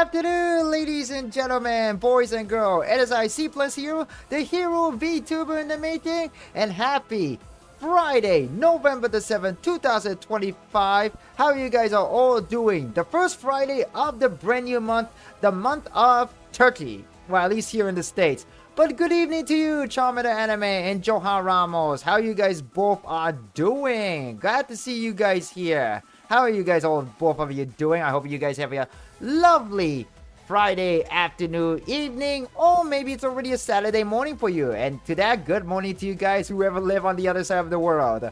afternoon, ladies and gentlemen, boys and girls. It is I, C+Hero, the hero Vtuber in the making, and happy Friday, November the 7th, 2025. How you guys are all doing? The first Friday of the brand new month, the month of Turkey. Well, at least here in the States. But good evening to you, Charmander Anime and Johan Ramos. How you guys both are doing? Glad to see you guys here. How are you guys all, both of you doing? I hope you guys have a lovely Friday afternoon, evening, or maybe it's already a Saturday morning for you. And to that, good morning to you guys, whoever live on the other side of the world.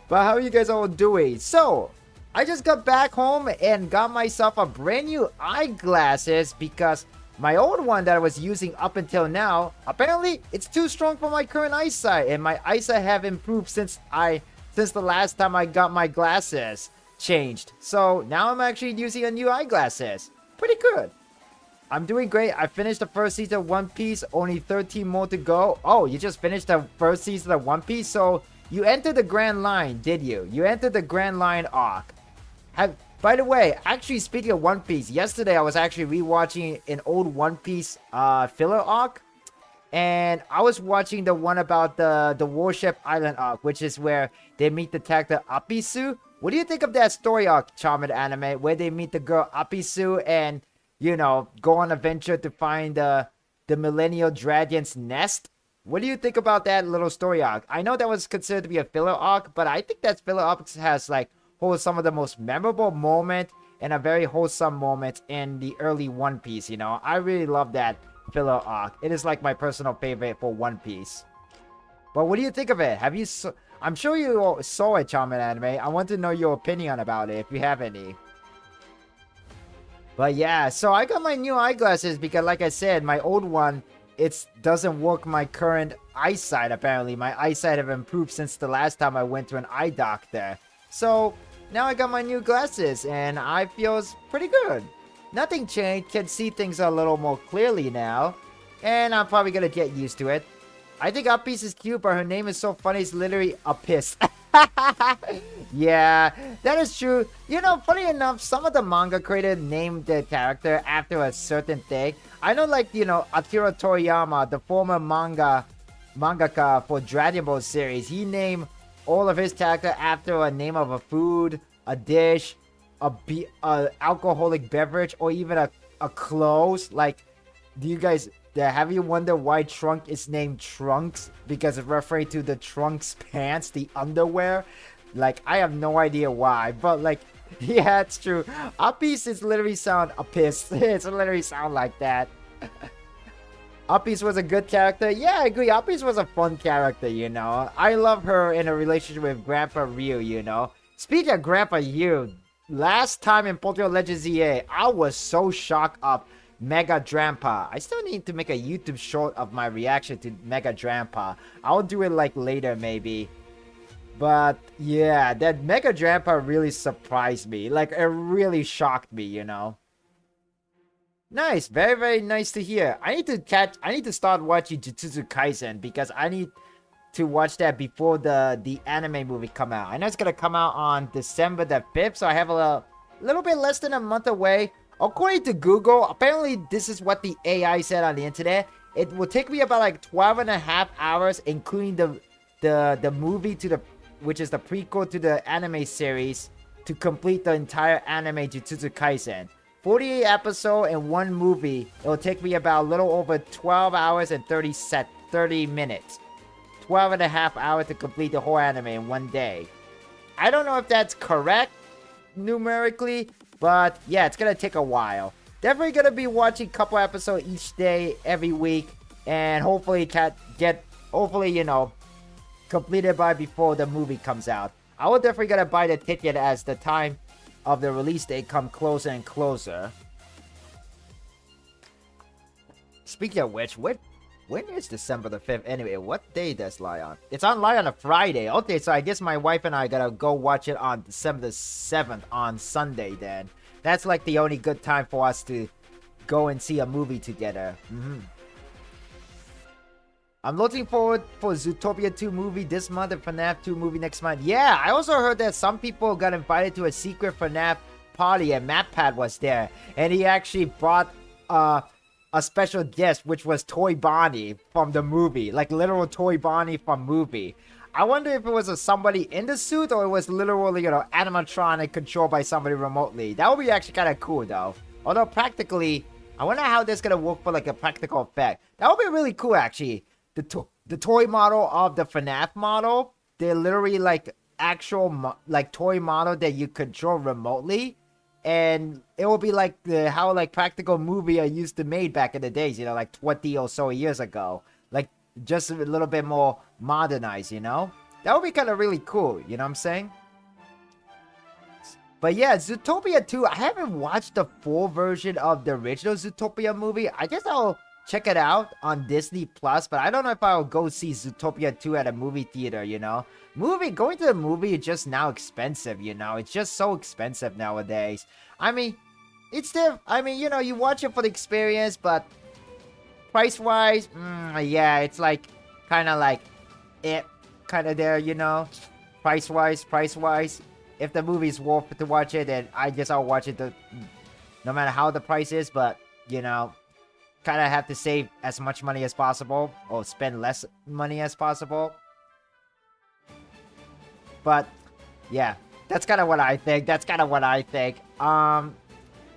But how are you guys all doing? So, I just got back home and got myself a brand new eyeglasses because my old one that I was using up until now, apparently it's too strong for my current eyesight, and my eyesight have improved since the last time I got my glasses changed. So now I'm actually using a new eyeglasses. Pretty good. I'm doing great. I finished the first season of One Piece, only 13 more to go. Oh, you just finished the first season of One Piece, so you entered the Grand Line, did you? You entered the Grand Line arc. By the way, actually speaking of One Piece, yesterday I was actually rewatching an old One Piece filler arc, and I was watching the one about the Warship Island arc, which is where they meet the character Apisu. What do you think of that story arc, Charmed Anime, where they meet the girl Apisu and, you know, go on a venture to find the Millennial Dragon's nest? What do you think about that little story arc? I know that was considered to be a filler arc, but I think that filler arc has holds some of the most memorable moments and a very wholesome moment in the early One Piece, you know? I really love that filler arc. It is like my personal favorite for One Piece. But what do you think of it? I'm sure you all saw it, Charmed Anime. I want to know your opinion about it, if you have any. But yeah, so I got my new eyeglasses because, like I said, my old one, it doesn't work my current eyesight, apparently. My eyesight have improved since the last time I went to an eye doctor. So, now I got my new glasses, and I feel pretty good. Nothing changed, can see things a little more clearly now. And I'm probably gonna get used to it. I think Uppies is cute, but her name is so funny, it's literally Uppies. Yeah, that is true. You know, funny enough, some of the manga creators named their character after a certain thing. I know, like, you know, Akira Toriyama, the former mangaka for Dragon Ball series, he named all of his character after a name of a food, a dish, a alcoholic beverage, or even a clothes. Like, do you guys... have you wondered why Trunk is named Trunks? Because it's referring to the Trunks pants, the underwear? Like, I have no idea why, but like, yeah, it's true. Uppies is literally sound Uppies. It's literally sound like that. Uppies was a good character. Yeah, I agree. Uppies was a fun character, you know. I love her in a relationship with Grandpa Ryu, you know. Speaking of Grandpa Ryu, last time in Pokemon Legends ZA, I was so shocked of Mega Drampa. I still need to make a YouTube short of my reaction to Mega Drampa. I'll do it like later maybe. But yeah, that Mega Drampa really surprised me. Like, it really shocked me, you know. Nice, very, very nice to hear. I need to start watching Jujutsu Kaisen because I need to watch that before the anime movie come out. I know it's gonna come out on December the 5th, so I have a little bit less than a month away. According to Google, apparently this is what the AI said on the internet. It will take me about like 12.5 hours, including the movie which is the prequel to the anime series, to complete the entire anime Jujutsu Kaisen. 48 episodes and one movie. It will take me about a little over 12 hours and 30 minutes. 12.5 hours to complete the whole anime in one day. I don't know if that's correct numerically, but yeah, it's gonna take a while. Definitely gonna be watching a couple episodes each day, every week, and hopefully you know, completed by before the movie comes out. I will definitely gonna buy the ticket as the time of the release date come closer and closer. Speaking of which, when is December the 5th anyway? What day does lie on? It's on lie on a Friday. Okay, so I guess my wife and I gotta go watch it on December the 7th on Sunday then. That's like the only good time for us to go and see a movie together. I'm looking forward for Zootopia 2 movie this month and FNAF 2 movie next month. Yeah, I also heard that some people got invited to a secret FNAF party and MatPat was there. And he actually brought a special guest, which was Toy Bonnie from the movie, like literal Toy Bonnie from movie. I wonder if it was somebody in the suit or it was literally, animatronic controlled by somebody remotely. That would be actually kind of cool, though. Although practically, I wonder how this gonna work for like a practical effect. That would be really cool, actually. The toy model of the FNAF model, they're literally like actual like toy model that you control remotely. And it will be like how like practical movie I used to made back in the days, like 20 or so years ago. Like just a little bit more modernized, That would be kind of really cool, you know what I'm saying? But yeah, Zootopia 2, I haven't watched the full version of the original Zootopia movie. I guess I'll check it out on Disney Plus, but I don't know if I'll go see Zootopia 2 at a movie theater, Going to the movie is just now expensive, It's just so expensive nowadays. I mean, it's still, you watch it for the experience, but price-wise, yeah, it's like, kind of like, kind of there, Price-wise. If the movie's worth it to watch it, then I guess I'll watch it no matter how the price is, but, kind of have to save as much money as possible, or spend less money as possible. But, yeah, that's kind of what I think.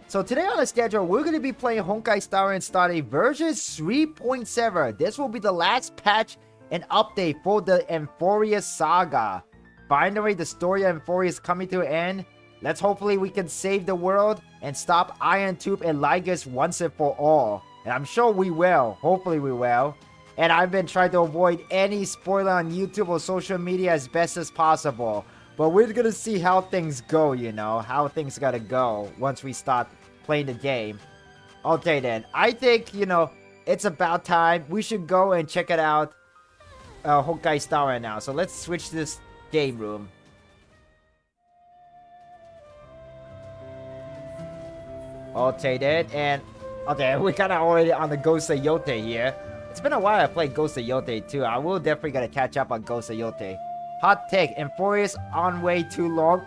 So today on the schedule, we're going to be playing Honkai Star Rail starting version 3.7. This will be the last patch and update for the Amphoreus saga. Finally, the story of Amphoreus coming to an end. Let's hopefully we can save the world and stop Iron Tooth and Lygus once and for all. And I'm sure we will. Hopefully we will. And I've been trying to avoid any spoiler on YouTube or social media as best as possible. But we're gonna see how things go, How things gotta go once we start playing the game. Okay then. I think, it's about time. We should go and check it out. Honkai Star right now. So let's switch to this game room. Okay then. And okay, we're kind of already on the Ghost of Yote here. It's been a while I played Ghost of Yote too. I will definitely gotta catch up on Ghost of Yote. Hot take, Amphoreus on way too long.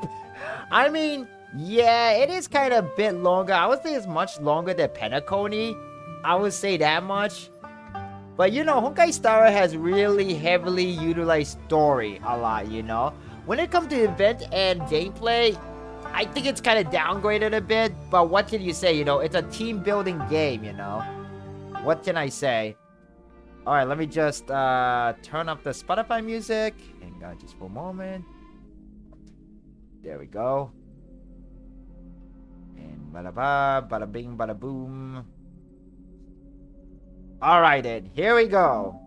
I mean, yeah, it is kind of a bit longer. I would say it's much longer than Penacony. I would say that much. But Honkai Star Rail has really heavily utilized story a lot, When it comes to event and gameplay, I think it's kind of downgraded a bit. But what can you say, It's a team building game, What can I say? Alright, let me just turn up the Spotify music. Hang on just for a moment. There we go. And bada ba, bada bing, bada boom. Alright then, here we go.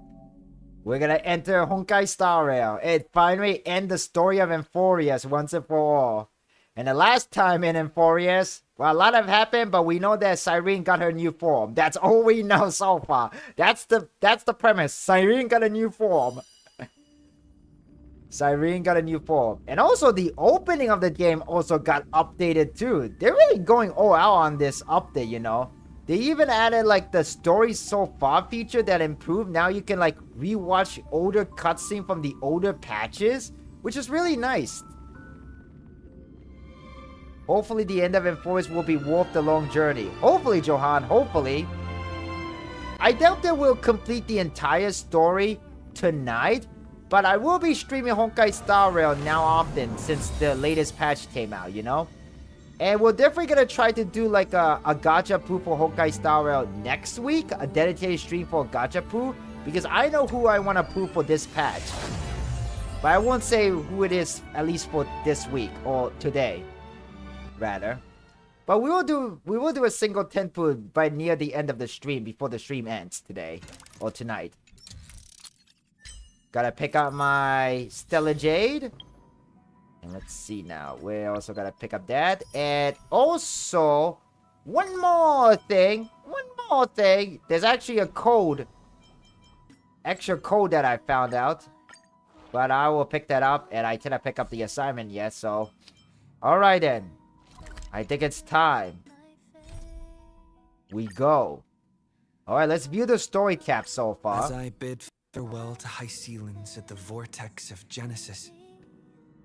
We're gonna enter Honkai Star Rail and finally end the story of Amphoreus once and for all. And the last time in Amphoreus, well, a lot have happened, but we know that Cyrene got her new form. That's all we know so far. That's the premise. Cyrene got a new form. Cyrene got a new form. And also, the opening of the game also got updated too. They're really going all out on this update, They even added like the story so far feature that improved. Now you can like rewatch older cutscene from the older patches, which is really nice. Hopefully the end of Amphoreus will be worth the long journey. Hopefully, Johan, hopefully. I doubt that we'll complete the entire story tonight, but I will be streaming Honkai Star Rail now often since the latest patch came out, And we're definitely gonna try to do like a gacha poo for Honkai Star Rail next week, a dedicated stream for a gacha poo, because I know who I want to poo for this patch. But I won't say who it is, at least for this week or today. Rather, but we will do a single tenpu by near the end of the stream before the stream ends today or tonight. Gotta pick up my Stella Jade, and let's see now. We also gotta pick up that, and also one more thing. There's actually a extra code that I found out, but I will pick that up, and I cannot pick up the assignment yet. So, all right then. I think it's time. We go. Alright, let's view the story cap so far. As I bid farewell to high ceilings at the vortex of Genesis,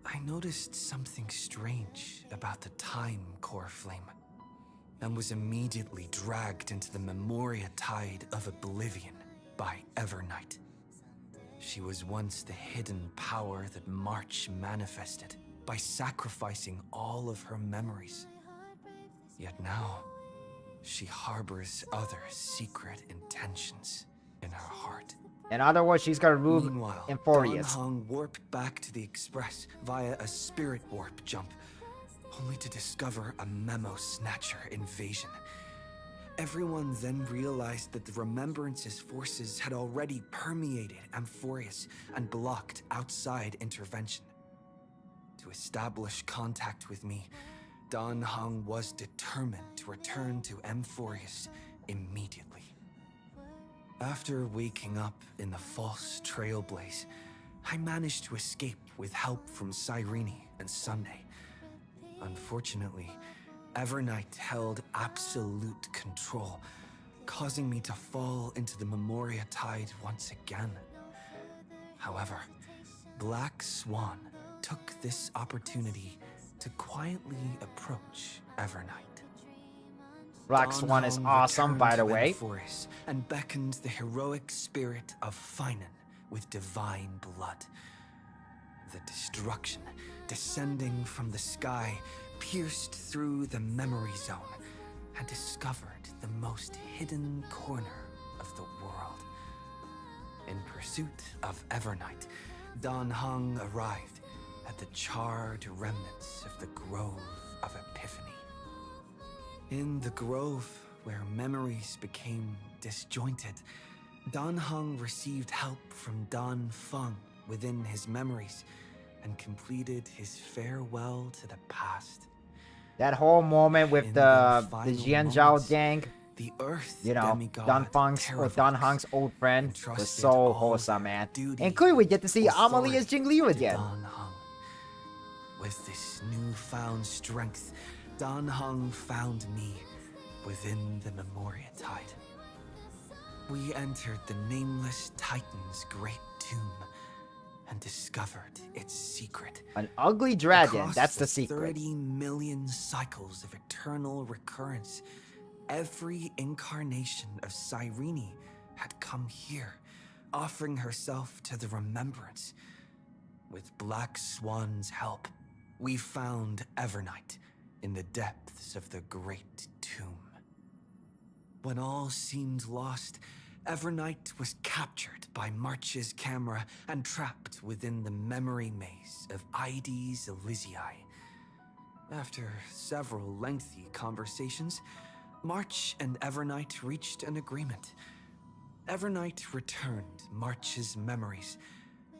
I noticed something strange about the time core flame. and was immediately dragged into the Memoria tide of oblivion by Evernight. She was once the hidden power that March manifested by sacrificing all of her memories. Yet now, she harbors other secret intentions in her heart. In other words, she's gonna rule Meanwhile, Amphoreus. Dan Heng warped back to the Express via a spirit warp jump, only to discover a memo snatcher invasion. Everyone then realized that the Remembrance's forces had already permeated Amphoreus and blocked outside intervention. To establish contact with me, Dan Heng was determined to return to Amphoreus immediately. After waking up in the false trailblaze, I managed to escape with help from Cyrene and Sunday. Unfortunately, Evernight held absolute control, causing me to fall into the Memoria tide once again. However, Black Swan took this opportunity to quietly approach Evernight. Black Swan is awesome, by the way. Amphoreus and beckoned the heroic spirit of Finan with divine blood. The destruction descending from the sky pierced through the memory zone and discovered the most hidden corner of the world. In pursuit of Evernight, Dan Heng arrived at the charred remnants of the Grove of Epiphany. In the grove, where memories became disjointed, Dan Heng received help from Dan Feng within his memories and completed his farewell to the past. That whole moment with In the final Jianzhao moments, gang, the Earth you know, demigod Dan Terravox Heng's old friend was entrusted so all wholesome, man. duty, And clearly we get to see authority Amelie as Jing Liu to again. Dan Heng. With this newfound strength, Dan Heng found me within the Memoria tide. We entered the nameless Titan's great tomb and discovered its secret. An ugly dragon, Across that's the secret. 30 million cycles of eternal recurrence, every incarnation of Cyrene had come here, offering herself to the Remembrance. With Black Swan's help, we found Evernight in the depths of the Great Tomb. When all seemed lost, Evernight was captured by March's camera and trapped within the memory maze of Ides Elysiae. After several lengthy conversations, March and Evernight reached an agreement. Evernight returned March's memories,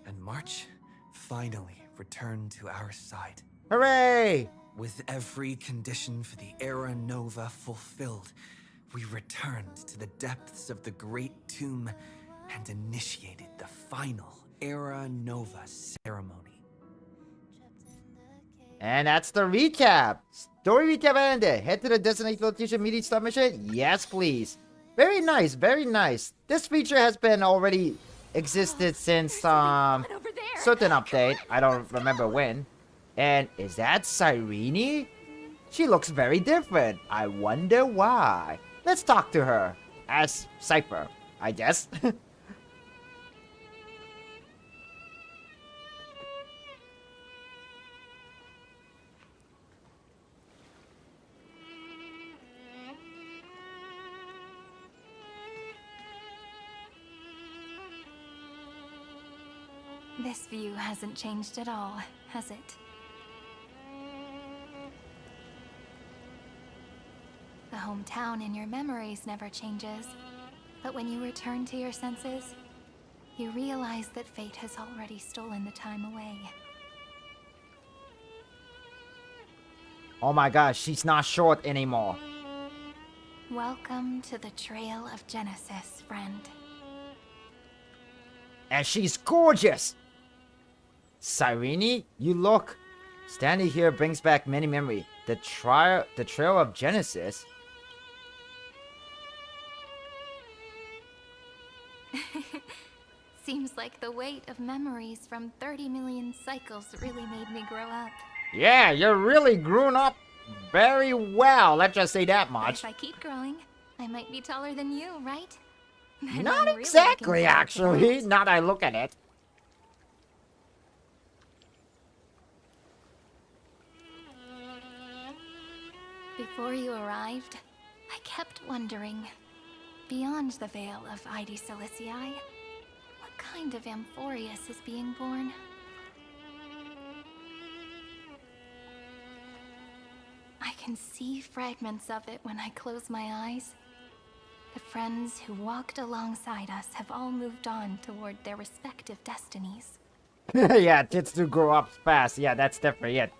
and March finally returned to our side. Hooray! With every condition for the Era Nova fulfilled, we returned to the depths of the Great Tomb and initiated the final Era Nova ceremony. And that's the recap. Story recap ended. Head to the designated location, immediate start mission. Yes, please. Very nice, very nice. This feature has been already existed since certain update. I don't remember when. And is that Cyrene? She looks very different. I wonder why. Let's talk to her. As Cypher, I guess. This view hasn't changed at all, has it? The hometown in your memories never changes, but when you return to your senses, you realize that fate has already stolen the time away. Oh my gosh, she's not short anymore. Welcome to the Trail of Genesis, friend. And she's gorgeous! Cyrene, you look. Standing here brings back many memory. The Trail of Genesis? Seems like the weight of memories from 30 million cycles really made me grow up. Yeah, you're really grown up. very well. Let's just say that But much. if I keep growing, I might be taller than you, right? Then Not I'm really exactly, looking forward to actually. that. Now that I look at it. Before you arrived, I kept wondering, beyond the veil of Ide Silicii, what kind of Amphoreus is being born? I can see fragments of it when I close my eyes. The friends who walked alongside us have all moved on toward their respective destinies. Yeah, kids do grow up fast. Yeah, that's definitely it,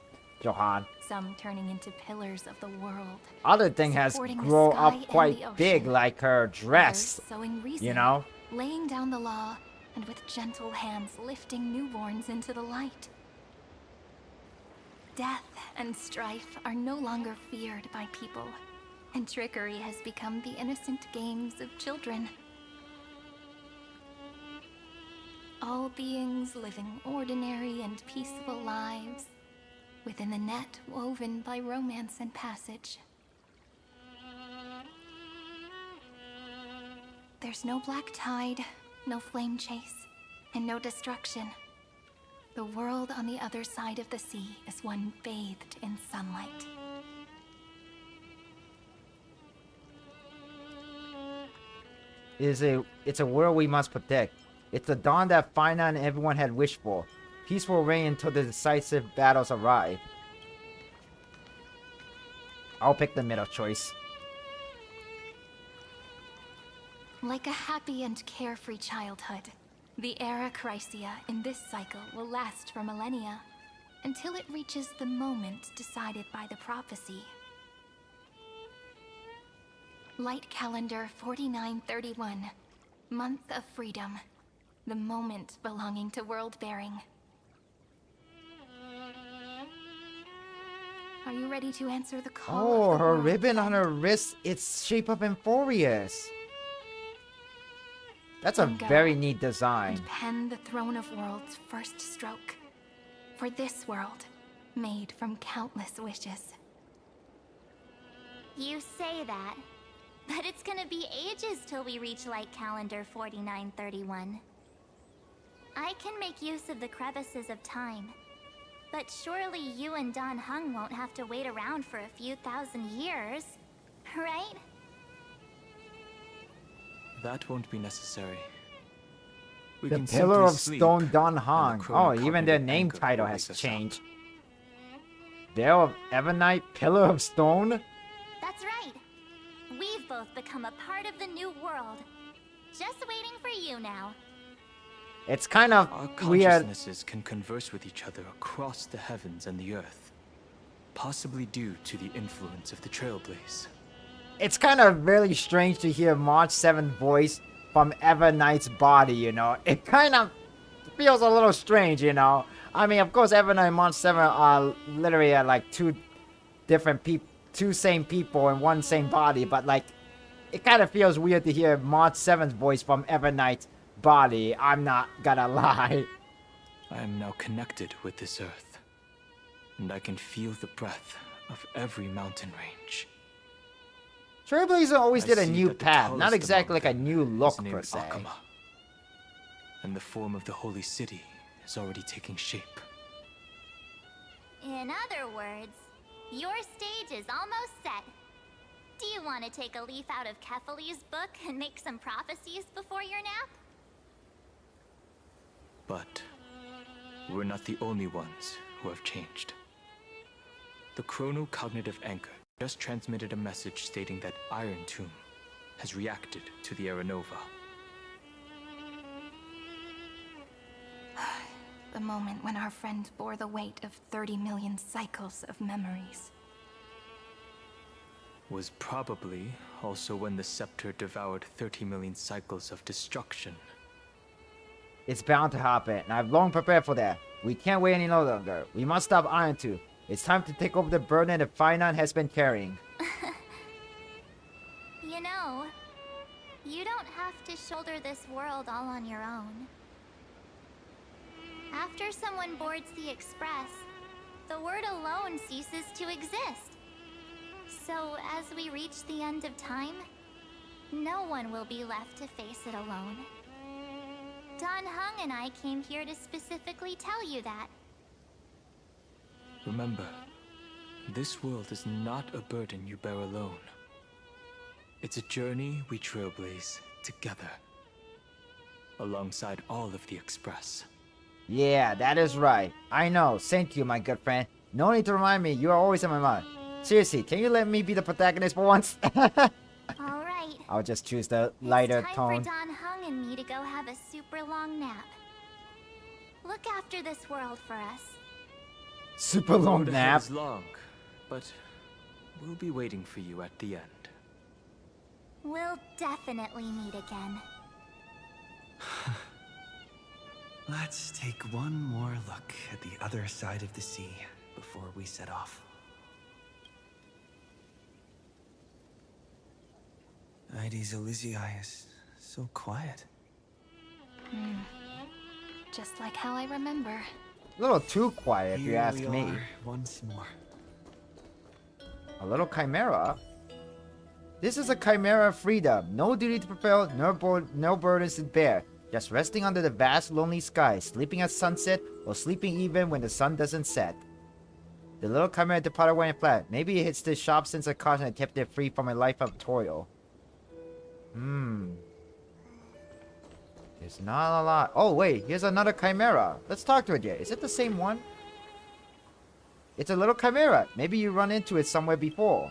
Johan. Some turning into pillars of the world. Other thing has Supporting the grown sky up and quite the big, ocean. like her dress. Others sowing reason, You know? laying down the law, and with gentle hands lifting newborns into the light. Death and strife are no longer feared by people, and trickery has become the innocent games of children. All beings living ordinary and peaceful lives within the net woven by romance and passage. There's no black tide, no flame chase, and no destruction. The world on the other side of the sea is one bathed in sunlight. It's a world we must protect. It's the dawn that Fina and everyone had wished for. Peace will reign until the decisive battles arrive. I'll pick the middle choice. Like a happy and carefree childhood, the era Chrysia in this cycle will last for millennia, until it reaches the moment decided by the prophecy. Light calendar 4931, month of freedom, the moment belonging to world bearing. Are you ready to answer the call? Oh, of the her world, ribbon on her friend? wrist, it's shape of Amphoreus. That's a Then go very neat design. And pen the throne of worlds' first stroke. For this world, made from countless wishes. You say that, but it's gonna be ages till we reach light calendar 4931. I can make use of the crevices of time, but surely you and Don Hung won't have to wait around for a few thousand years, right? That won't be necessary. We The can Pillar simply of sleep, Stone Don and the Hong. Oh, chronocognitive even their name anchor title will has wake us up. changed. Veil of Evernight, Pillar of Stone? That's right. We've both become a part of the new world. Just waiting for you now. It's kind of Our weird. consciousnesses can converse with each other across the heavens and the earth, possibly due to the influence of the Trailblaze. It's kind of really strange to hear March 7th voice from Evernight's body, you know. It kind of feels a little strange, you know. I mean, of course, Evernight and March 7 are literally like two different people, two same people in one same body, but like, it kind of feels weird to hear March 7's voice from Evernight's body. I'm not gonna lie. I am now connected with this earth, and I can feel the breath of every mountain range. Trailblazer always I did a see new that the path, not tallest exactly like among a them new is look named per se. Akama, and the form of the holy city is already taking shape. In other words, your stage is almost set. Do you want to take a leaf out of Kefali's book and make some prophecies before your nap? But we're not the only ones who have changed. The chronocognitive anchor just transmitted a message stating that Iron Tomb has reacted to the Aranova. The moment when our friend bore the weight of 30 million cycles of memories. Was probably also when the scepter devoured 30 million cycles of destruction. It's bound to happen, and I've long prepared for that. We can't wait any longer. We must stop Iron 2. It's time to take over the burden that Finon has been carrying. You know, you don't have to shoulder this world all on your own. After someone boards the Express, the word alone ceases to exist. So, as we reach the end of time, no one will be left to face it alone. Don Hung and I came here to specifically tell you that. Remember, this world is not a burden you bear alone. It's a journey we trailblaze together, alongside all of the Express. Yeah, that is right. I know. Thank you, my good friend. No need to remind me. You are always in my mind. Seriously, can you let me be the protagonist for once? Alright. I'll just choose the lighter It's time tone. for Don Hung and me to go have a super long nap. Look after this world for us. Super long Road ahead nap. is long, but we'll be waiting for you at the end. We'll definitely meet again. Let's take one more look at the other side of the sea before we set off. Ides Elysiae is so quiet. Just like how I remember. A little too quiet, if you Here ask we me. are once more. A little chimera. This is a chimera of freedom. No duty to fulfill, no burdens to bear. Just resting under the vast, lonely sky, sleeping at sunset, or sleeping even when the sun doesn't set. The little chimera departed went flat. Maybe it's the sharp sense of caution that kept it free from a life of toil. There's not a lot. Oh, wait, here's another chimera. Let's talk to it yet. Is it the same one? It's a little chimera. Maybe you run into it somewhere before.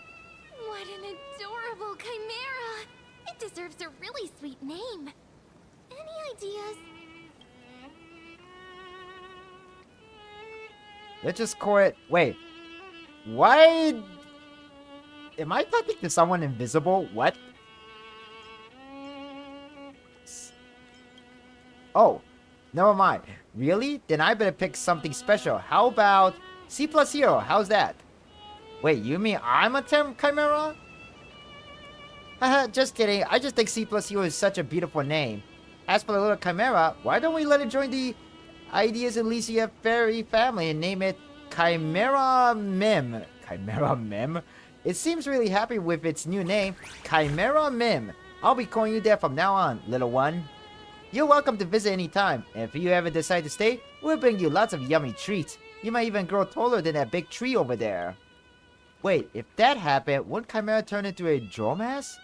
What an adorable chimera! It deserves a really sweet name. Any ideas? Let's just call it... Wait. Why... Am I talking to someone invisible? What? Oh. Never mind. Really? Then I better pick something special. How about... C+Hero? How's that? Wait, you mean I'm a chimera? Haha, just kidding. I just think C+Hero is such a beautiful name. As for the little chimera, why don't we let it join the Ides Elysiae fairy family and name it Chimera Mim? Chimera Mim? It seems really happy with its new name, Chimera Mim. I'll be calling you that from now on, little one. You're welcome to visit anytime, and if you ever decide to stay, we'll bring you lots of yummy treats. You might even grow taller than that big tree over there. Wait, if that happened, wouldn't Chimera turn into a Dromass?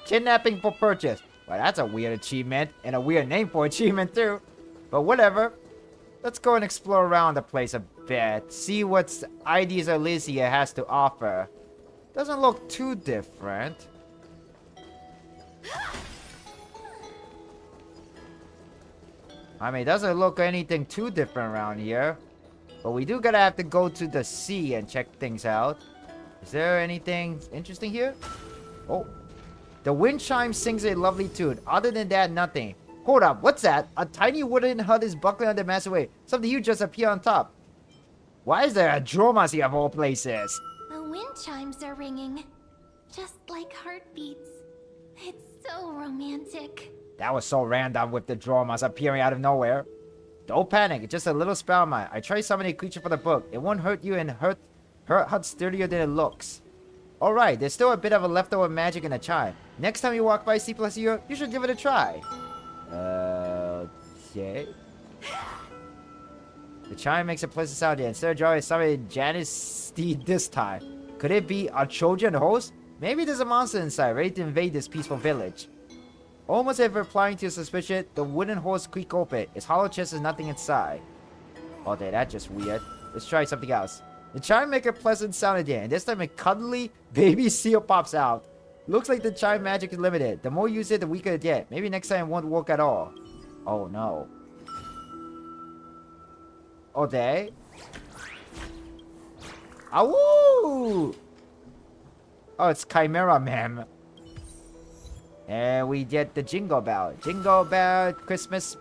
Kidnapping for purchase. Well, that's a weird achievement, and a weird name for achievement too. But whatever. Let's go and explore around the place a bit. See what Ides Elysiae has to offer. Doesn't look too different. I mean, it doesn't look anything too different around here. But we do gotta have to go to the sea and check things out. Is there anything interesting here? Oh. The wind chime sings a lovely tune. Other than that, nothing. Hold up, what's that? A tiny wooden hut is buckling on the massive wave. Something huge just appeared on top. Why is there a Dromass here of all places? The wind chimes are ringing. Just like heartbeats. It's so romantic. That was so random with the Dromass appearing out of nowhere. Don't panic, it's just a little spell of mine. I tried summoning a creature for the book. It won't hurt you and her hut sturdier than it looks. Alright, there's still a bit of a leftover magic in the chime. Next time you walk by C+Hero, you should give it a try. Okay. The chime makes a pleasant sound here. Instead of drawing somebody Janice Steed this time. Could it be a Trojan host? Maybe there's a monster inside, ready to invade this peaceful village. Almost as if replying to your suspicion, the wooden horse creak open. Its hollow chest has nothing inside. Okay, that's just weird. Let's try something else. The chime makes a pleasant sound again, and this time a cuddly baby seal pops out. Looks like the chime magic is limited. The more you use it, the weaker it gets. Maybe next time it won't work at all. Oh no. Okay. Awoo! Oh, it's Chimera Man. And we get the Jingle Bell. Jingle Bell, Christmas,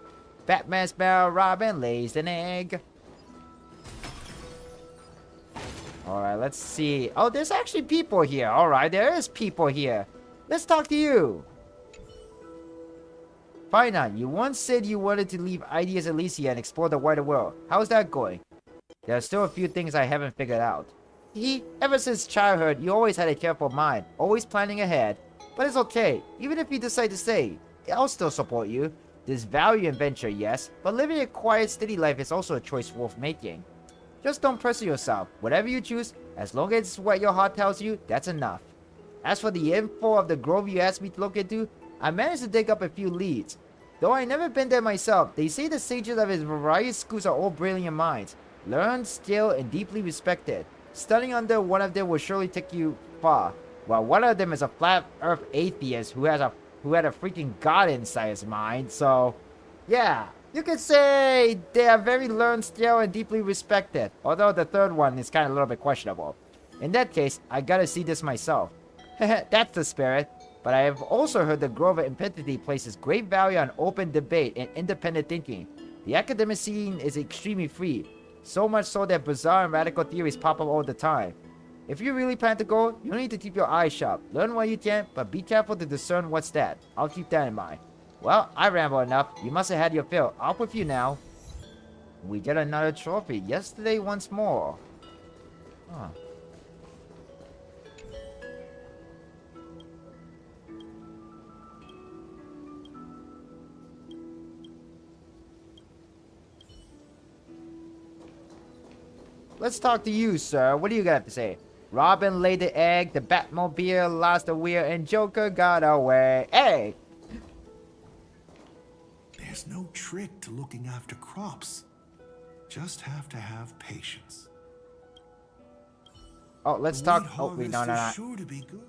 Batman's Bell, Robin lays an egg. Alright, let's see. Oh, there's actually people here. Alright, there is people here. Let's talk to you. Fine, you once said you wanted to leave Ides Elysiae and explore the wider world. How's that going? There are still a few things I haven't figured out. Ever since childhood, you always had a careful mind, always planning ahead. But it's okay, even if you decide to stay, I'll still support you. There's value in venture, yes, but living a quiet, steady life is also a choice worth making. Just don't pressure yourself. Whatever you choose, as long as it's what your heart tells you, that's enough. As for the info of the grove you asked me to look into, I managed to dig up a few leads. Though I never been there myself, they say the sages of his various schools are all brilliant minds, learned, skilled, and deeply respected. Studying under one of them will surely take you far, while one of them is a flat earth atheist who had a freaking god inside his mind. So, yeah, you could say they are very learned, skilled, and deeply respected, although the third one is kind of a little bit questionable. In that case, I gotta see this myself. That's the spirit. But I have also heard the Grove of Infinity places great value on open debate and independent thinking. The academic scene is extremely free, so much so that bizarre and radical theories pop up all the time. If you really plan to go, you need to keep your eyes sharp. Learn what you can, but be careful to discern what's that. I'll keep that in mind. Well, I ramble enough. You must have had your fill. Off with you now. We get another trophy. Yesterday once more. Huh. Let's talk to you, sir. What do you got to say? Robin laid the egg, the Batmobile lost the wheel, and Joker got away. Hey! There's no trick to looking after crops. Just have to have patience. Oh, let's talk. Oh, wait, no. Sure to be good.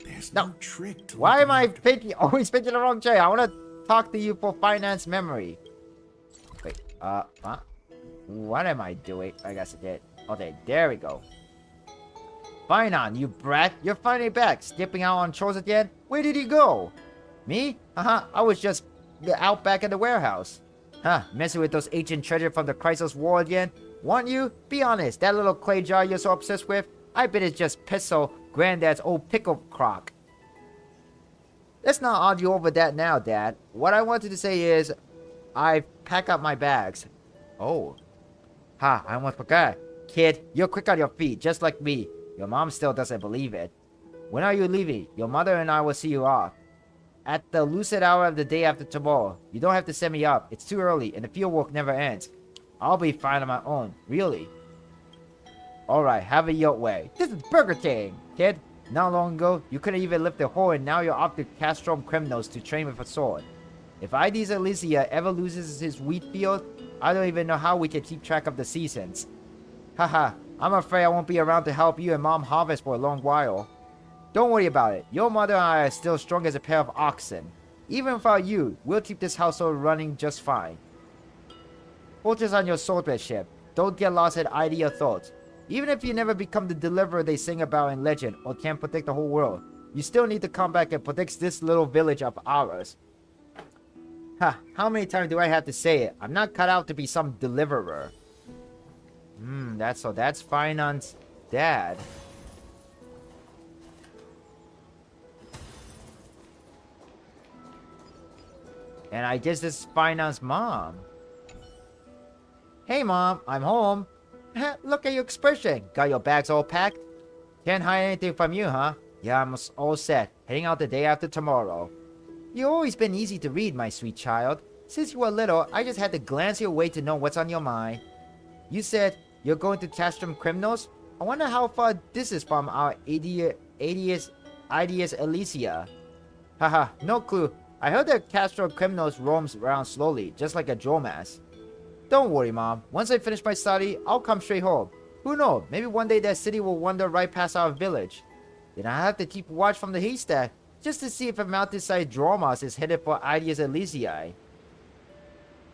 There's No. no trick to Why am looking I always picking the wrong chair? I want to talk to you for finance memory. Wait, huh? What am I doing? I guess I did. Okay, there we go. Fine on, you brat. You're finally back. Skipping out on chores again? Where did you go? Me? I was just out back in the warehouse. Messing with those ancient treasure from the Chrysos War again? Want you? Be honest, that little clay jar you're so obsessed with? I bet it's just Pistol, Granddad's old pickle crock. Let's not argue over that now, Dad. What I wanted to say is, I pack up my bags. Oh. I almost forgot. Kid, you're quick on your feet, just like me. Your mom still doesn't believe it. When are you leaving? Your mother and I will see you off. At the lucid hour of the day after tomorrow. You don't have to send me up. It's too early, and the field work never ends. I'll be fine on my own. Really. Alright, have it your way. This is Burger King, kid. Not long ago, you couldn't even lift a hoe, and now you're off to Castrom Kremnos to train with a sword. If Ides Elysia ever loses his wheat field, I don't even know how we can keep track of the seasons. Haha, I'm afraid I won't be around to help you and Mom harvest for a long while. Don't worry about it. Your mother and I are still strong as a pair of oxen. Even without you, we'll keep this household running just fine. Focus on your swordsmanship. Don't get lost in idea thoughts. Even if you never become the deliverer they sing about in legend or can protect the whole world, you still need to come back and protect this little village of ours. How many times do I have to say it? I'm not cut out to be some deliverer. That's Finance Dad. And I guess this is Finance Mom. Hey Mom, I'm home. Look at your expression. Got your bags all packed? Can't hide anything from you, huh? Yeah, I'm all set. Heading out the day after tomorrow. You've always been easy to read, my sweet child. Since you were little, I just had to glance your way to know what's on your mind. You said you're going to Castrom Kremnos? I wonder how far this is from our Ides Elysia. Haha, no clue. I heard that Castrom Kremnos roams around slowly, just like a Dromass. Don't worry, Mom. Once I finish my study, I'll come straight home. Who knows? Maybe one day that city will wander right past our village. Then I have to keep watch from the haystack, just to see if a mountainside Dromass is headed for Ides Elysiae.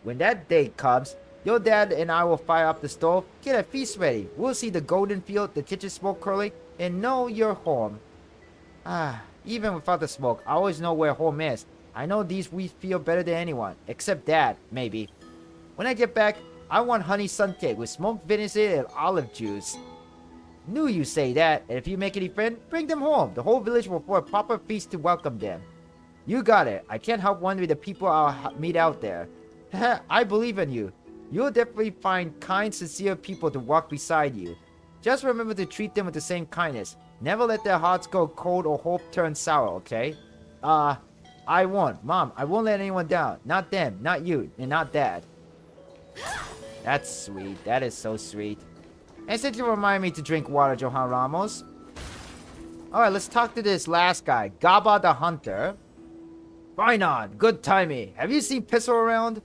When that day comes, your dad and I will fire up the stove, get a feast ready. We'll see the golden field, the kitchen smoke curling, and know you're home. Even without the smoke, I always know where home is. I know these wheat fields better than anyone, except Dad, maybe. When I get back, I want honey sun cake with smoked venison and olive juice. Knew you say that, and if you make any friends, bring them home. The whole village will throw a proper feast to welcome them. You got it. I can't help wondering the people I'll meet out there. I believe in you. You'll definitely find kind, sincere people to walk beside you. Just remember to treat them with the same kindness. Never let their hearts go cold or hope turn sour, okay? I won't. Mom, I won't let anyone down. Not them, not you, and not Dad. That's sweet. That is so sweet. And since you remind me to drink water, Johan Ramos. Alright, let's talk to this last guy. Gaba the Hunter. Fine on. Good timing. Have you seen Pistol around?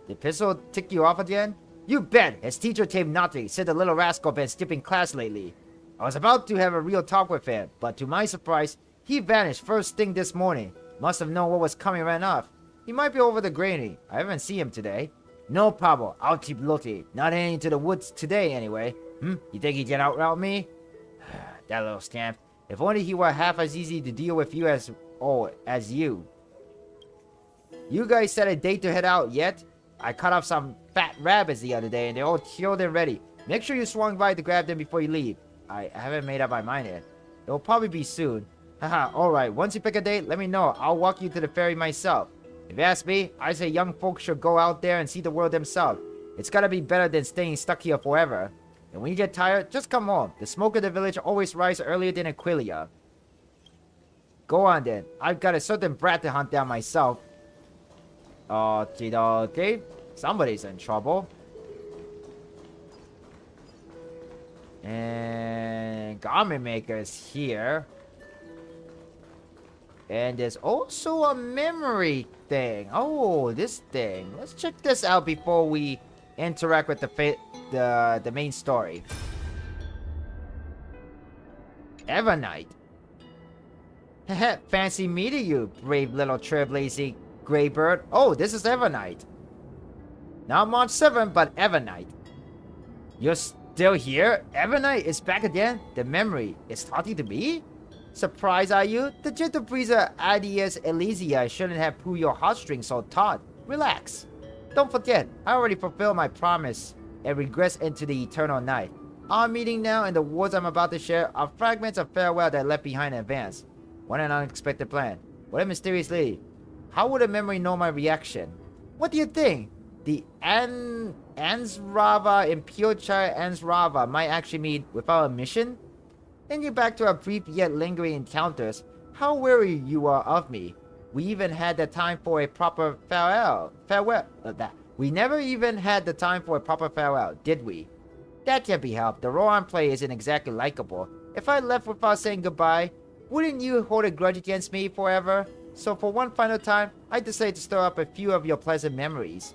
Did Pistol tick you off again? You bet. His teacher Tame Naughty said the little rascal been skipping class lately. I was about to have a real talk with him, but to my surprise, he vanished first thing this morning. Must have known what was coming and ran off. He might be over the granny. I haven't seen him today. No problem. I'll keep looking. Not heading to the woods today anyway. You think he can outroute me? That little scamp. If only he were half as easy to deal with you as you. You guys set a date to head out yet? I cut off some fat rabbits the other day and they're all killed and ready. Make sure you swung by to grab them before you leave. I haven't made up my mind yet. It'll probably be soon. Haha, alright. Once you pick a date, let me know. I'll walk you to the ferry myself. If you ask me, I say young folks should go out there and see the world themselves. It's gotta be better than staying stuck here forever. And when you get tired, just come home. The smoke of the village always rises earlier than Aquilia. Go on then. I've got a certain brat to hunt down myself. Okay. Somebody's in trouble. And garment maker's here. And there's also a memory thing. Oh, this thing. Let's check this out before we interact with the main story. Evernight. Fancy meeting you, brave little trailblazing Greybird. Oh, this is Evernight. Not March 7, but Evernight. You're still here? Evernight is back again? The memory is talking to me? Surprised are you? The gentle breezer Adias Elysia shouldn't have pulled your heartstrings so taut. Relax. Don't forget, I already fulfilled my promise and regress into the eternal night. Our meeting now and the words I'm about to share are fragments of farewell that I left behind in advance. What an unexpected plan. What a mysterious lady. How would a memory know my reaction? What do you think? The Ansrava in Piochar Ansrava might actually mean without a mission? Thinking back to our brief yet lingering encounters, how weary you are of me. We even had the time for a proper farewell. We never even had the time for a proper farewell, did we? That can't be helped. The role I play isn't exactly likable. If I left without saying goodbye, wouldn't you hold a grudge against me forever? So for one final time, I decided to stir up a few of your pleasant memories.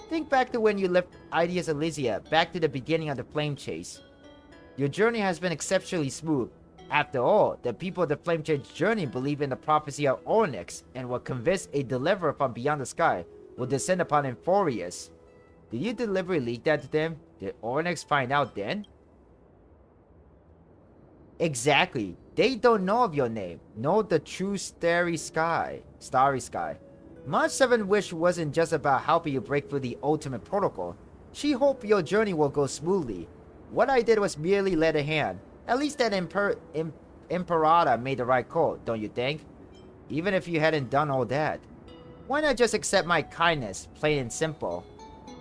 Think back to when you left Ideas Elysia, back to the beginning of the flame chase. Your journey has been exceptionally smooth. After all, the people of the flame chase journey believe in the prophecy of Onyx and were convinced a deliverer from beyond the sky will descend upon Amphoreus. Did you deliberately leak that to them? Did Onyx find out then? Exactly. They don't know of your name. Know the true starry sky. March 7 wish wasn't just about helping you break through the ultimate protocol. She hoped your journey will go smoothly. What I did was merely lend a hand. At least that Imperator made the right call, don't you think? Even if you hadn't done all that. Why not just accept my kindness, plain and simple?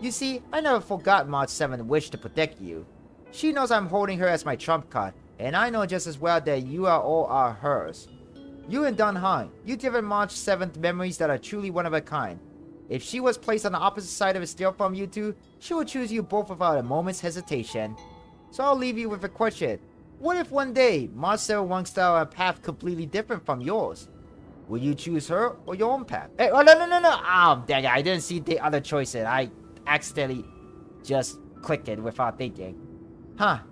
You see, I never forgot March 7's wish to protect you. She knows I'm holding her as my trump card, and I know just as well that you all are hers. You and Don Han, you've given March 7th memories that are truly one of a kind. If she was placed on the opposite side of a steal from you two, she would choose you both without a moment's hesitation. So I'll leave you with a question. What if one day, March 7 wants to have a path completely different from yours? Will you choose her or your own path? Hey, oh, no. Oh, dang it, I didn't see the other choices. I accidentally just clicked it without thinking.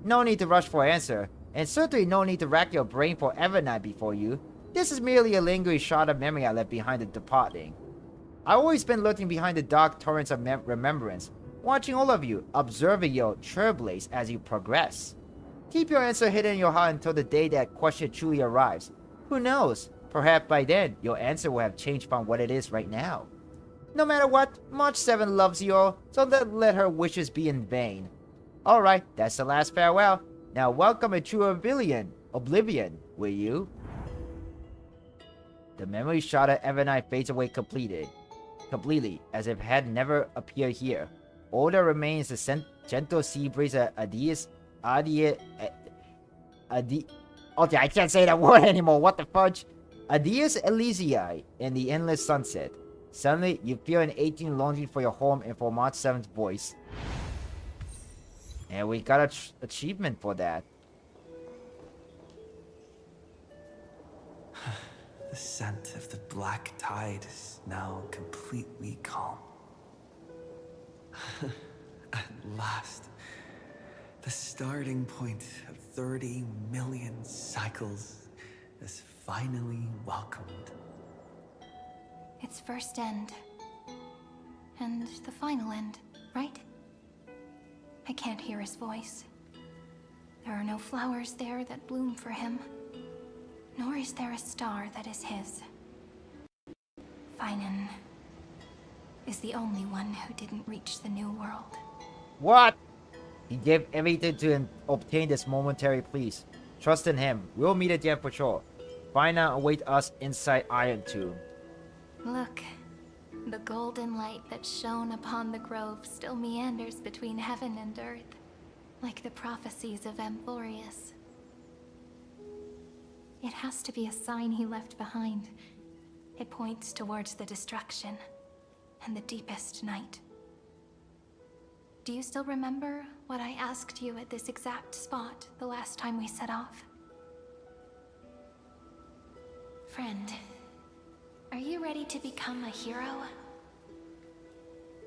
No need to rush for an answer. And certainly no need to rack your brain for Evernight before you. This is merely a lingering shard of memory I left behind the departing. I've always been lurking behind the dark torrents of remembrance, watching all of you, observing your trailblaze as you progress. Keep your answer hidden in your heart until the day that question truly arrives. Who knows? Perhaps by then, your answer will have changed from what it is right now. No matter what, March 7 loves you all, so don't let her wishes be in vain. Alright, that's the last farewell. Now welcome a true oblivion, will you? The memory shot of Evernight fades away completely, as if it had never appeared here. Older remains the gentle sea breeze Adius. Okay, I can't say that word anymore. What the fudge? Adius Elysiae in the endless sunset. Suddenly, you feel an 18 longing for your home and for March 7th voice. And we got an achievement for that. The scent of the black tide is now completely calm. At last, the starting point of 30 million cycles is finally welcomed. Its first end. And the final end, right? I can't hear his voice. There are no flowers there that bloom for him. Nor is there a star that is his. Finan is the only one who didn't reach the new world. What? He gave everything to obtain this momentary please. Trust in him. We'll meet again for sure. Fina await us inside Iron Tomb. Look, the golden light that shone upon the grove still meanders between heaven and earth, like the prophecies of Amphoreus. It has to be a sign he left behind. It points towards the destruction and the deepest night. Do you still remember what I asked you at this exact spot the last time we set off? Friend, are you ready to become a hero?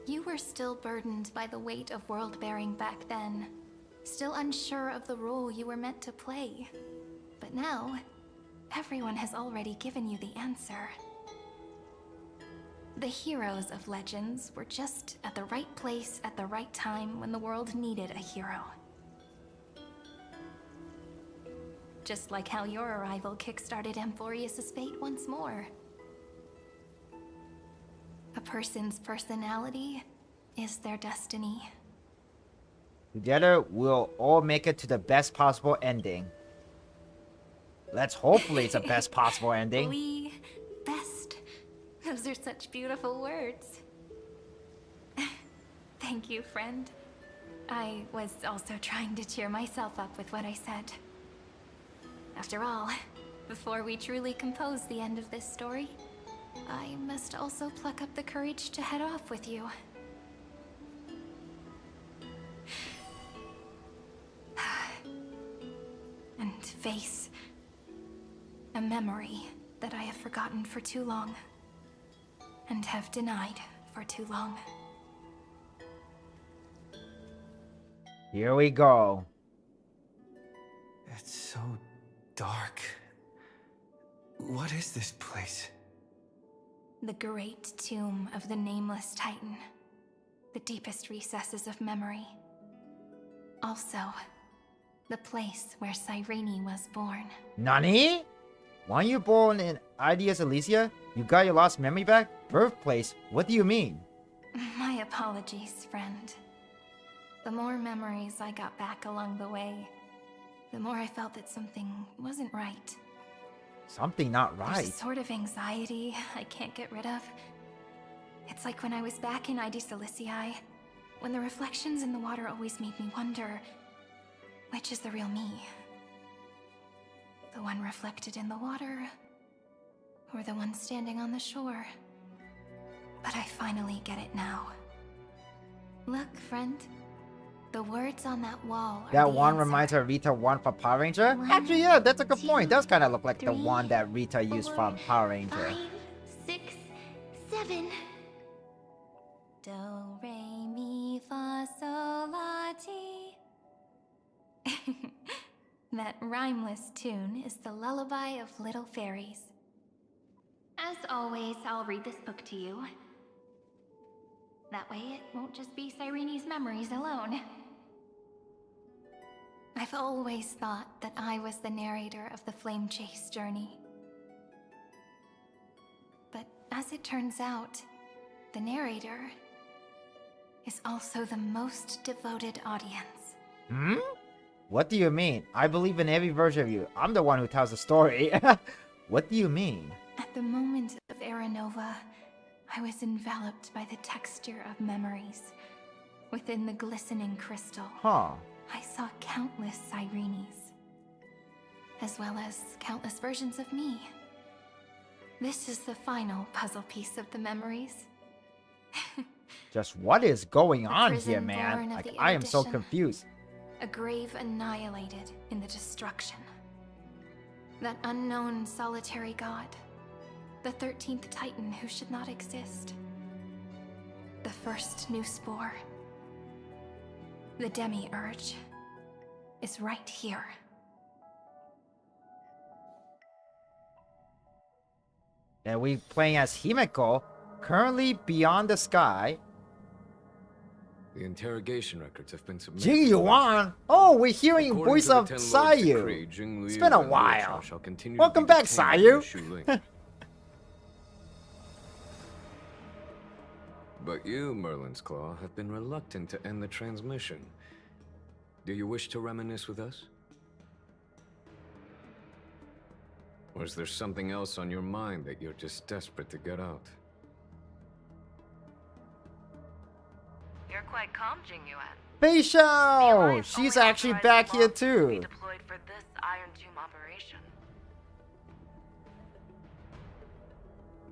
You were still burdened by the weight of world-bearing back then, still unsure of the role you were meant to play. But now, everyone has already given you the answer. The heroes of legends were just at the right place at the right time when the world needed a hero. Just like how your arrival kickstarted Amphoreus' fate once more. A person's personality is their destiny. Together, we'll all make it to the best possible ending. Let's hopefully it's the best possible ending. Best. Those are such beautiful words. Thank you, friend. I was also trying to cheer myself up with what I said. After all, before we truly compose the end of this story, I must also pluck up the courage to head off with you. And face a memory that I have forgotten for too long, and have denied for too long. Here we go. It's so dark. What is this place? The great tomb of the nameless titan. The deepest recesses of memory. Also, the place where Cyrene was born. Nani? Weren't you born in Ideas Elysia? You got your lost memory back? Birthplace? What do you mean? My apologies, friend. The more memories I got back along the way, the more I felt that something wasn't right. Something not There's right. a sort of anxiety I can't get rid of. It's like when I was back in Ideas Elysiae, when the reflections in the water always made me wonder, which is the real me? The one reflected in the water, or the one standing on the shore? But I finally get it now. Look, friend. The words on that wall are That the one answer. reminds her of Rita one from Power Ranger? One, Actually, yeah, that's a good point. It does kind of look like the three, one that Rita used from Power Ranger. 5, 6, 7. Do, re, mi, fa, sol, la, ti. That rhymeless tune is the lullaby of little fairies. As always, I'll read this book to you. That way it won't just be Cyrene's memories alone. I've always thought that I was the narrator of the Flame Chase journey. But as it turns out, the narrator is also the most devoted audience. Hmm? What do you mean? I believe in every version of you. I'm the one who tells the story. What do you mean? At the moment of Aranova, I was enveloped by the texture of memories, Within the glistening crystal, Huh. I saw countless Sirenes, as well as countless versions of me. This is the final puzzle piece of the memories. Just what is going on prison here, born man? of Like, the I am so erudition. confused. A grave annihilated in the destruction. That unknown solitary god. The 13th Titan who should not exist. The first new spore. The demi-urge is right here. And we playing as Himeko, currently beyond the sky. The interrogation records have been submitted. Jing Yuan! Oh, we're hearing According voice to the of 10 Lords' Sayu. decree, Jing It's Liu been a and while. Liu shall continue to Welcome be back, detained Sayu. in Shu Ling. But you, Merlin's Claw, have been reluctant to end the transmission. Do you wish to reminisce with us? Or is there something else on your mind that you're just desperate to get out? You're quite calm, Jing Yuan. Fei The Xiao! Alliance She's only actually authorized back the here Lost to be too. deployed for this Iron Tomb operation.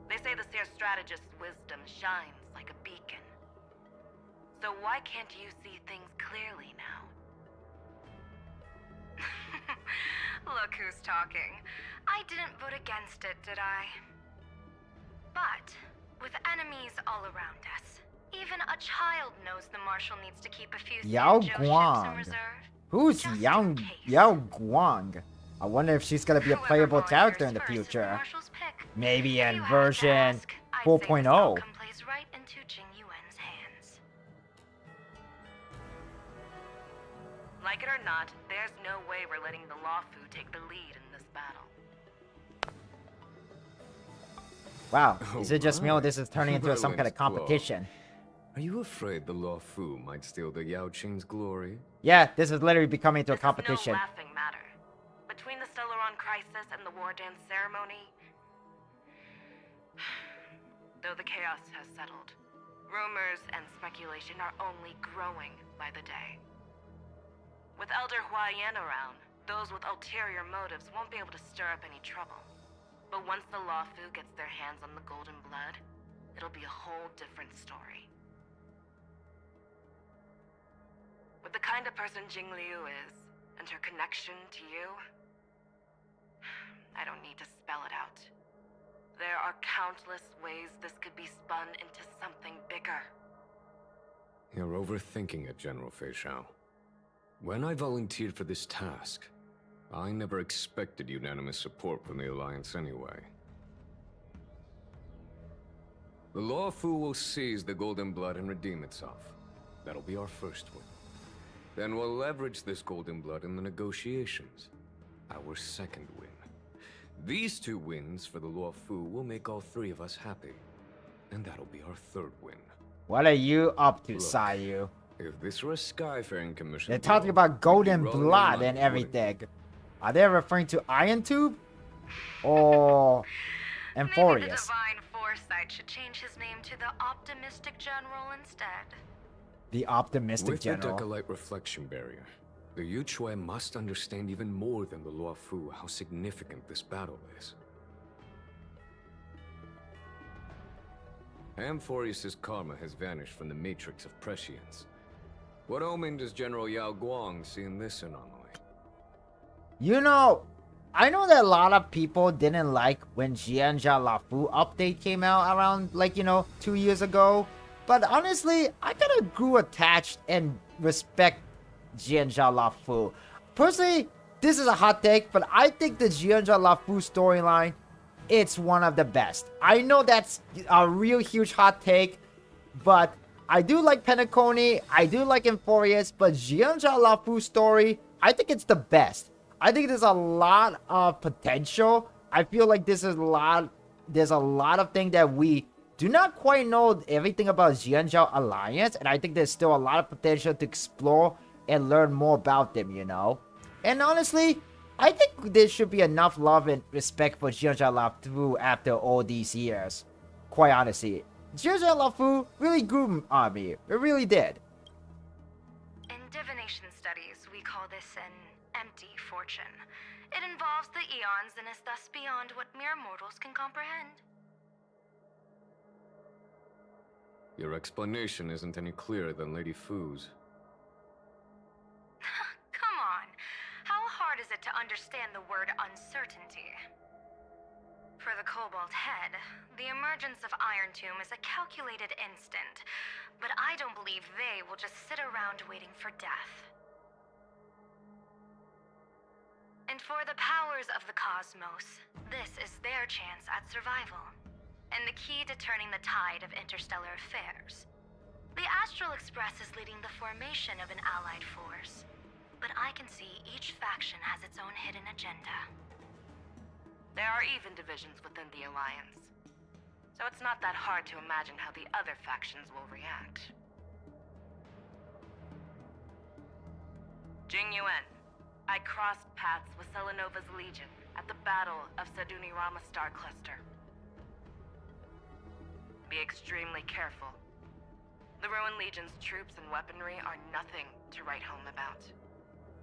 They say the Seer strategist's wisdom shines like a beacon. So why can't you see things clearly now? Look who's talking. I didn't vote against it, did I? But with enemies all around us, even a child knows the Marshal needs to keep a few Yao Sanjo ships in Guang. reserve. Who's Just in Yao case. Guang? I wonder if she's gonna be a Whoever playable volunteers character in the first is the future. Marshal's pick. Maybe If in you had to version ask, I'd say this 4.0. outcome plays right into Jing Yuan's hands. Like it or not, there's no way we're letting the Lawfu take the lead in this battle. Wow, Oh is it just me or my. this is turning into some kind of Merlin's Claw. competition? Are you afraid the Law Fu might steal the Yao Qing's glory? Yeah, this is literally becoming into a This competition. is no laughing matter. Between the Stellaron crisis and the War Dance ceremony, though the chaos has settled, rumors and speculation are only growing by the day. With Elder Huaiyan around, those with ulterior motives won't be able to stir up any trouble. But once the Lawfu gets their hands on the golden blood, it'll be a whole different story. With the kind of person Jing Liu is, and her connection to you, I don't need to spell it out. There are countless ways this could be spun into something bigger. You're overthinking it, General Fei Xiao. When I volunteered for this task, I never expected unanimous support from the Alliance anyway. The Lawfu will seize the Golden Blood and redeem itself. That'll be our first win. Then we'll leverage this Golden Blood in the negotiations. Our second win. These two wins for the Lawfu will make all three of us happy. And that'll be our third win. What are you up to, Look, Sayu? If this were a Skyfaring Commission... They're talking bill, about golden we'd be rolling blood in and money, wouldn't we? everything. Are they referring to Iron Tube? Or Maybe the Amphoreus? Divine Foresight should change his name to the Optimistic General instead. The optimistic With the general. Decalite reflection barrier, the Yuchue must understand even more than the Luofu how significant this battle is. Amphoreus' karma has vanished from the matrix of prescience. What omen does General Yao Guang see in this anomaly? You know, I know that a lot of people didn't like when Jianjia Lafu update came out around, like, 2 years ago. But honestly, I kind of grew attached and respect Jianjia Lafu. Personally, this is a hot take, but I think the Jianjia Lafu storyline, it's one of the best. I know that's a real huge hot take, but I do like Penacony, I do like Amphoreus, but Jianjia Lafu story, I think it's the best. I think there's a lot of potential. I feel like there's a lot of things that we do not quite know everything about Jianzhou Alliance, and I think there's still a lot of potential to explore and learn more about them, And honestly, I think there should be enough love and respect for Jianzhou Lafu after all these years. Quite honestly, Jianzhou Lafu really grew on me. It really did. this an empty fortune. It involves the eons and is thus beyond what mere mortals can comprehend. Your explanation isn't any clearer than Lady Fu's. Come on. How hard is it to understand the word uncertainty? For the Cobalt Head, the emergence of Iron Tomb is a calculated instant, but I don't believe they will just sit around waiting for death. And for the powers of the cosmos, this is their chance at survival, and the key to turning the tide of interstellar affairs. The Astral Express is leading the formation of an allied force, but I can see each faction has its own hidden agenda. There are even divisions within the Alliance, so it's not that hard to imagine how the other factions will react. Jing Yuan, I crossed paths with Selenova's Legion at the Battle of Sadunirama Star Cluster. Be extremely careful. The Ruin Legion's troops and weaponry are nothing to write home about.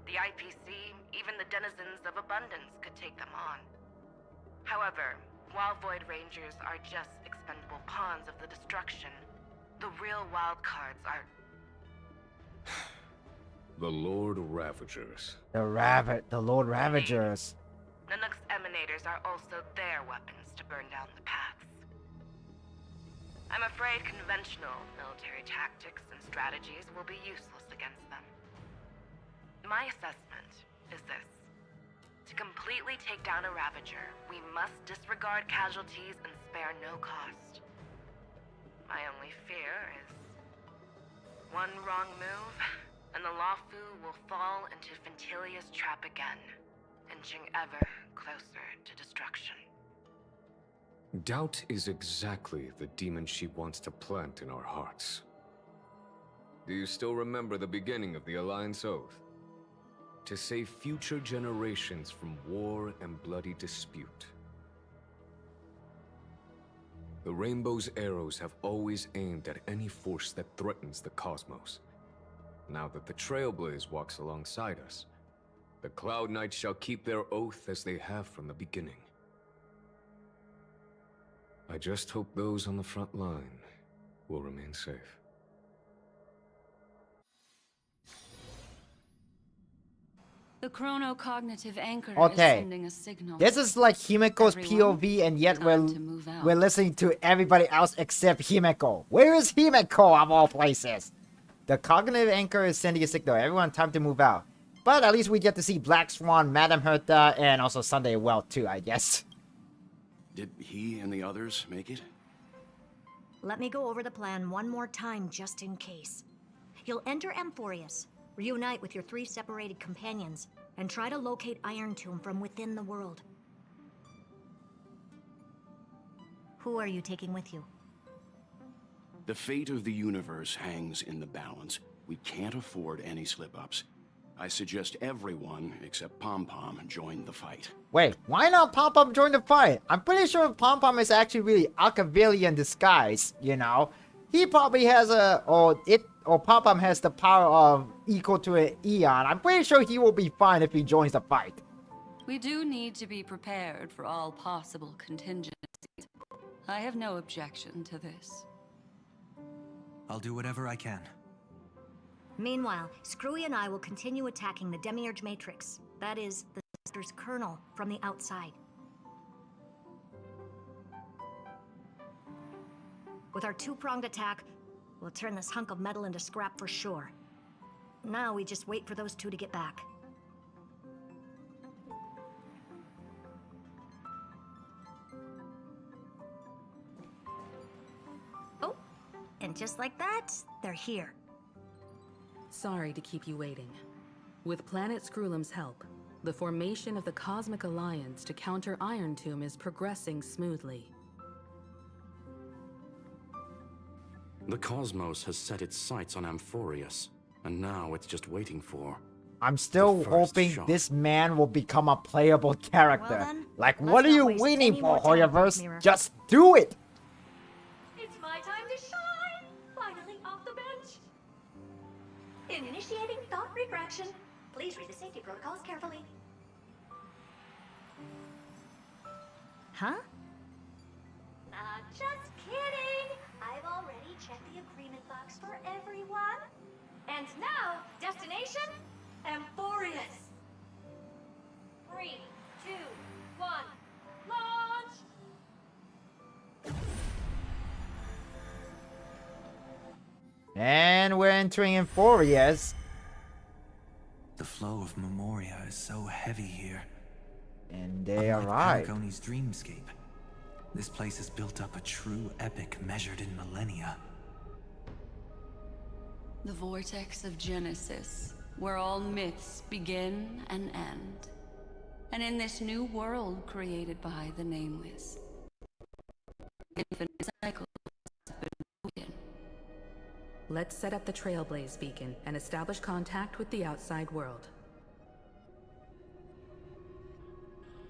The IPC, even the denizens of Abundance, could take them on. However, while Void Rangers are just expendable pawns of the destruction, the real wild cards are... The Lord Ravagers. The Lord Ravagers. Nanook's emanators are also their weapons to burn down the paths. I'm afraid conventional military tactics and strategies will be useless against them. My assessment is this. To completely take down a Ravager, we must disregard casualties and spare no cost. My only fear is one wrong move, and the Lawfu will fall into Ventilia's trap again, inching ever closer to destruction. Doubt is exactly the demon she wants to plant in our hearts. Do you still remember the beginning of the Alliance Oath? To save future generations from war and bloody dispute. The Rainbow's arrows have always aimed at any force that threatens the cosmos. Now that the Trailblaze walks alongside us, the Cloud Knights shall keep their oath as they have from the beginning. I just hope those on the front line will remain safe. The chronocognitive anchor is Okay. sending a signal. This is like Himiko's Everyone, POV, and yet time to move out. we're listening to everybody else except Himiko. Where is Himiko of all places? The cognitive anchor is sending a signal. Everyone, time to move out. But at least we get to see Black Swan, Madame Hertha, and also Sunday Well too, I guess. Did he and the others make it? Let me go over the plan one more time just in case. You'll enter Amphoreus, reunite with your 3 separated companions, and try to locate Iron Tomb from within the world. Who are you taking with you? The fate of the universe hangs in the balance. We can't afford any slip-ups. I suggest everyone, except Pom-Pom, join the fight. Wait, why not Pom-Pom join the fight? I'm pretty sure Pom-Pom is actually really Akavili in disguise, you know? He probably has or Pom-Pom has the power of equal to an Eon. I'm pretty sure he will be fine if he joins the fight. We do need to be prepared for all possible contingencies. I have no objection to this. I'll do whatever I can. Meanwhile, Screwy and I will continue attacking the Demiurge Matrix. That is, the Sister's kernel from the outside. With our 2-pronged attack, we'll turn this hunk of metal into scrap for sure. Now we just wait for those 2 to get back. Oh, and just like that, they're here. Sorry to keep you waiting. With Planet Screwlum's help, the formation of the Cosmic Alliance to counter Iron Tomb is progressing smoothly. The cosmos has set its sights on Amphoreus, and now it's just waiting for... I'm still the first hoping shot. this man will become a playable character. Well then, like, let's what are not you waste waiting any for, more time, Hoyoverse? Mirror. Just do it! It's my time to shine! Finally off the bench! In initiating thought refraction, Please read the safety protocols carefully. Huh? Just kidding! I've already checked the agreement box for everyone. And now, destination? Amphoreus. 3, 2, 1, launch! And we're entering Amphoreus. The flow of Memoria is so heavy here. And they Unlike arrive. Paragoni's dreamscape, this place has built up a true epic measured in millennia. The vortex of Genesis, where all myths begin and end. And in this new world created by the Nameless, infinite cycles have been broken. Let's set up the Trailblaze beacon and establish contact with the outside world.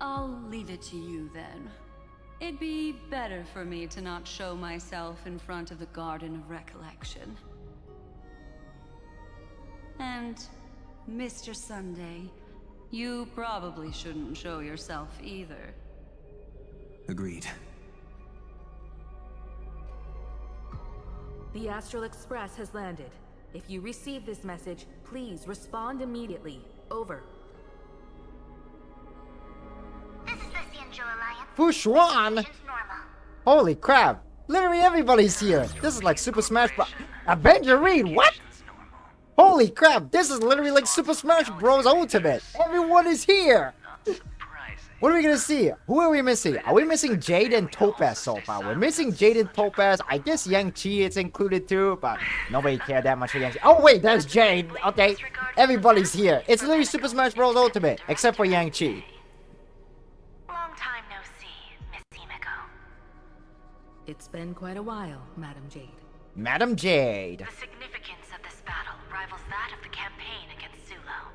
I'll leave it to you then. It'd be better for me to not show myself in front of the Garden of Recollection. And, Mr. Sunday, you probably shouldn't show yourself either. Agreed. The Astral Express has landed. If you receive this message, please respond immediately. Over. This is the Xianzhou Alliance. Fushuan? Conditions normal. Holy crap. Literally everybody's here. This is like Super Smash Bros. Avenger Reed, what? Holy crap, this is literally like Super Smash Bros. Ultimate. Everyone is here. What are we gonna see? Who are we missing? Are we missing Jade and Topaz so far? We're missing Jade and Topaz. I guess Yang Chi is included too, but nobody cared that much for Yang Chi. Oh wait, there's Jade. Okay, everybody's here. It's literally Super Smash Bros. Ultimate, except for Yang Chi. Long time no see, Miss Himeko. It's been quite a while, Madam Jade. Madam Jade. The significance of this battle rivals that of the campaign against Zulo.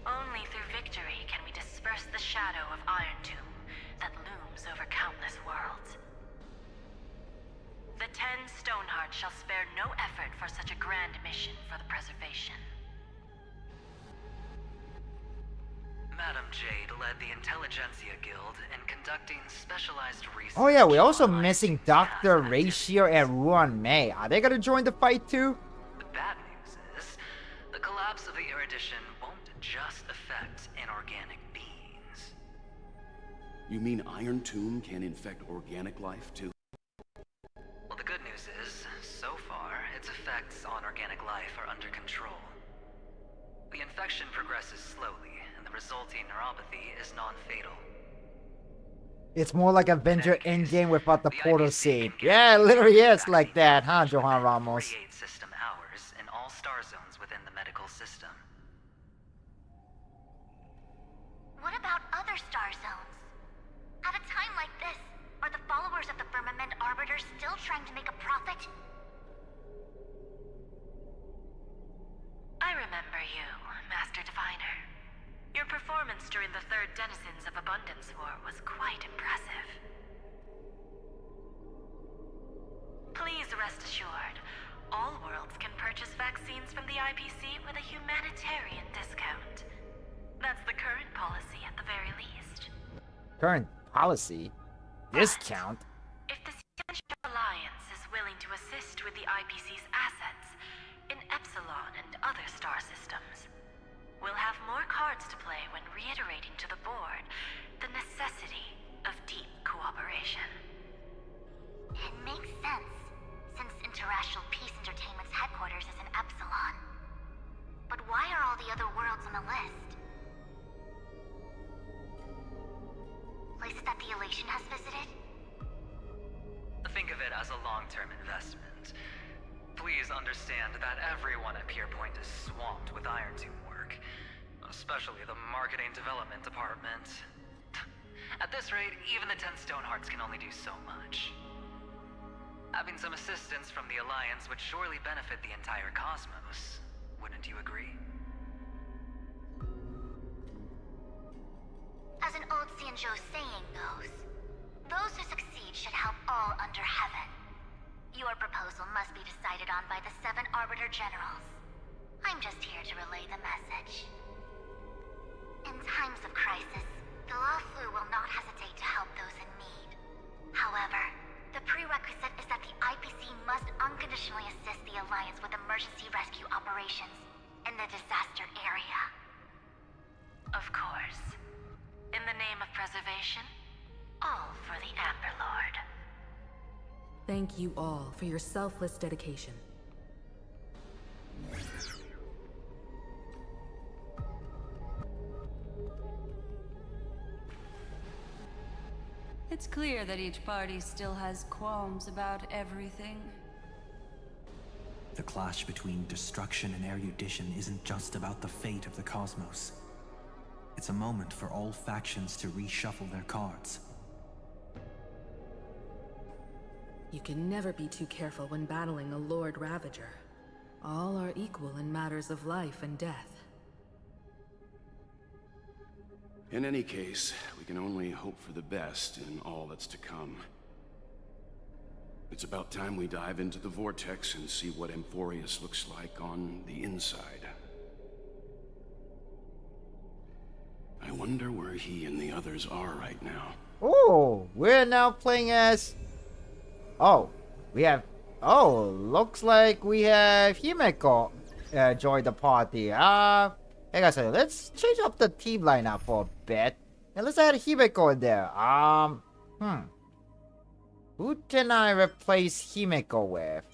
Only through victory can we disperse the shadow of Iron Tomb that looms over countless worlds. The 10 Stonehearts shall spare no effort for such a grand mission for the preservation. Madam Jade led the Intelligentsia Guild in conducting specialized research. Oh yeah, we're also missing Dr. Ratio and Ruan Mei. Are they gonna join the fight too? The bad news is, the collapse of the Erudition won't just affect inorganic beings. You mean Iron Tomb can infect organic life too? Well, the good news is, so far, its effects on organic life are under control. The infection progresses slowly, and the resulting neuropathy is non-fatal. It's more like Avenger Endgame without the portal scene. Yeah, it literally is like that, huh, Johan Ramos? Create system hours in all star zones within the medical system. What about other star zones? At a time like this, are the followers of the Firmament Arbiter still trying to make a profit? I remember you, Master Diviner. Your performance during the Third Denizens of Abundance War was quite impressive. Please rest assured, all worlds can purchase vaccines from the IPC with a humanitarian discount. That's the current policy at the very least. Current policy? Discount? If the Xianzhou Alliance is willing to assist with the IPC's assets in Epsilon and other star systems, we'll have more cards to play when reiterating to the board the necessity of deep cooperation. It makes sense, since Interracial Peace Entertainment's headquarters is in Epsilon. But why are all the other worlds on the list? Places that the Elation has visited? Think of it as a long-term investment. Please understand that everyone at Pierpoint is swamped with Iron Tomb work, especially the marketing development department. At this rate, even the 10 Stonehearts can only do so much. Having some assistance from the Alliance would surely benefit the entire cosmos. Wouldn't you agree? As an old Xianzhou saying goes, those who succeed should help all under heaven. Your proposal must be decided on by the 7 Arbiter Generals. I'm just here to relay the message. In times of crisis, the Lawfu will not hesitate to help those in need. However, the prerequisite is that the IPC must unconditionally assist the Alliance with emergency rescue operations in the disaster area. Of course. In the name of preservation, all for the Amber Lord. Thank you all for your selfless dedication. It's clear that each party still has qualms about everything. The clash between destruction and erudition isn't just about the fate of the cosmos. It's a moment for all factions to reshuffle their cards. You can never be too careful when battling a Lord Ravager. All are equal in matters of life and death. In any case, we can only hope for the best in all that's to come. It's about time we dive into the vortex and see what Amphoreus looks like on the inside. I wonder where he and the others are right now. Oh, we're now playing as... Oh, we have... Oh, looks like we have Himeko join the party. Hey guys, let's change up the team lineup for a bit. And let's add Himeko in there. Who can I replace Himeko with?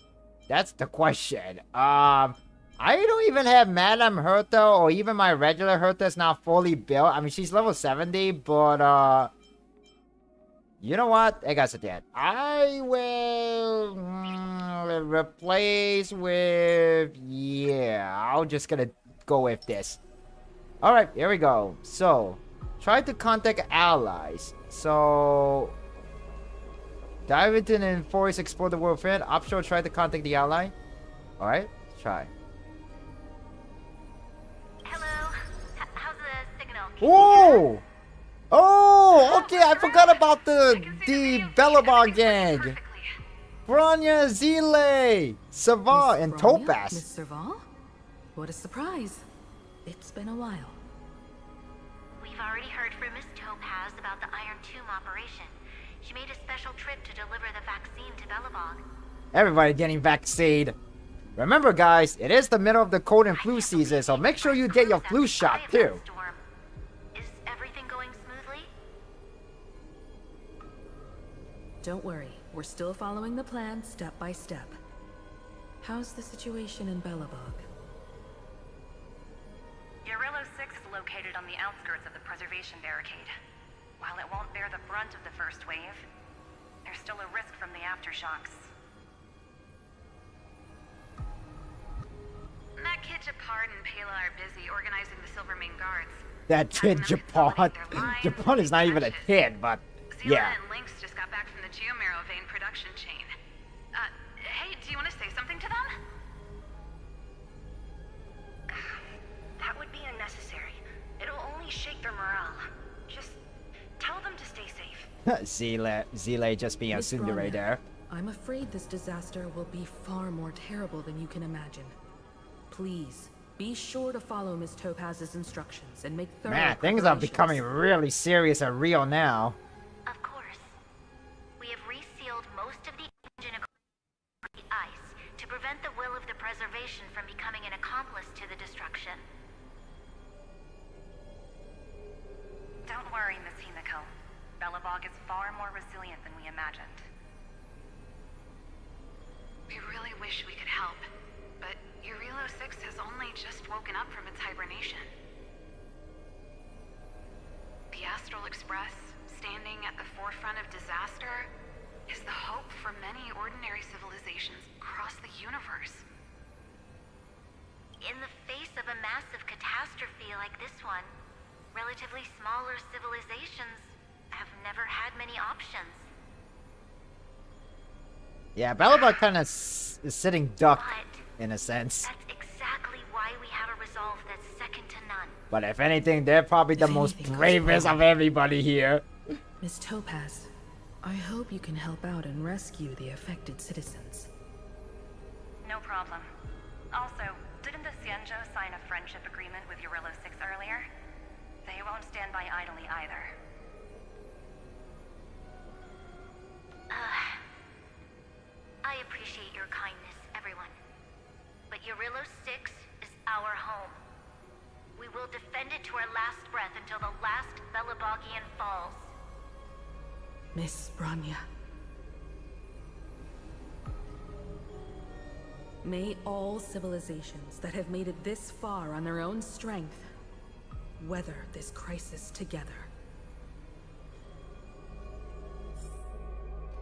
That's the question. I don't even have Madame Herta or even my regular Herta is not fully built. I mean, she's level 70, but you know what? Hey guys, I will replace with... Yeah, I'm just gonna go with this. Alright, here we go. So, try to contact allies. So, dive into and Amphoreus explore the world friend. Optional, try to contact the ally. Alright, try. Hello? How's the signal? Whoa! Oh, okay, I forgot about the Bellabog gang. Bronya, Zile, Saval, and Bronya? Topaz. Miss Serval? What a surprise. It's been a while. We've already heard from Miss Topaz about the Iron Tomb operation. She made a special trip to deliver the vaccine to Bellabog. Everybody getting vaccinated. Remember, guys, it is the middle of the cold and flu season, so make sure you get your flu shot too. Is everything going smoothly? Don't worry, we're still following the plan step by step. How's the situation in Bellabog? Guerrillo 6 is located on the outskirts of the preservation barricade. While it won't bear the brunt of the first wave, there's still a risk from the aftershocks. That kid Japard and Pela are busy organizing the Silvermane Guards. That kid Japan. Japan is not even a kid, but Zila yeah. and Lynx just got back from the Geomero vein production chain. Hey, do you want to say something to them? That would be unnecessary. It'll only shake their morale. Just tell them to stay safe. Zile just being a Miss tsundere Bronya, there. I'm afraid this disaster will be far more terrible than you can imagine. Please, be sure to follow Miss Topaz's instructions and make thorough Man, things are preparations. becoming really serious and real now. Of course. We have resealed most of the engine across the ice to prevent the will of the preservation from becoming an accomplice to the destruction. Don't worry, Miss Himeko. Bellabog is far more resilient than we imagined. We really wish we could help, but Guerrillo 6 has only just woken up from its hibernation. The Astral Express, standing at the forefront of disaster, is the hope for many ordinary civilizations across the universe. In the face of a massive catastrophe like this one, relatively smaller civilizations have never had many options. Yeah, Bellabog kind of is sitting duck in a sense. That's exactly why we have a resolve that's second to none. But if anything, they're probably the most bravest of everybody here. Miss Topaz, I hope you can help out and rescue the affected citizens. No problem. Also, didn't the Xianzhou sign a friendship agreement with Eurillo 6 earlier? They won't stand by idly either. I appreciate your kindness, everyone. But Eurillo 6 is our home. We will defend it to our last breath until the last Velabogian falls. Miss Branya. May all civilizations that have made it this far on their own strength weather this crisis together.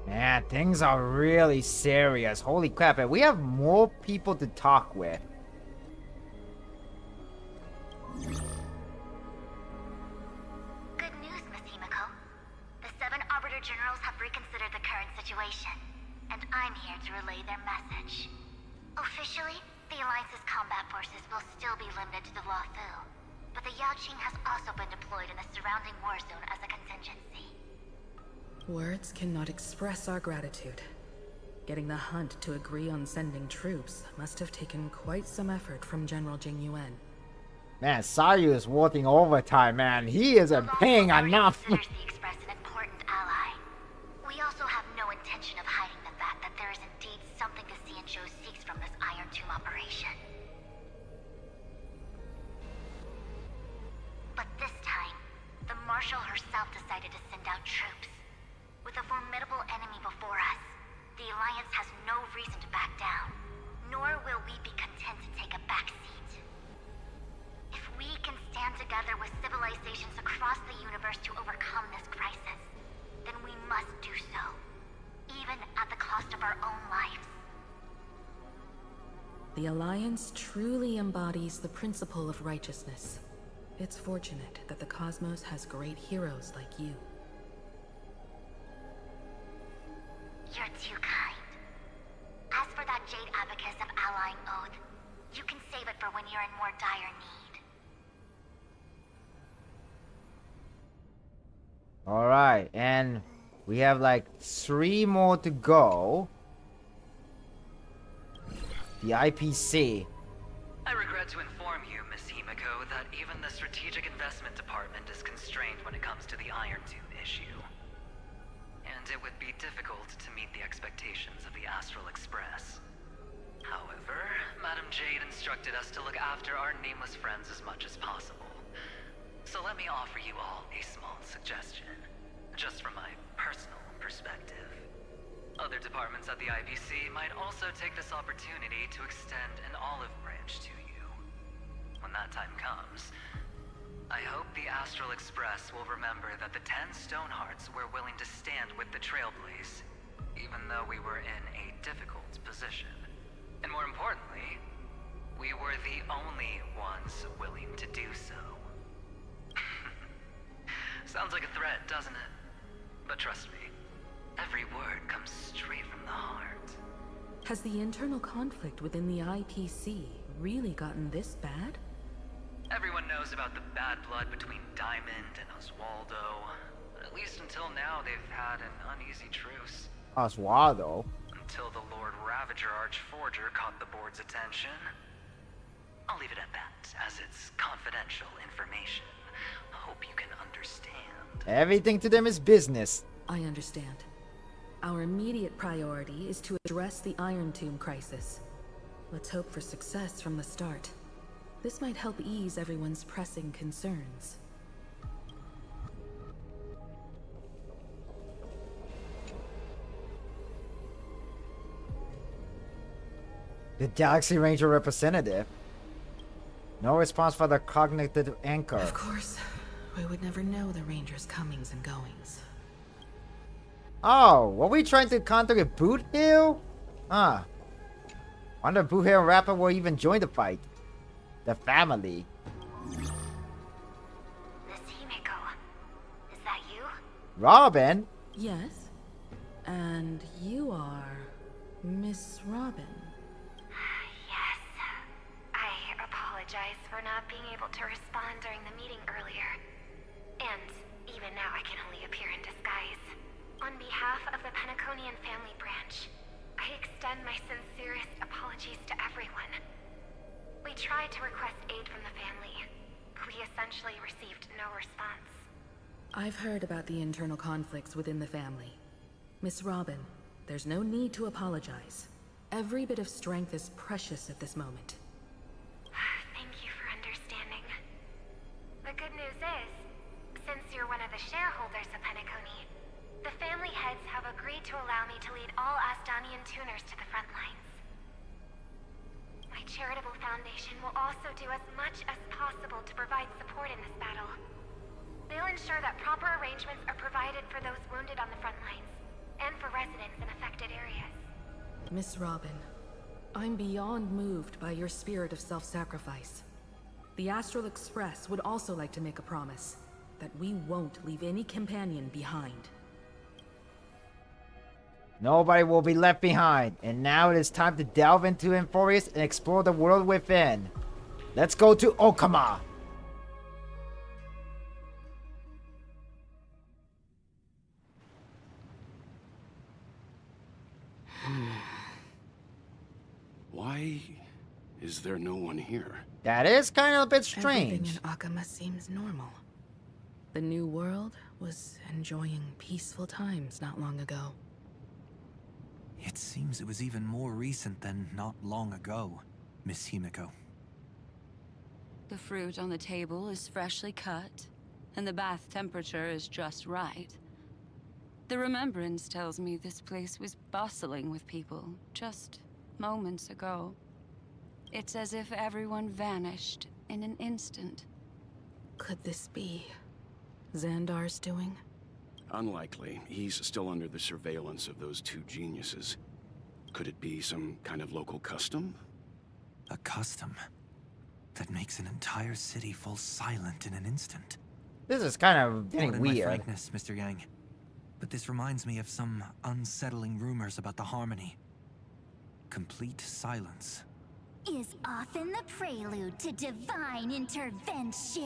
Man, things are really serious. Holy crap, and we have more people to talk with. Good news, Miss Himiko. The 7 Arbiter Generals have reconsidered the current situation, and I'm here to relay their message. Officially, the Alliance's combat forces will still be limited to the Luofu, but the Yaoqing has also been deployed in the surrounding war zone as a contingency. Words cannot express our gratitude. Getting the Hunt to agree on sending troops must have taken quite some effort from General Jing Yuan. Man, Sayu is working overtime, man. He isn't paying enough. Considers the Express an important ally. We also have no intention of hiding the fact that there is indeed something the Xianzhou seeks from this Iron Tomb operation. But this time, the Marshal herself decided to send out troops. With a formidable enemy before us, the Alliance has no reason to back down, nor will we be content to take a back seat. If we can stand together with civilizations across the universe to overcome this crisis, then we must do so, even at the cost of our own lives. The Alliance truly embodies the principle of righteousness. It's fortunate that the cosmos has great heroes like you. You're too kind. As for that Jade Abacus of Allying Oath, you can save it for when you're in more dire need. Alright, and we have like 3 more to go. The IPC. I regret to inform you, Miss Himiko, that even the Strategic Investment Department is constrained when it comes to the Iron Tomb issue. And it would be difficult to meet the expectations of the Astral Express. However, Madam Jade instructed us to look after our nameless friends as much as possible. So let me offer you all a small suggestion, just from my personal perspective. Other departments at the IPC might also take this opportunity to extend an olive branch to you. When that time comes, I hope the Astral Express will remember that the 10 Stonehearts were willing to stand with the Trailblaze, even though we were in a difficult position. And more importantly, we were the only ones willing to do so. Sounds like a threat, doesn't it? But trust me, every word comes straight from the heart. Has the internal conflict within the IPC really gotten this bad? Everyone knows about the bad blood between Diamond and Oswaldo. At least until now, they've had an uneasy truce. Oswaldo? Until the Lord Ravager Archforger caught the board's attention. I'll leave it at that, as it's confidential information. Hope you can understand. Everything to them is business. I understand. Our immediate priority is to address the Iron Tomb crisis. Let's hope for success from the start. This might help ease everyone's pressing concerns. The Galaxy Ranger representative. No response for the cognitive anchor. Of course, we would never know the Ranger's comings and goings. Oh, were we trying to counter with Boot Hill? Huh. Wonder if Boot Hill and Rapper will even join the fight. The family. Miss Himiko, is that you? Robin? Yes. And you are Miss Robin. Yes. I apologize for not being able to respond during the meeting earlier. And even now I can only appear in disguise. On behalf of the Penaconian family branch, I extend my sincerest apologies to everyone. We tried to request aid from the family. We essentially received no response. I've heard about the internal conflicts within the family. Miss Robin, there's no need to apologize. Every bit of strength is precious at this moment. Thank you for understanding. The good news is, since you're one of the shareholders of Penacony, the family heads have agreed to allow me to lead all Astonian tuners to the front lines. My charitable foundation will also do as much as possible to provide support in this battle. They'll ensure that proper arrangements are provided for those wounded on the front lines, and for residents in affected areas. Miss Robin, I'm beyond moved by your spirit of self-sacrifice. The Astral Express would also like to make a promise that we won't leave any companion behind. Nobody will be left behind. And now it is time to delve into Amphoreus and explore the world within. Let's go to Okama. Why is there no one here? That is kind of a bit strange. Everything in Akama seems normal. The new world was enjoying peaceful times not long ago. It seems it was even more recent than not long ago, Miss Himiko. The fruit on the table is freshly cut, and the bath temperature is just right. The remembrance tells me this place was bustling with people just moments ago. It's as if everyone vanished in an instant. Could this be Xandar's doing? Unlikely. He's still under the surveillance of those two geniuses. Could it be some kind of local custom? A custom that makes an entire city fall silent in an instant. This is kind of getting Pardon my weird. frankness, Mr. Yang, but this reminds me of some unsettling rumors about the Harmony. Complete silence is often the prelude to divine intervention.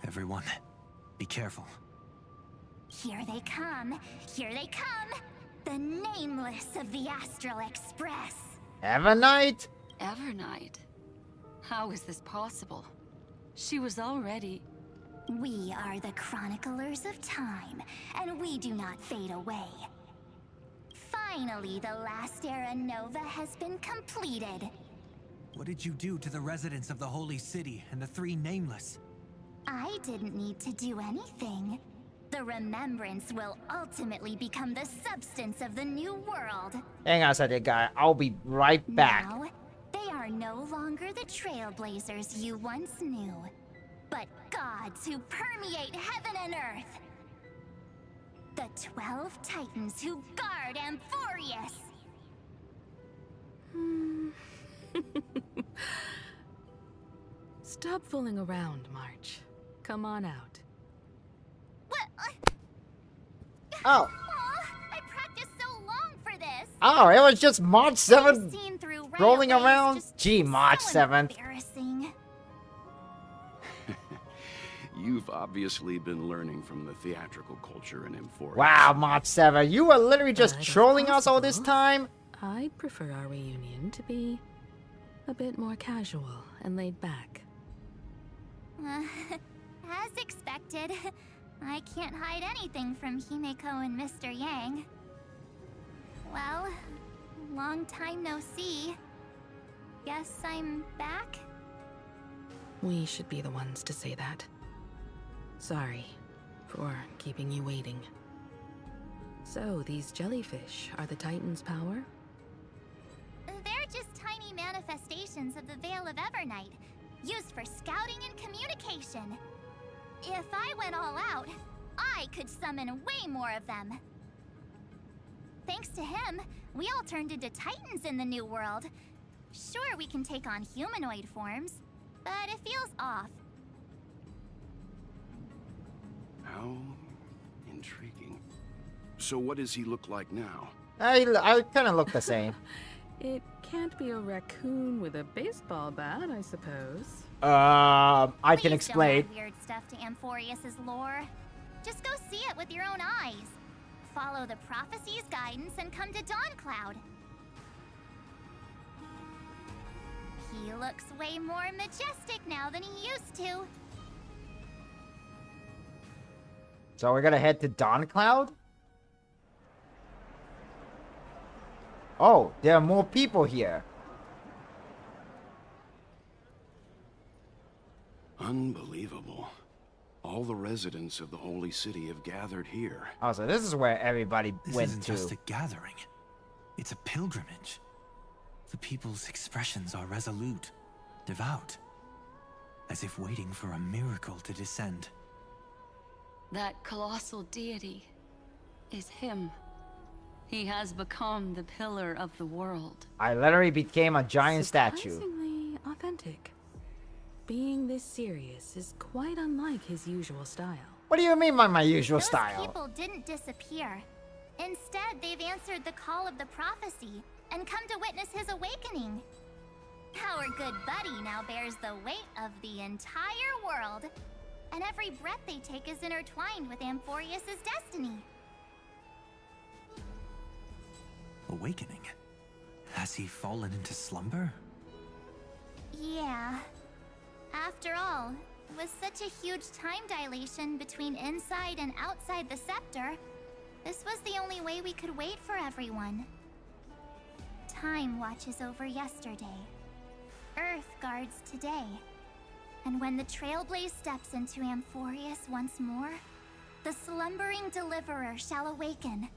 Everyone, be careful. Here they come. Here they come. The nameless of the Astral Express. Evernight? Evernight? How is this possible? She was already... We are the chroniclers of time, and we do not fade away. Finally, the last era Nova has been completed. What did you do to the residents of the Holy City and the three Nameless? I didn't need to do anything. The remembrance will ultimately become the substance of the new world. Hang on a second, guy. I'll be right back. Now, they are no longer the trailblazers you once knew, but gods who permeate heaven and earth. The 12 Titans who guard Amphoreus. Stop fooling around, March. Come on out. What? Oh. I practiced so long for this. Oh, it was just March 7th rolling railways, around? Gee, March 7th. Embarrassing. You've obviously been learning from the theatrical culture in Amphoreus. Wow, March 7th. You were literally just trolling us all this time? I'd prefer our reunion to be a bit more casual and laid back. As expected, I can't hide anything from Himeko and Mr. Yang. Well, long time no see. Guess I'm back? We should be the ones to say that. Sorry for keeping you waiting. So, these jellyfish are the Titan's power? They're just tiny manifestations of the Veil of Evernight, used for scouting and communication. If I went all out, I could summon way more of them. Thanks to him, we all turned into Titans in the new world. Sure, we can take on humanoid forms, but it feels off. How intriguing. So what does he look like now? I kind of look the same. It can't be a raccoon with a baseball bat, I suppose. I can Please explain. don't add weird stuff to Amphoreus' lore. Just go see it with your own eyes. Follow the prophecy's guidance and come to Dawn Cloud. He looks way more majestic now than he used to. So we're gonna head to Dawn Cloud? Oh, there are more people here. Unbelievable. All the residents of the Holy City have gathered here. Oh, so this is where everybody This went isn't to. just a gathering. It's a pilgrimage. The people's expressions are resolute, devout, as if waiting for a miracle to descend. That colossal deity is him. He has become the pillar of the world. I literally became a giant statue. Surprisingly authentic. Being this serious is quite unlike his usual style. What do you mean by my usual Those style? people didn't disappear. Instead, they've answered the call of the prophecy and come to witness his awakening. Our good buddy now bears the weight of the entire world, and every breath they take is intertwined with Amphoreus' destiny. Awakening? Has he fallen into slumber? Yeah. After all, with such a huge time dilation between inside and outside the scepter, this was the only way we could wait for everyone. Time watches over yesterday. Earth guards today. And when the Trailblaze steps into Amphoreus once more, the slumbering deliverer shall awaken.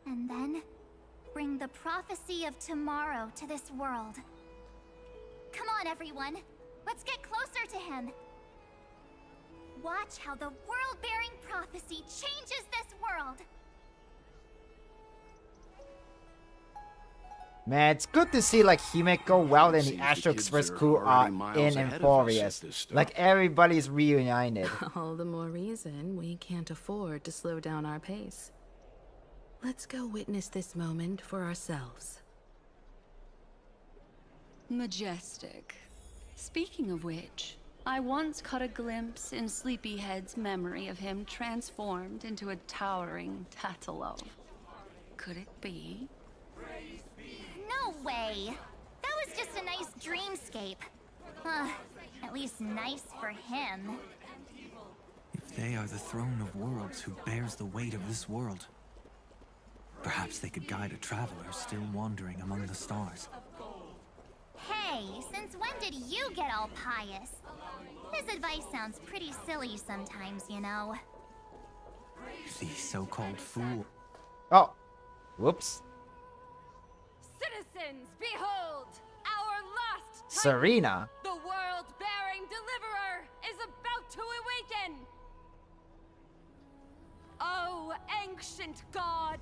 And then, bring the prophecy of tomorrow to this world. Come on, everyone. Let's get closer to him. Watch how the world-bearing prophecy changes this world. Man, it's good to see like Himeko, Wild, and the Seems the Astro kids Express are crew are already miles in ahead of us at Amphoreus. this stuff. Like everybody's reunited. All the more reason we can't afford to slow down our pace. Let's go witness this moment for ourselves. Majestic. Speaking of which, I once caught a glimpse in Sleepyhead's memory of him transformed into a towering Tatalov. Could it be? No way. That was just a nice dreamscape. At least nice for him. If they are the throne of worlds who bears the weight of this world, perhaps they could guide a traveler still wandering among the stars. Hey, since when did you get all pious? His advice sounds pretty silly sometimes, you know. The so-called fool. Oh, whoops. Citizens, behold! Our last Titan, Serena. the world-bearing deliverer, is about to awaken! Oh, ancient god,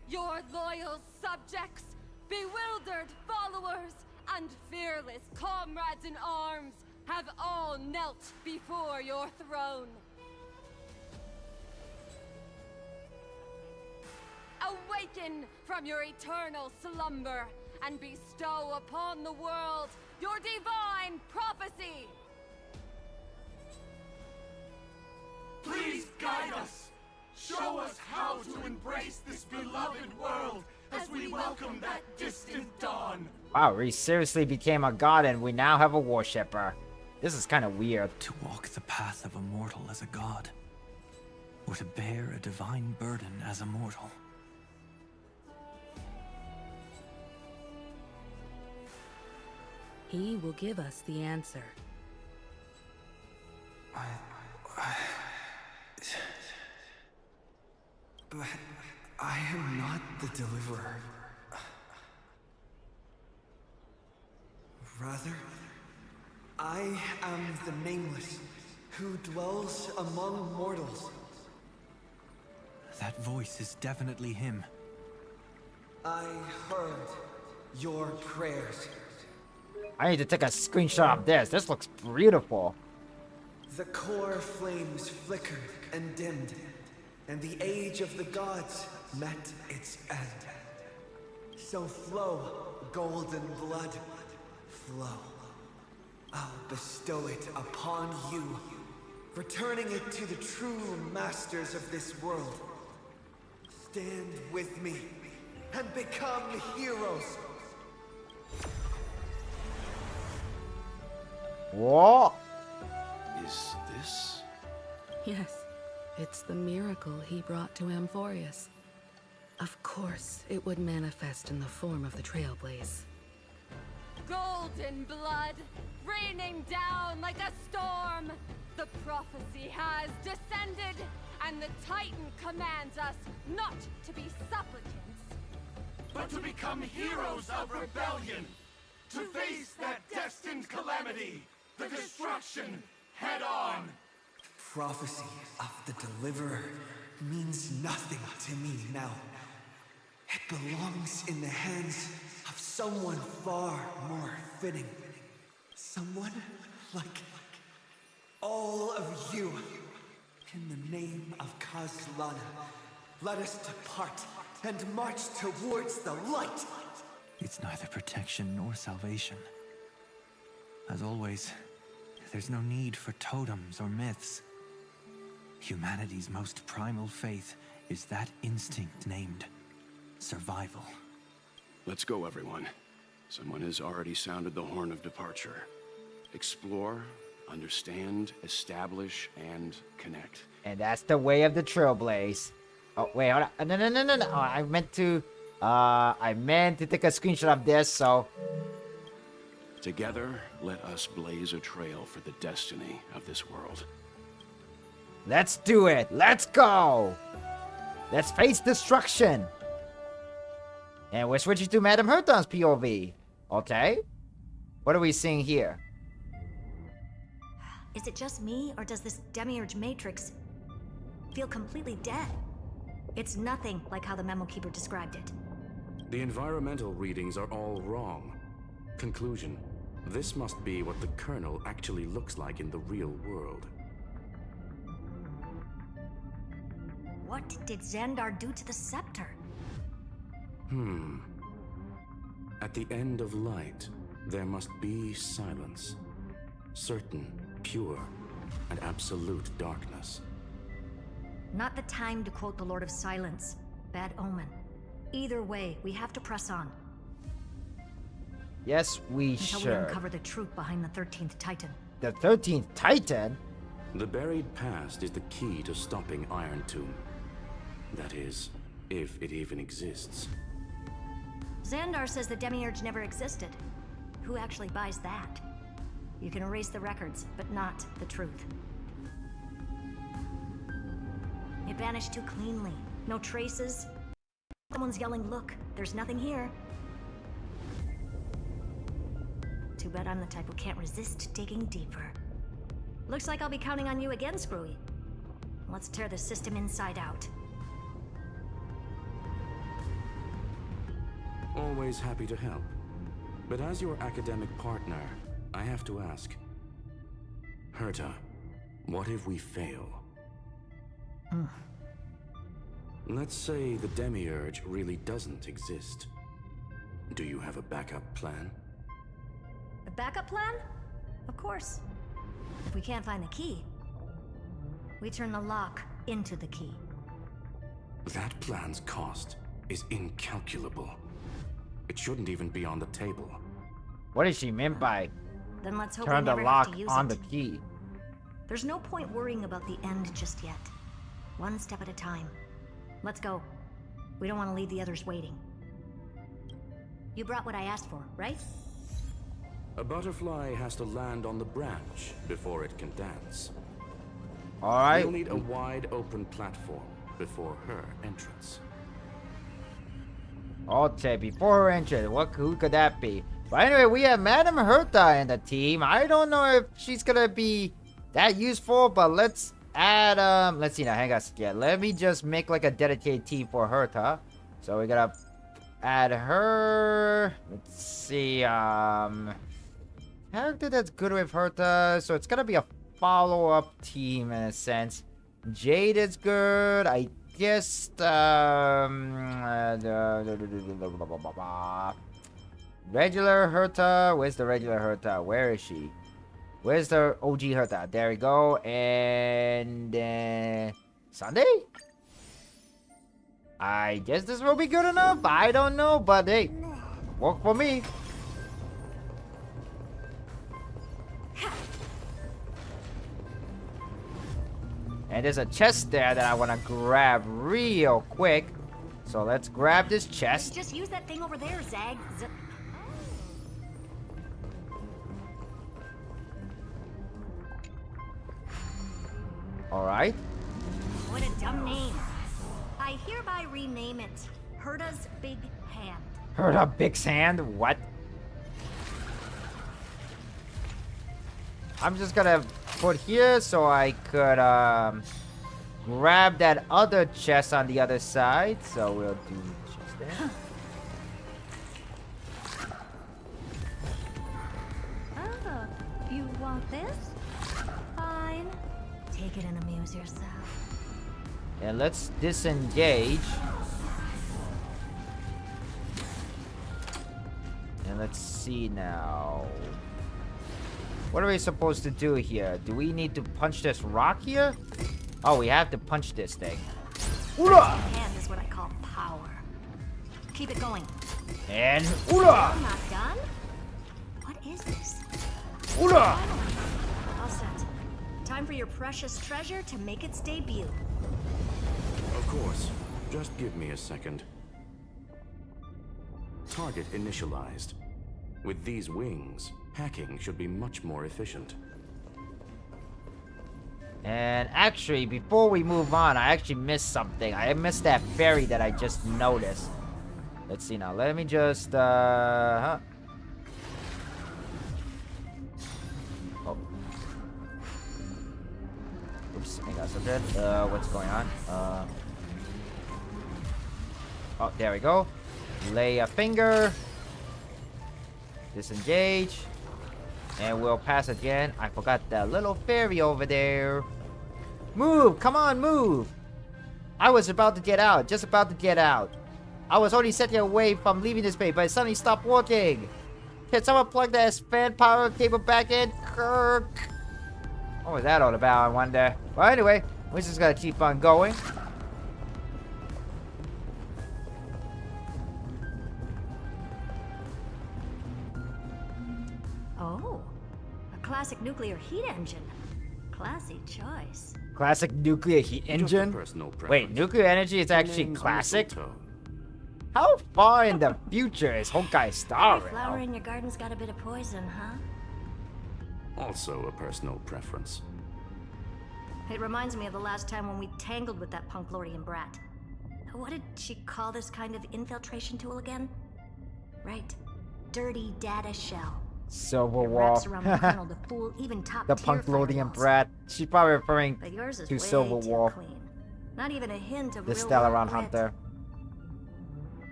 your loyal subjects, bewildered followers, and fearless comrades in arms have all knelt before your throne. Awaken from your eternal slumber and bestow upon the world your divine prophecy. Please guide us. Show us how to embrace this beloved world as we welcome that distant dawn. Wow, we seriously became a god and we now have a worshipper. This is kind of weird. To walk the path of a mortal as a god, or to bear a divine burden as a mortal. He will give us the answer. But I am not the deliverer. Rather, I am the Nameless, who dwells among mortals. That voice is definitely him. I heard your prayers. I need to take a screenshot of this. This looks beautiful. The core flames flickered and dimmed, and the age of the gods met its end. So flow, golden blood, flow. I'll bestow it upon you, returning it to the true masters of this world. Stand with me and become heroes. Whoa! Is this? Yes, it's the miracle he brought to Amphoreus. Of course, it would manifest in the form of the Trailblaze. Golden blood, raining down like a storm. The prophecy has descended, and the Titan commands us not to be supplicants, but to become heroes of rebellion, to face that destined calamity, the destruction, head on. Prophecy of the Deliverer means nothing to me now. It belongs in the hands of someone far more fitting. Someone like all of you. In the name of Kazlana, let us depart and march towards the light. It's neither protection nor salvation. As always, there's no need for totems or myths. Humanity's most primal faith is that instinct named survival. Let's go, everyone. Someone has already sounded the horn of departure. Explore, understand, establish, and connect. And that's the way of the Trailblaze. Oh, wait, hold on. No. Oh, I meant to take a screenshot of this, so... Together, let us blaze a trail for the destiny of this world. Let's do it! Let's go! Let's face destruction! And we're switching to Madame Herton's POV. Okay. What are we seeing here? Is it just me, or does this Demiurge Matrix feel completely dead? It's nothing like how the Memo Keeper described it. The environmental readings are all wrong. Conclusion: this must be what the kernel actually looks like in the real world. What did Xandar do to the scepter? At the end of light, there must be silence. Certain, pure, and absolute darkness. Not the time to quote the Lord of Silence. Bad omen. Either way, we have to press on. Yes, we Until should. we uncover the truth behind the 13th Titan. The 13th Titan? The buried past is the key to stopping Iron Tomb. That is, if it even exists. Xandar says the Demiurge never existed. Who actually buys that? You can erase the records, but not the truth. It vanished too cleanly. No traces. Someone's yelling, "Look, there's nothing here." Too bad I'm the type who can't resist digging deeper. Looks like I'll be counting on you again, Screwy. Let's tear the system inside out. Always happy to help. But as your academic partner, I have to ask. Herta, what if we fail? Let's say the Demiurge really doesn't exist. Do you have a backup plan? A backup plan? Of course. If we can't find the key, we turn the lock into the key. That plan's cost is incalculable. It shouldn't even be on the table. What does she mean by Then let's hope turn we the never lock have to use on it. the key? There's no point worrying about the end just yet. One step at a time. Let's go. We don't want to leave the others waiting. You brought what I asked for, right? A butterfly has to land on the branch before it can dance. Alright. We'll need a wide open platform before her entrance. Okay, before her entrance, who could that be? But anyway, we have Madame Herta in the team. I don't know if she's gonna be that useful, but let's add, let's see now, hang on. Yeah, let me just make like a dedicated team for Herta. So we gotta add her. Let's see, character that's good with Herta. So it's gonna be a follow-up team in a sense. Jade is good. I guess, regular Herta. Where's the regular Herta? Where is she? Where's the OG Herta? There we go. And Sunday? I guess this will be good enough. I don't know, but hey, work for me. And there's a chest there that I want to grab real quick. So let's grab this chest. Just use that thing over there, Zag. Alright. What a dumb name. I hereby rename it Herta's Big Hand. Herta Big Hand? What? I'm just gonna put here so I could grab that other chest on the other side. So we'll do just that. Oh, you want this? Fine. Take it and amuse yourself. And let's disengage. And let's see now. What are we supposed to do here? Do we need to punch this rock here? Oh, we have to punch this thing. Ura! Hand is what I call power. Keep it going. And Ura! Still not done? What is this? Ura! All set. Time for your precious treasure to make its debut. Of course. Just give me a second. Target initialized. With these wings, hacking should be much more efficient. And actually, before we move on, I actually missed something. I missed that fairy that I just noticed. Let's see now. Let me just, Oh. Oops, I got something. What's going on? Oh, there we go. Lay a finger. Disengage. And we'll pass again. I forgot that little fairy over there. Move! Come on, move! I was about to get out. Just about to get out. I was only setting away from leaving this place, but it suddenly stopped working. Can someone plug that fan power cable back in? Kirk! What was that all about, I wonder? Well, anyway, we're just gonna keep on going. Oh, a classic nuclear heat engine. Classy choice. Classic nuclear heat engine? Wait, nuclear energy is actually classic? How far in the future is Honkai Star? Every flower in your garden's got a bit of poison, huh? Also a personal preference. It reminds me of the last time when we tangled with that Punklordian brat. What did she call this kind of infiltration tool again? Right. Dirty data shell. Silver It Wall. wraps around the kernel to fool even top The tier Punklordian firewalls. brat. She's probably referring But yours is to way Silver too Wall. clean. Not even a hint of The real Stellaron world grit. Hunter.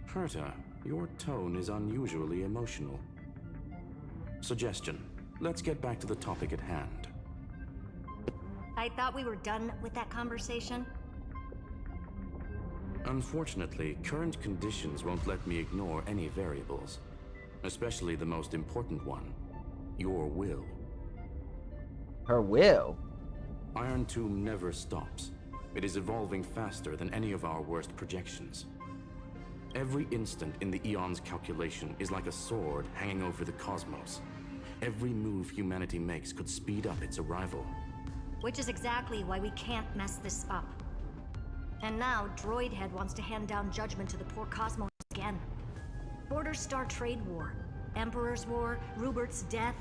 Herta, your tone is unusually emotional. Suggestion. Let's get back to the topic at hand. I thought we were done with that conversation. Unfortunately, current conditions won't let me ignore any variables. Especially the most important one. Your will. Her will? Iron Tomb never stops. It is evolving faster than any of our worst projections. Every instant in the Eon's calculation is like a sword hanging over the cosmos. Every move humanity makes could speed up its arrival. Which is exactly why we can't mess this up. And now, Droidhead wants to hand down judgment to the poor cosmos again. Border Star Trade War, Emperor's War, Rupert's death.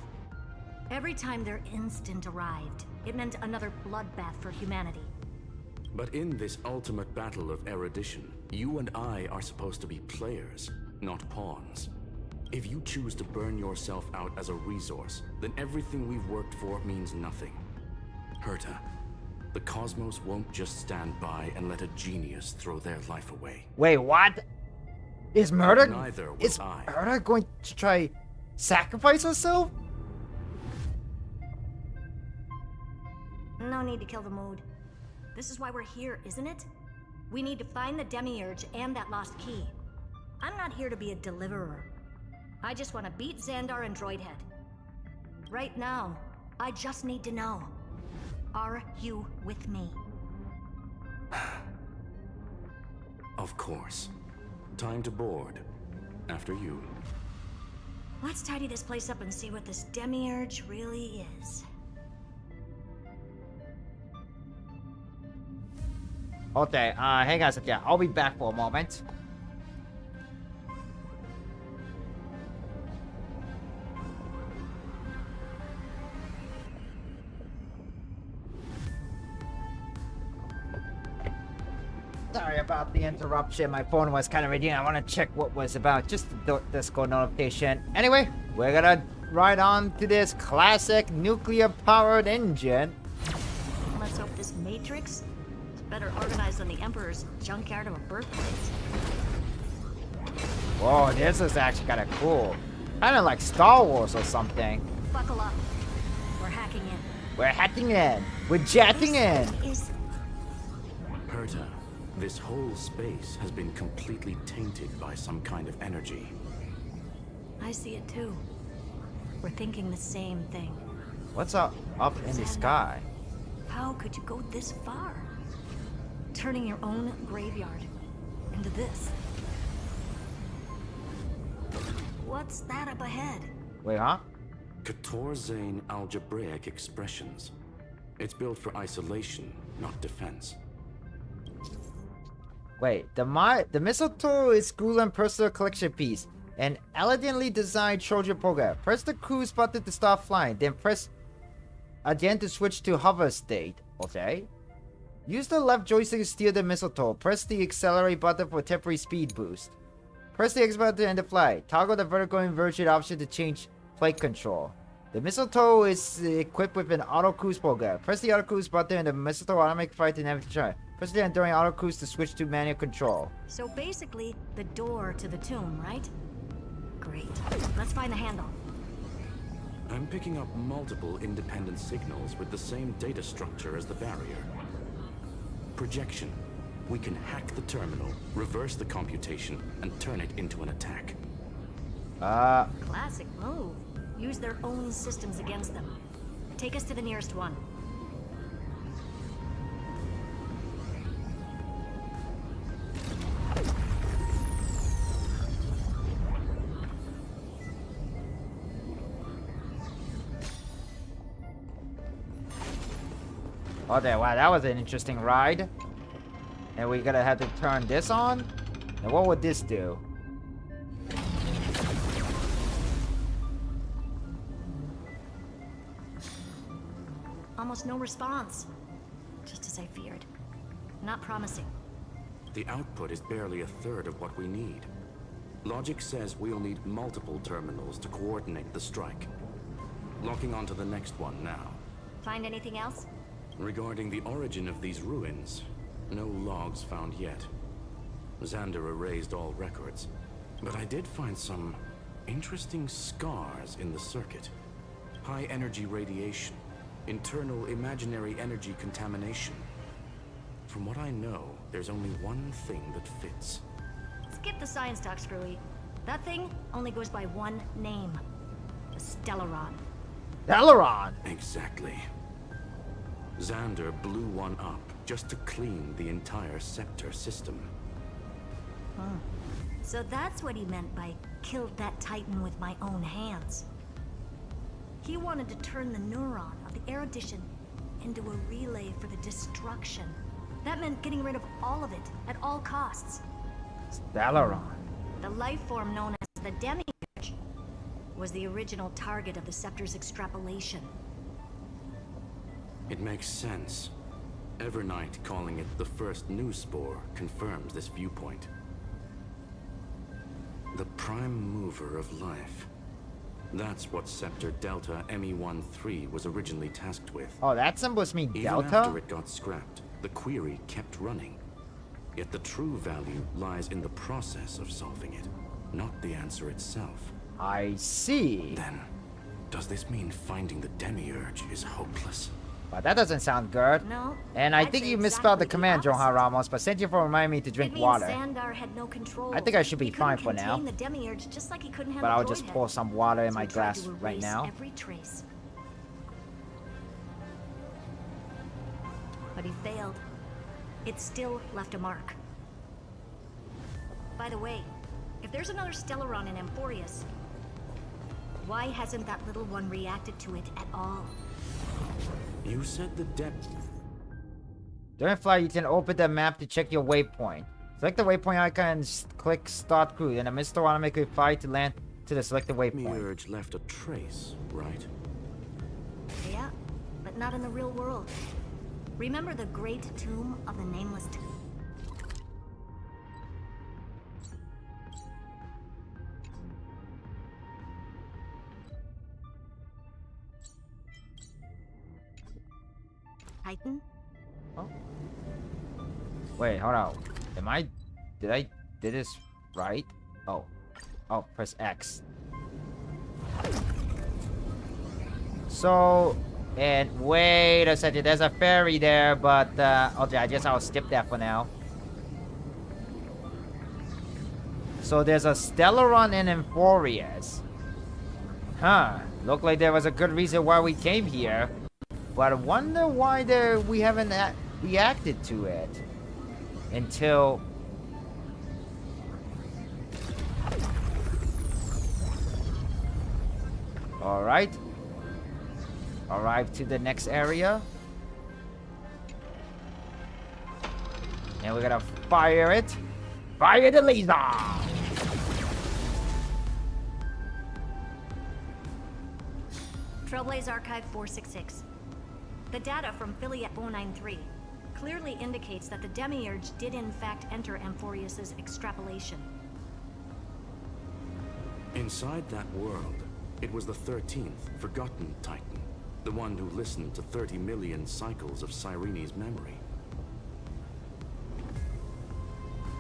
Every time their instant arrived, it meant another bloodbath for humanity. But in this ultimate battle of erudition, you and I are supposed to be players, not pawns. If you choose to burn yourself out as a resource, then everything we've worked for means nothing. Herta, the cosmos won't just stand by and let a genius throw their life away. Wait, what? Is Murder? Neither will Is I. Murder going to try sacrifice herself? No need to kill the mood. This is why we're here, isn't it? We need to find the Demiurge and that lost key. I'm not here to be a deliverer. I just want to beat Xandar and Droidhead. Right now, I just need to know. Are you with me? Of course. Time to board. After you. Let's tidy this place up and see what this Demiurge really is. Okay, hang on a second. Yeah, I'll be back for a moment. Sorry about the interruption. My phone was kind of ringing. I want to check what was about. Just the Discord notification. Anyway, we're gonna ride on to this classic nuclear-powered engine. Let's hope this Matrix is better organized than the Emperor's junkyard of a birthplace. Whoa, this is actually kind of cool. Kind of like Star Wars or something. Buckle up. We're hacking in. We're hacking in. We're jacking in. Herta, this whole space has been completely tainted by some kind of energy. I see it too. We're thinking the same thing. What's up in the sky? How could you go this far? Turning your own graveyard into this. What's that up ahead? Wait, huh? Katorzane algebraic expressions. It's built for isolation, not defense. Wait, the mistletoe is Gulen personal collection piece. An elegantly designed Trojan program. Press the cruise button to start flying, then press again to switch to hover state. Okay. Use the left joystick to steer the mistletoe. Press the accelerate button for temporary speed boost. Press the X button to end the flight. Toggle the vertical inversion option to change flight control. The mistletoe is equipped with an auto cruise program. Press the auto cruise button and the mistletoe automatic flight to navigation. Press the during auto cruise to switch to manual control. So basically, the door to the tomb, right? Great. Let's find the handle. I'm picking up multiple independent signals with the same data structure as the barrier. Projection. We can hack the terminal, reverse the computation, and turn it into an attack. Classic move. Use their own systems against them. Take us to the nearest one. Oh, there! Wow, that was an interesting ride. And we're gonna have to turn this on? And what would this do? Almost no response. Just as I feared. Not promising. The output is barely a third of what we need. Logic says we'll need multiple terminals to coordinate the strike. Locking onto the next one now. Find anything else? Regarding the origin of these ruins, no logs found yet. Xander erased all records, but I did find some interesting scars in the circuit. High energy radiation, internal imaginary energy contamination. From what I know, there's only one thing that fits. Skip the science talk, Screwy. That thing only goes by one name. The Stellaron. Stellaron? Exactly. Xander blew one up just to clean the entire Scepter system. So that's what he meant by killed that Titan with my own hands. He wanted to turn the neuron of the erudition into a relay for the destruction. That meant getting rid of all of it at all costs. Stellaron. The life form known as the Demiurge was the original target of the Scepter's extrapolation. It makes sense. Evernight calling it the first new spore confirms this viewpoint. The prime mover of life. That's what Scepter Delta ME-13 was originally tasked with. Oh, that symbol's mean Delta? Even after it got scrapped, the query kept running. Yet the true value lies in the process of solving it, not the answer itself. I see. Then, does this mean finding the Demiurge is hopeless? Well, that doesn't sound good. No. And I think you misspelled the command, Johan Ramos, but thank you for reminding me to drink water. Xandar had no control. I think I should be fine for now. The Demiurge just like he couldn't But I'll just pour some water in my glass right now. Every trace. But he failed. It still left a mark. By the way, if there's another Stellaron in Amphoreus, why hasn't that little one reacted to it at all? You said the During flight, you can open the map to check your waypoint. Select the waypoint icon and click Start Cruise, and a mist will automatically fly to land to the selected waypoint. Demiurge left a trace, right? Yeah, but not in the real world. Remember the great tomb of the Nameless Titan? Oh. Wait, hold on. Did this right? Oh. Oh, press X. So, and wait a second, there's a ferry there, but, okay, I guess I'll skip that for now. So there's a Stellaron in Amphoreus. Huh, looked like there was a good reason why we came here. But I wonder why we haven't reacted to it. Until... Alright. Arrive to the next area. And we're gonna fire it. Fire the laser! Trailblaze Archive 466. The data from Affiliate 093 clearly indicates that the Demiurge did in fact enter Amphoreus' extrapolation. Inside that world, it was the 13th, forgotten Titan. The one who listened to 30 million cycles of Cyrene's memory.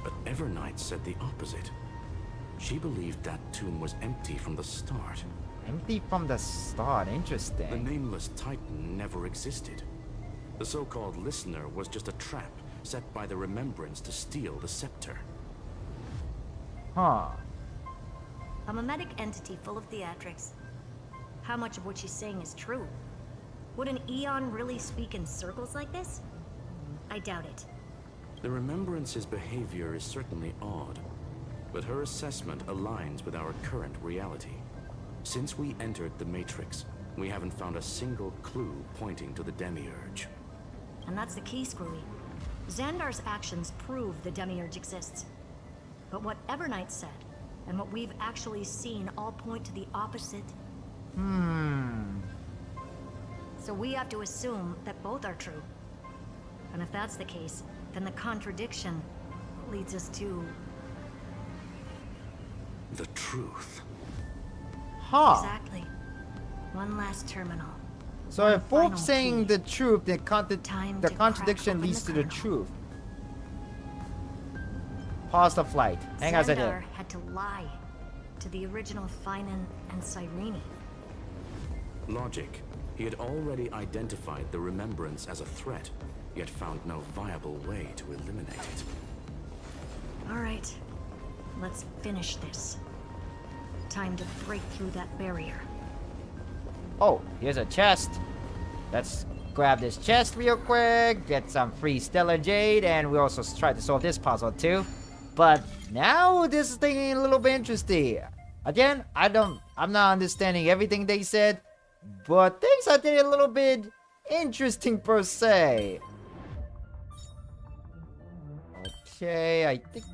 But Evernight said the opposite. She believed that tomb was empty from the start. Empty from the start, interesting. The nameless Titan never existed. The so-called listener was just a trap set by the Remembrance to steal the scepter. Huh. A mimetic entity full of theatrics. How much of what she's saying is true? Would an Eon really speak in circles like this? I doubt it. The Remembrance's behavior is certainly odd, but her assessment aligns with our current reality. Since we entered the Matrix, we haven't found a single clue pointing to the Demiurge. And that's the key, Screwy. Xandar's actions prove the Demiurge exists. But what Evernight said, and what we've actually seen all point to the opposite. So we have to assume that both are true. And if that's the case, then the contradiction leads us to... the truth. Huh. Exactly. One last terminal. So if both saying the truth, the contradiction leads to the truth. Pause the flight. Hang on a second. Xandar had to lie to the original Finan and Cyrene. Logic. He had already identified the Remembrance as a threat, yet found no viable way to eliminate it. All right. Let's finish this. Time to break through that barrier. Oh, here's a chest. Let's grab this chest real quick, get some free Stellar Jade, and we also try to solve this puzzle too. But now this is getting a little bit interesting. Again, I'm not understanding everything they said, but things are getting a little bit interesting per se. Okay, I think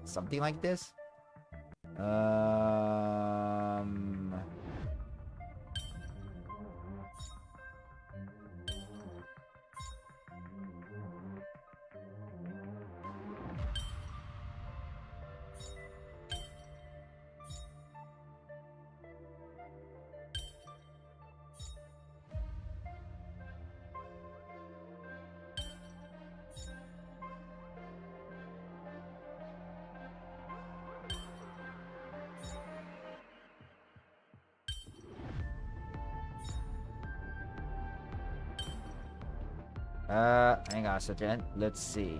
something like this. Hang on a second. Let's see.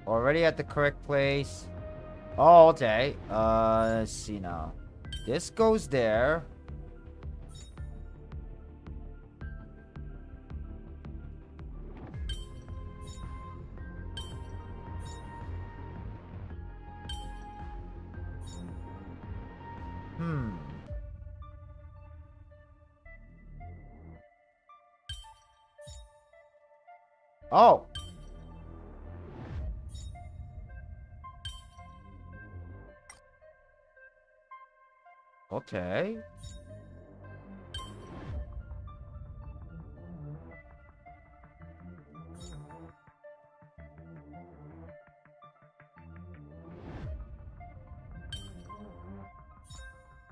Already at the correct place. Oh, okay. Let's see now. This goes there. Oh. Okay.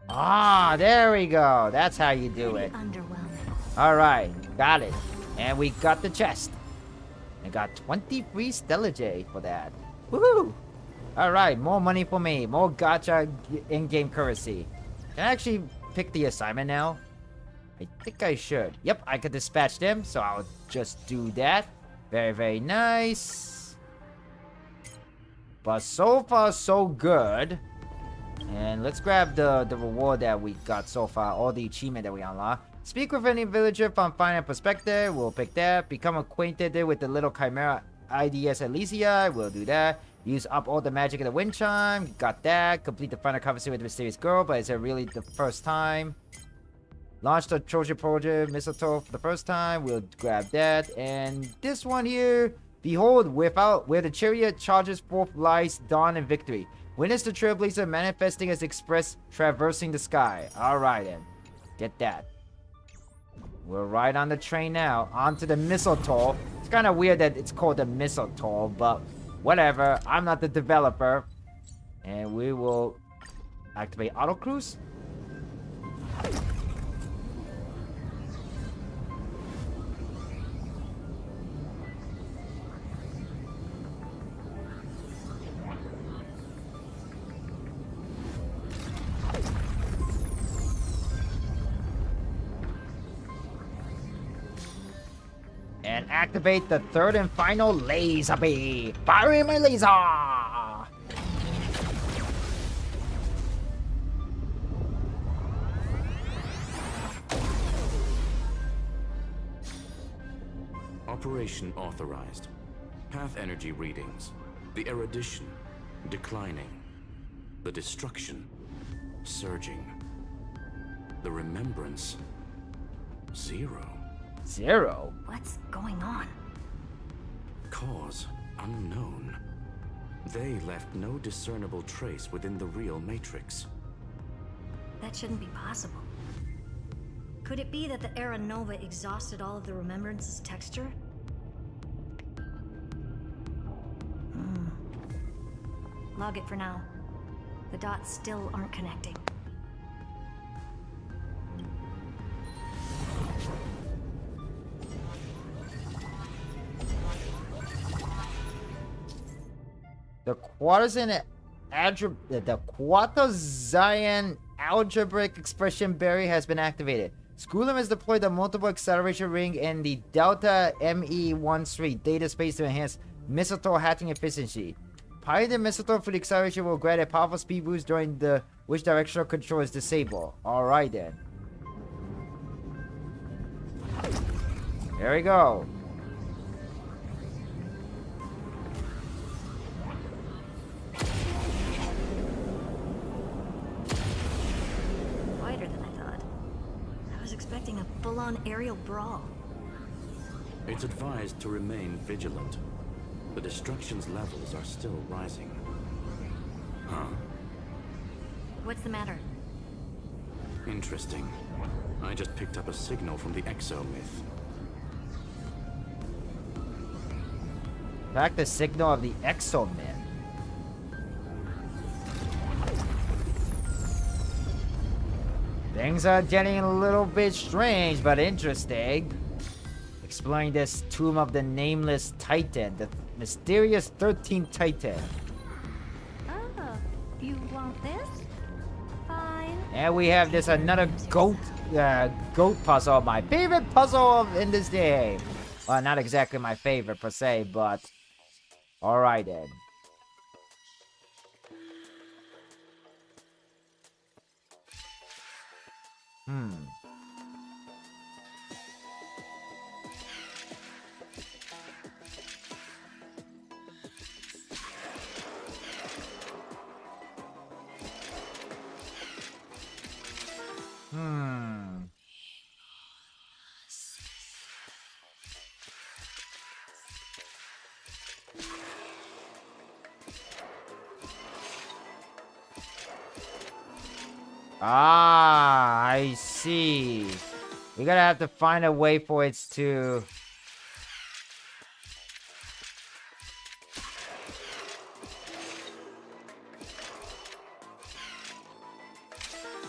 Ah, there we go. That's how you do it. Alright, got it. And we got the chest. I got 23 Stellage for that. Woohoo! Alright, more money for me. More gacha in-game currency. Can I actually pick the assignment now? I think I should. Yep, I could dispatch them, so I'll just do that. Very, very nice. But so far, so good. And let's grab the reward that we got so far, all the achievement that we unlocked. Speak with any villager from Fine Perspective, we'll pick that. Become acquainted with the little chimera IDS Elysia, we'll do that. Use up all the magic of the wind chime, got that. Complete the final conversation with the mysterious girl, but is it really the first time? Launch the Trojan Project Mistletoe for the first time, we'll grab that. And this one here, behold, where the chariot charges forth lies dawn and victory. Witness the trailblazer manifesting as express traversing the sky. Alright then. Get that. We're right on the train now. Onto the mistletoe. It's kind of weird that it's called the mistletoe, but whatever. I'm not the developer. And we will activate auto cruise. And activate the third and final laser beam. Fire my laser! Operation authorized. Path energy readings. The erudition declining. The destruction surging. The remembrance 0. 0? What's going on? Cause unknown. They left no discernible trace within the real matrix. That shouldn't be possible. Could it be that the Era Nova exhausted all of the Remembrance's texture? Log it for now. The dots still aren't connecting. The Quaterzion algebraic expression berry has been activated. Schoolum has deployed the multiple acceleration ring in the Delta ME13 data space to enhance mistletoe hatching efficiency. Piloting the mistletoe for the acceleration will grant a powerful speed boost during the which directional control is disabled. Alright then. There we go. Wider than I thought. I was expecting a full-on aerial brawl. It's advised to remain vigilant. The destruction's levels are still rising. Huh? What's the matter? Interesting. I just picked up a signal from the exo-myth. Back the signal of the exo-myth. Things are getting a little bit strange, but interesting. Exploring this tomb of the nameless Titan, the mysterious 13th Titan. Oh, you want this? Fine. And we have this another goat puzzle, my favorite puzzle in this game. Well, not exactly my favorite per se, but alright then. Ah, I see. We're gonna have to find a way for it to...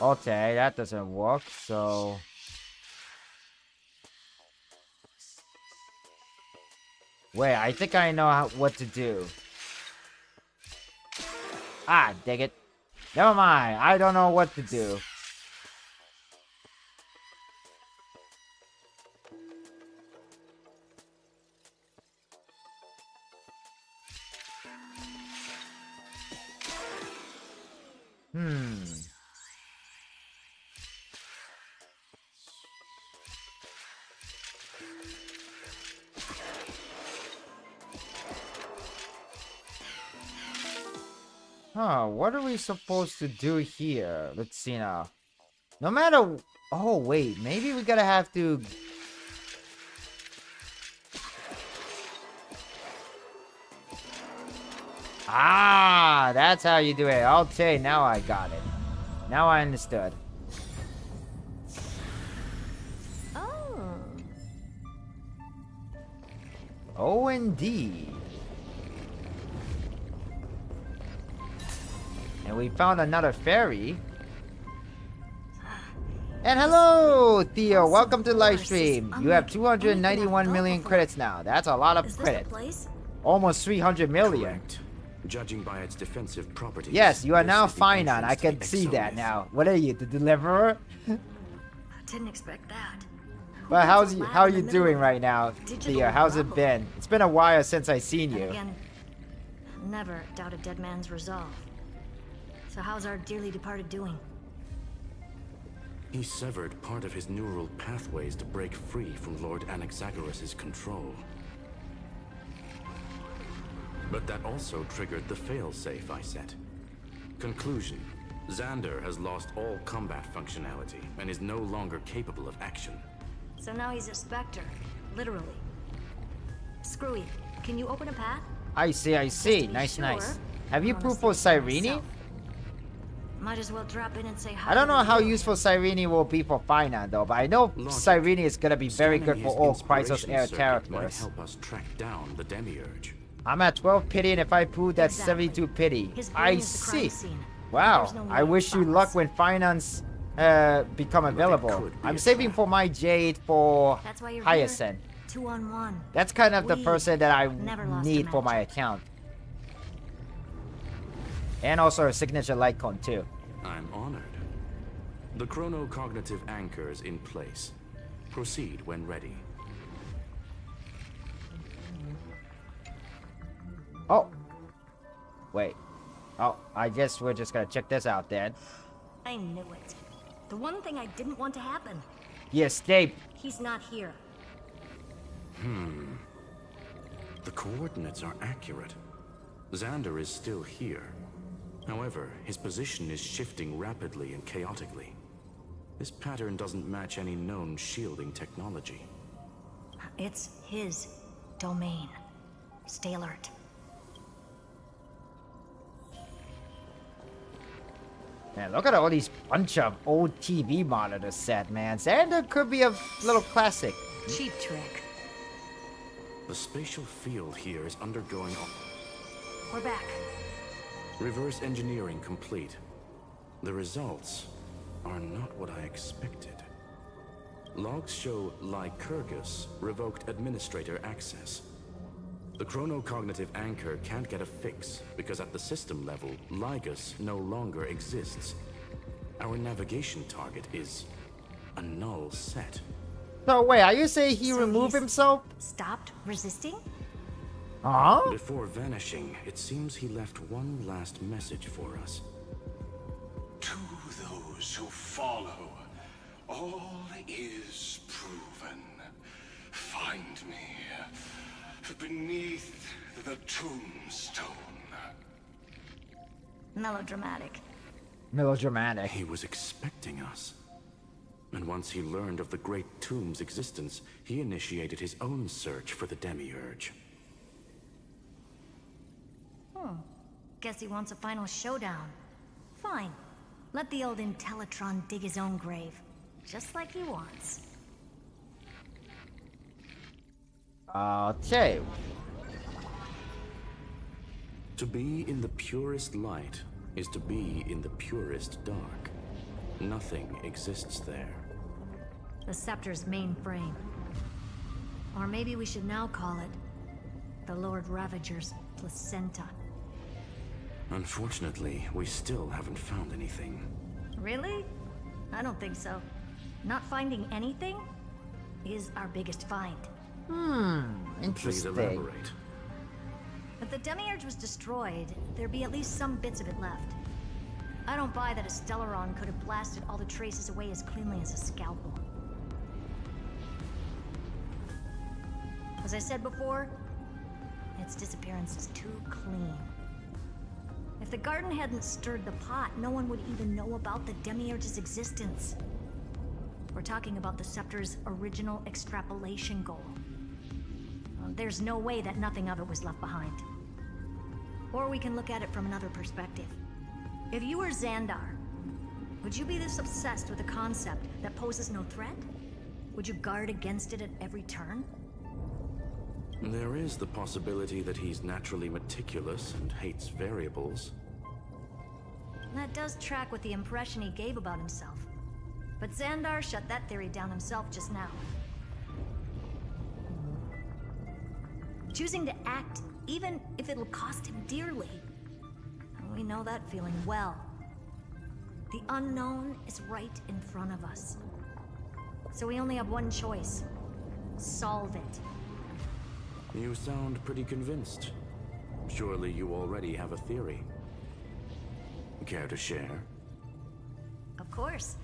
Okay, that doesn't work, so... Wait, I think I know what to do. Ah, dig it. Never mind, I don't know what to do. Huh, what are we supposed to do here? Let's see now. No matter... Oh, wait. Maybe we gotta have to... Ah, that's how you do it. Okay, now I got it. Now I understood. Oh. Oh, indeed. And we found another fairy. And hello, Theo. Welcome to livestream. You have 291 million credits now. That's a lot of credits. Almost 300 million. Correct. Judging by its defensive properties. Yes, you are this now is the fine on. I entrance to can the see that Exomyth. now. What are you, the deliverer? Didn't expect that. But how are you doing right now, Theo? How's it been? It's been a while since I seen And you. again, never doubt a dead man's resolve. So how's our dearly departed doing? He severed part of his neural pathways to break free from Lord Anaxagoras' control. But that also triggered the failsafe I set. Conclusion: Xander has lost all combat functionality and is no longer capable of action. So now he's a specter, literally. Screwy, can you open a path? I see, I see. Nice, sure, nice. Have you I'm proof gonna for see it for Cyrene? myself. Might as well drop in and say hi. I don't to know the how real useful Cyrene will be for Finance though, but I know Cyrene is gonna be very good for all Chrysos Air Might characters. help us track down the Demiurge. I'm at 12 pity, and if I prove that's Exactly. 72 pity. His I brain is the crime see. scene. Wow. There's no I way wish to you stop luck us. when Finance become available. could be I'm a saving trap. for my Jade for That's why you're Hyacinth. here. 2-on-1. That's kind of the We person that I never lost a need for match. my account. And also a signature Litecoin too. I'm honored. The chronocognitive anchor is in place. Proceed when ready. Oh. Wait. Oh, I guess we're just gonna check this out then. I knew it. The one thing I didn't want to happen. He escaped. He's not here. The coordinates are accurate. Xander is still here. However, his position is shifting rapidly and chaotically. This pattern doesn't match any known shielding technology. It's his domain. Stay alert. Man, look at all these bunch of old TV monitors set, man. Xander could be a little classic. Cheap trick. The spatial field here is undergoing a We're back. reverse engineering complete. The results are not what I expected. Logs show Lycurgus revoked administrator access. The chronocognitive anchor can't get a fix because at the system level, Lygus no longer exists. Our navigation target is a null set. So wait, are you saying he So removed he's himself? Stopped resisting? Huh? Before vanishing, it seems he left one last message for us. To those who follow, all is proven. Find me beneath the tombstone. Melodramatic. Melodramatic. He was expecting us. And once he learned of the Great Tomb's existence, he initiated his own search for the Demiurge. Guess he wants a final showdown. Fine. Let the old Intellitron dig his own grave, just like he wants. Okay. To be in the purest light is to be in the purest dark. Nothing exists there. The Scepter's main frame. Or maybe we should now call it the Lord Ravager's placenta. Unfortunately, we still haven't found anything. Really? I don't think so. Not finding anything is our biggest find. Please Interesting. elaborate. If the Demiurge was destroyed, there'd be at least some bits of it left. I don't buy that a Stellaron could have blasted all the traces away as cleanly as a scalpel. As I said before, its disappearance is too clean. If the garden hadn't stirred the pot, no one would even know about the Demiurge's existence. We're talking about the Scepter's original extrapolation goal. There's no way that nothing of it was left behind. Or we can look at it from another perspective. If you were Xandar, would you be this obsessed with a concept that poses no threat? Would you guard against it at every turn? There is the possibility that he's naturally meticulous and hates variables. That does track with the impression he gave about himself. But Xandar shut that theory down himself just now. Choosing to act, even if it'll cost him dearly. We know that feeling well. The unknown is right in front of us. So we only have one choice. Solve it. You sound pretty convinced. Surely you already have a theory. Care to share? Of course.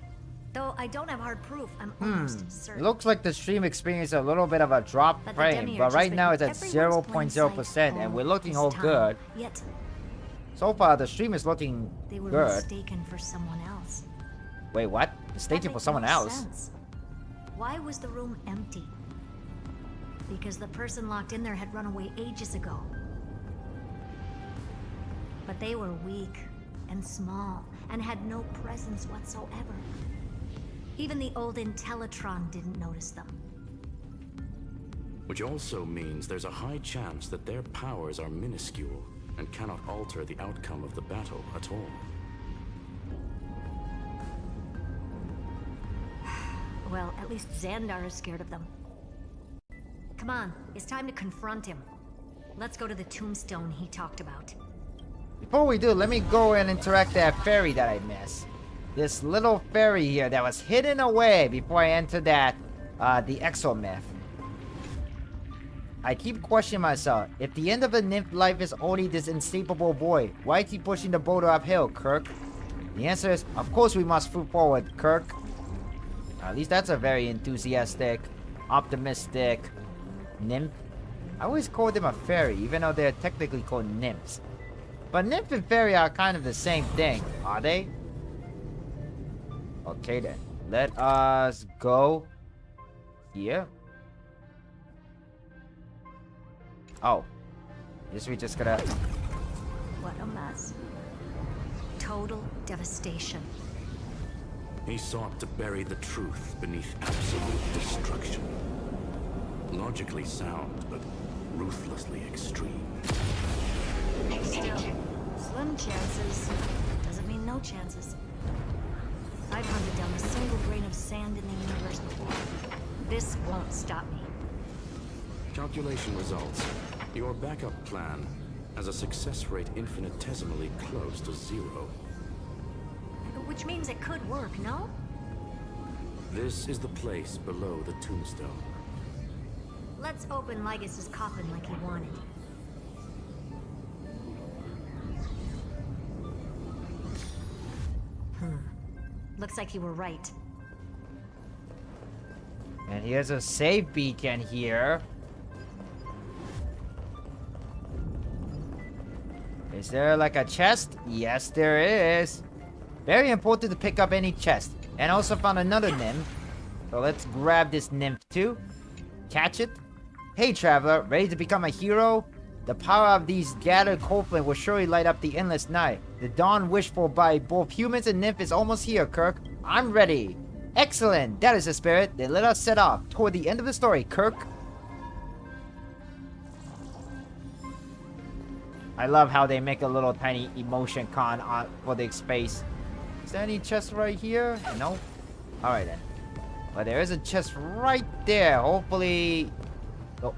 Though I don't have hard proof, I'm almost certain. Looks like the stream experienced a little bit of a drop But the frame, Demiurge but has right now it's been at everyone's plain 0.0%, sight and we're all looking this all time. good. Yet So far, the stream is looking they were good. mistaken for someone else. Wait, what? That Mistaken for makes someone no else? sense. Why was the room empty? Because the person locked in there had run away ages ago. But they were weak and small and had no presence whatsoever. Even the old Intellitron didn't notice them. Which also means there's a high chance that their powers are minuscule and cannot alter the outcome of the battle at all. Well, at least Xandar is scared of them. Come on, it's time to confront him. Let's go to the tombstone he talked about. Before we do, let me go and interact that fairy that I missed. This little fairy here that was hidden away before I entered that, the exomyth. I keep questioning myself, if the end of a nymph life is only this inescapable void, why is he pushing the boulder uphill, Kirk? The answer is, of course we must move forward, Kirk. At least that's a very enthusiastic, optimistic nymph. I always call them a fairy, even though they're technically called nymphs. But nymph and fairy are kind of the same thing, are they? Okay then, let us go here. Oh, guess we just gotta... What a mess. Total devastation. He sought to bury the truth beneath absolute destruction. Logically sound, but ruthlessly extreme. Still, slim chances doesn't mean no chances. I've hunted down a single grain of sand in the universe before. This won't stop me. Calculation results. Your backup plan has a success rate infinitesimally close to 0. Which means it could work, no? This is the place below the tombstone. Let's open Lygus' coffin like he wanted. Looks like you were right. And here's a save beacon here. Is there like a chest? Yes, there is. Very important to pick up any chest. And I also found another nymph. So let's grab this nymph too. Catch it. Hey traveler, ready to become a hero? The power of these gathered coldflame will surely light up the endless night. The dawn wished for by both humans and nymph is almost here, Kirk. I'm ready. Excellent. That is the spirit. Then let us set off toward the end of the story, Kirk. I love how they make a little tiny emotion con for the space. Is there any chest right here? No. Alright then. But there is a chest right there. Hopefully... Oh.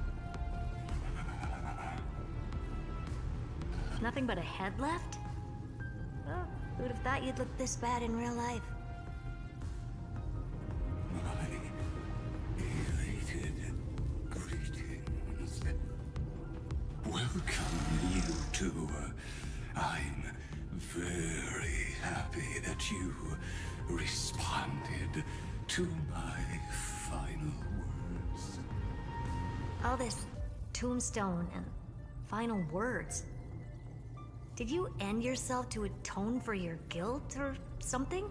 Nothing but a head left? Well, who'd have thought you'd look this bad in real life? Greetings. Welcome, you two. I'm very happy that you responded to my final words. All this tombstone and final words. Did you end yourself to atone for your guilt or something?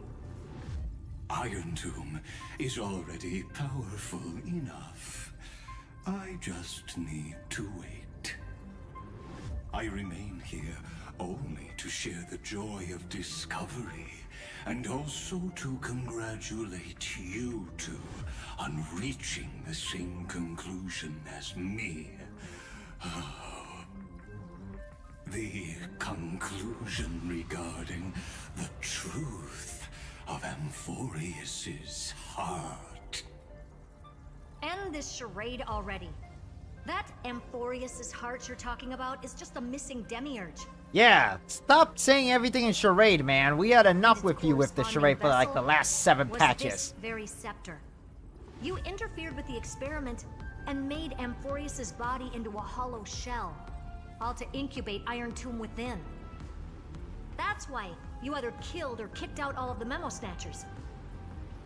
Iron Tomb is already powerful enough. I just need to wait. I remain here only to share the joy of discovery, and also to congratulate you two on reaching the same conclusion as me. The conclusion regarding the truth of Amphoreus's heart. End this charade already. That Amphoreus's heart you're talking about is just a missing demiurge. Yeah, stop saying everything in charade, man. We had enough with you with the charade for like the last 7 patches. This very scepter. You interfered with the experiment and made Amphoreus's body into a hollow shell, all to incubate Iron Tomb within. That's why you either killed or kicked out all of the Memo Snatchers.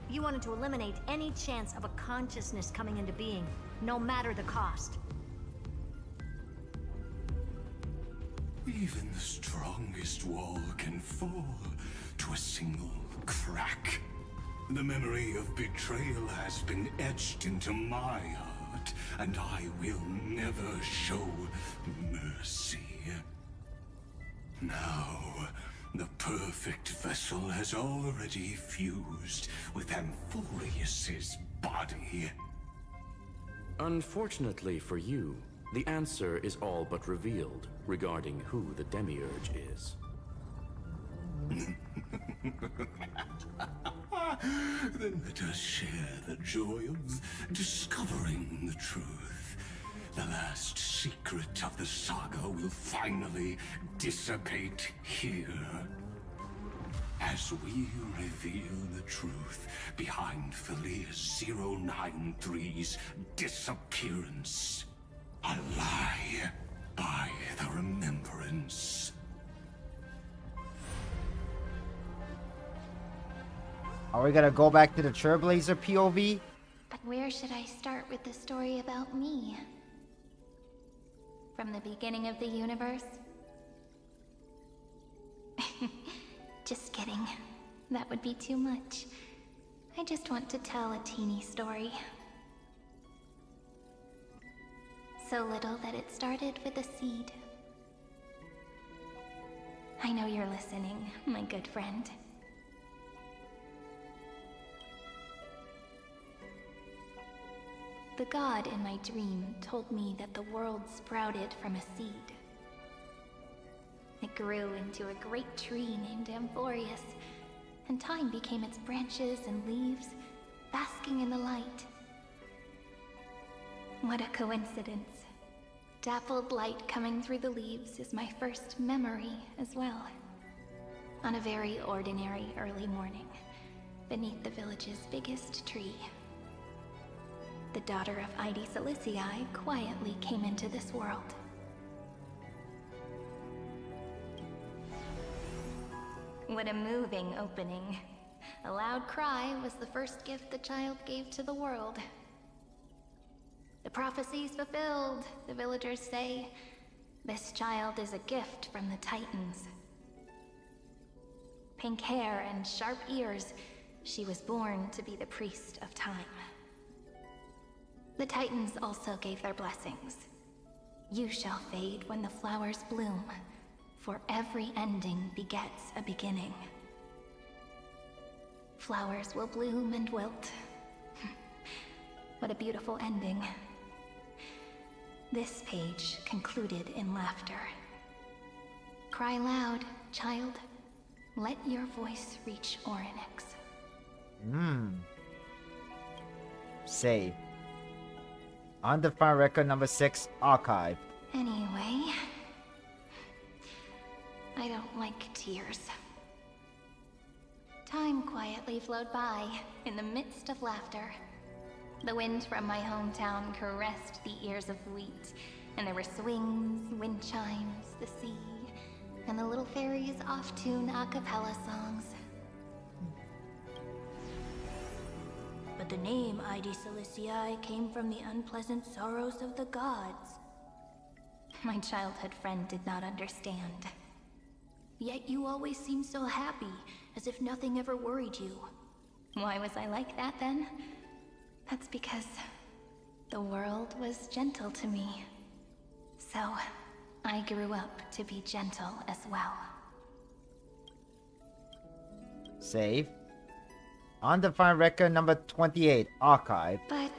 You wanted to eliminate any chance of a consciousness coming into being, no matter the cost. Even the strongest wall can fall to a single crack. The memory of betrayal has been etched into my heart, and I will never show mercy. Now, the perfect vessel has already fused with Amphoreus's body. Unfortunately for you, the answer is all but revealed regarding who the Demiurge is. Then let us share the joy of discovering the truth. The last secret of the saga will finally dissipate here. As we reveal the truth behind Filius 093's disappearance. A lie by the remembrance. Are we gonna go back to the Trailblazer POV? But where should I start with the story about me? From the beginning of the universe? Just kidding. That would be too much. I just want to tell a teeny story. So little that it started with a seed. I know you're listening, my good friend. The god in my dream told me that the world sprouted from a seed. It grew into a great tree named Amphoreus, and time became its branches and leaves, basking in the light. What a coincidence. Dappled light coming through the leaves is my first memory as well. On a very ordinary early morning, beneath the village's biggest tree. The daughter of Ide Silicii quietly came into this world. What a moving opening. A loud cry was the first gift the child gave to the world. The prophecy's fulfilled, the villagers say. This child is a gift from the Titans. Pink hair and sharp ears, she was born to be the priest of time. The Titans also gave their blessings. You shall fade when the flowers bloom, for every ending begets a beginning. Flowers will bloom and wilt. What a beautiful ending. This page concluded in laughter. Cry loud, child. Let your voice reach Orynyx. Save. Undefined record number 6, archive. Anyway, I don't like tears. Time quietly flowed by in the midst of laughter. The wind from my hometown caressed the ears of wheat, and there were swings, wind chimes, the sea, and the little fairies off-tune a cappella songs. But the name Ide Ciliciae came from the unpleasant sorrows of the gods. My childhood friend did not understand. Yet you always seemed so happy, as if nothing ever worried you. Why was I like that then? That's because the world was gentle to me. So, I grew up to be gentle as well. Save. Undefined record number 28, archive. But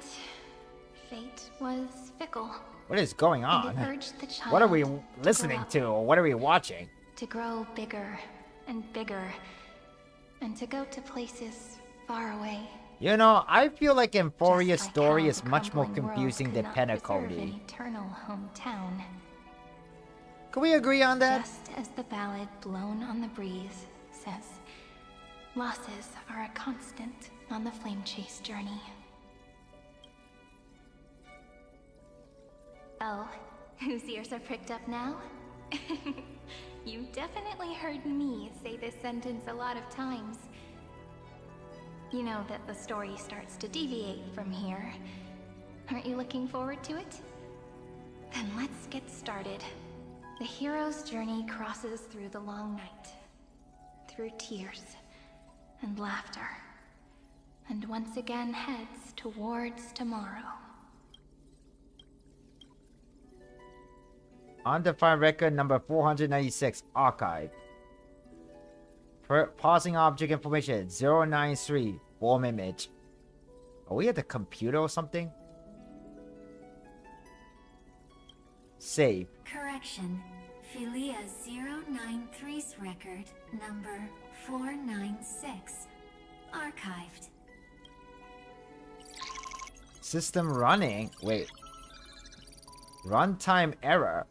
fate was fickle. What is going on? And it urged the child What are we to listening grow up, to? Or what are we watching? to grow bigger and bigger, and to go to places far away. You know, I feel like Amphoreus' Like story how is the much more crumbling world confusing could than not preserve Pentacody. an eternal hometown. Can we agree on that? Just as the ballad blown on the breeze says, losses are a constant on the flame chase journey. Oh, whose ears are pricked up now? You definitely heard me say this sentence a lot of times. You know that the story starts to deviate from here. Aren't you looking forward to it? Then let's get started. The hero's journey crosses through the long night, through tears and laughter, and once again heads towards tomorrow. Undefined record number 496, archive. Pausing object information 093, form image. Are we at the computer or something? Save. Correction. Philia 093's record number 496. Archived. System running. Wait. Runtime error.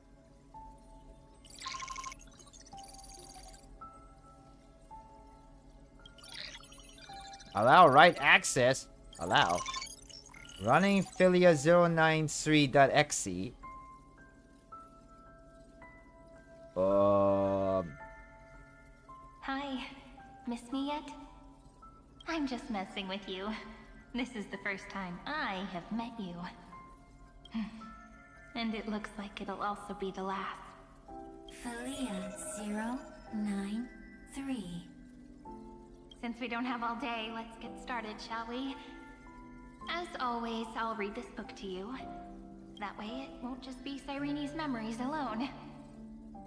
Allow write access. Allow. Running Philia 093.exe. Hi, miss me yet? I'm just messing with you. This is the first time I have met you. And it looks like it'll also be the last. Philia 093. Since we don't have all day, let's get started, shall we? As always, I'll read this book to you. That way it won't just be Cyrene's memories alone.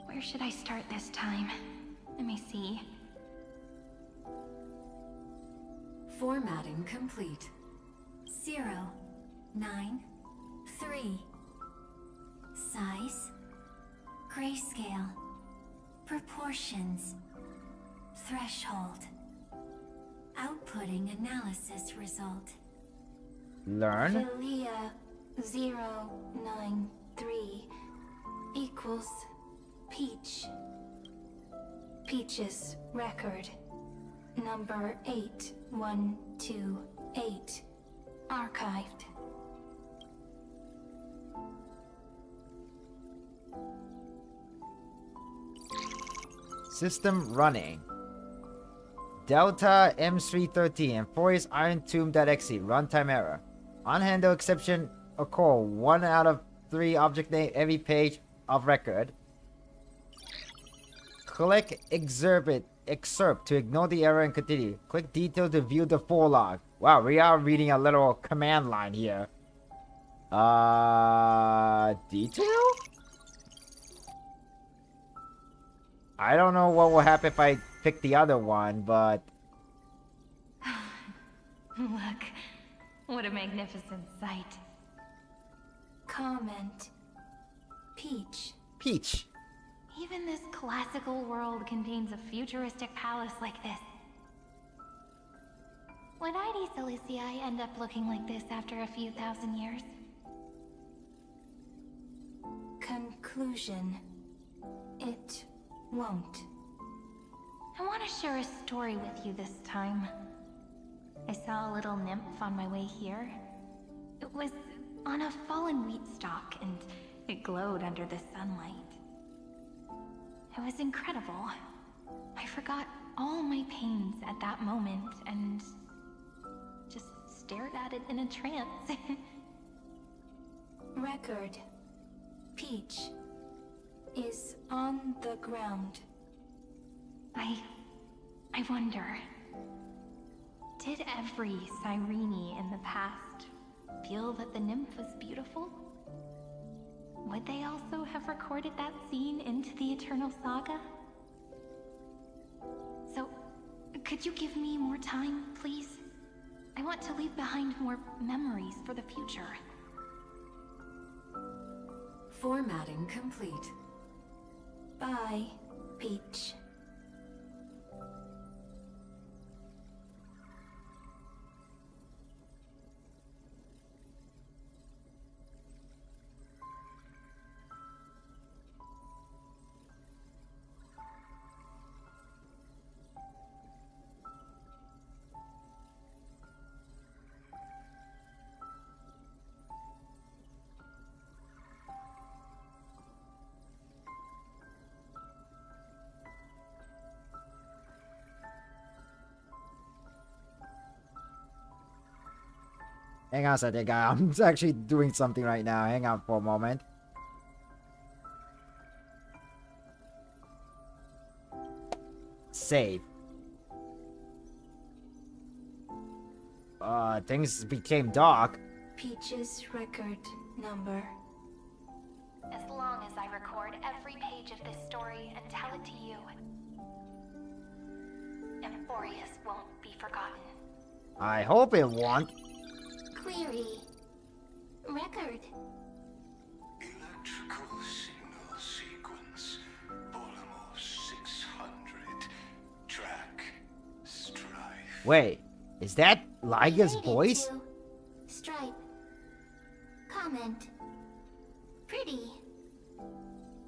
Where should I start this time? Let me see. Formatting complete. 093. Size. Grayscale. Proportions. Threshold. Outputting analysis result. Learn. Philia 093 equals Peach. Peach's record number 8128. Archived. System running. Delta M313 Amphoreus Iron Tomb.exe. Runtime error. Unhandled exception occur 1 out of 3 object name every page of record. Click excerpt to ignore the error and continue. Click detail to view the full log. Wow, we are reading a little command line here. Detail? I don't know what will happen if I pick the other one, but... Look, what a magnificent sight. Comment. Peach. Peach. Even this classical world contains a futuristic palace like this. Would ID Silicii end up looking like this after a few thousand years? Conclusion. It won't. I want to share a story with you this time. I saw a little nymph on my way here. It was on a fallen wheat stalk, and it glowed under the sunlight. It was incredible. I forgot all my pains at that moment, and just stared at it in a trance. Record. Peach is on the ground. I wonder, did every Cyrene in the past feel that the nymph was beautiful? Would they also have recorded that scene into the Eternal Saga? So, could you give me more time, please? I want to leave behind more memories for the future. Formatting complete. Bye, Peach. Hang on a second, guy. I'm actually doing something right now. Hang on for a moment. Save. Things became dark. Peach's record number. As long as I record every page of this story and tell it to you, Amphoreus won't be forgotten. I hope it won't. Query. Record. Electrical signal sequence. Polymer 600. Track. Strife. Wait, is that Liga's voice? Stripe. Comment. Pretty.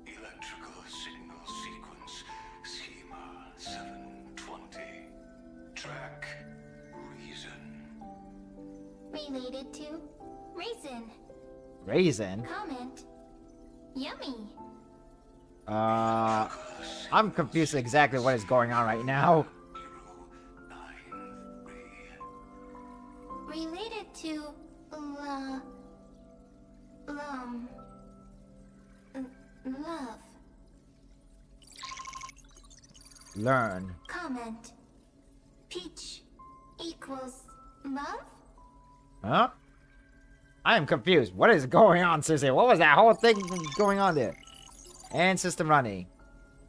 Electrical signal sequence. Schema 720. Track. Reason. Related to raisin. Raisin? Comment. Yummy. I'm confused exactly what is going on right now. Related to love. Learn. Comment. Peach equals love? Huh? I am confused. What is going on, seriously? What was that whole thing going on there? And system running.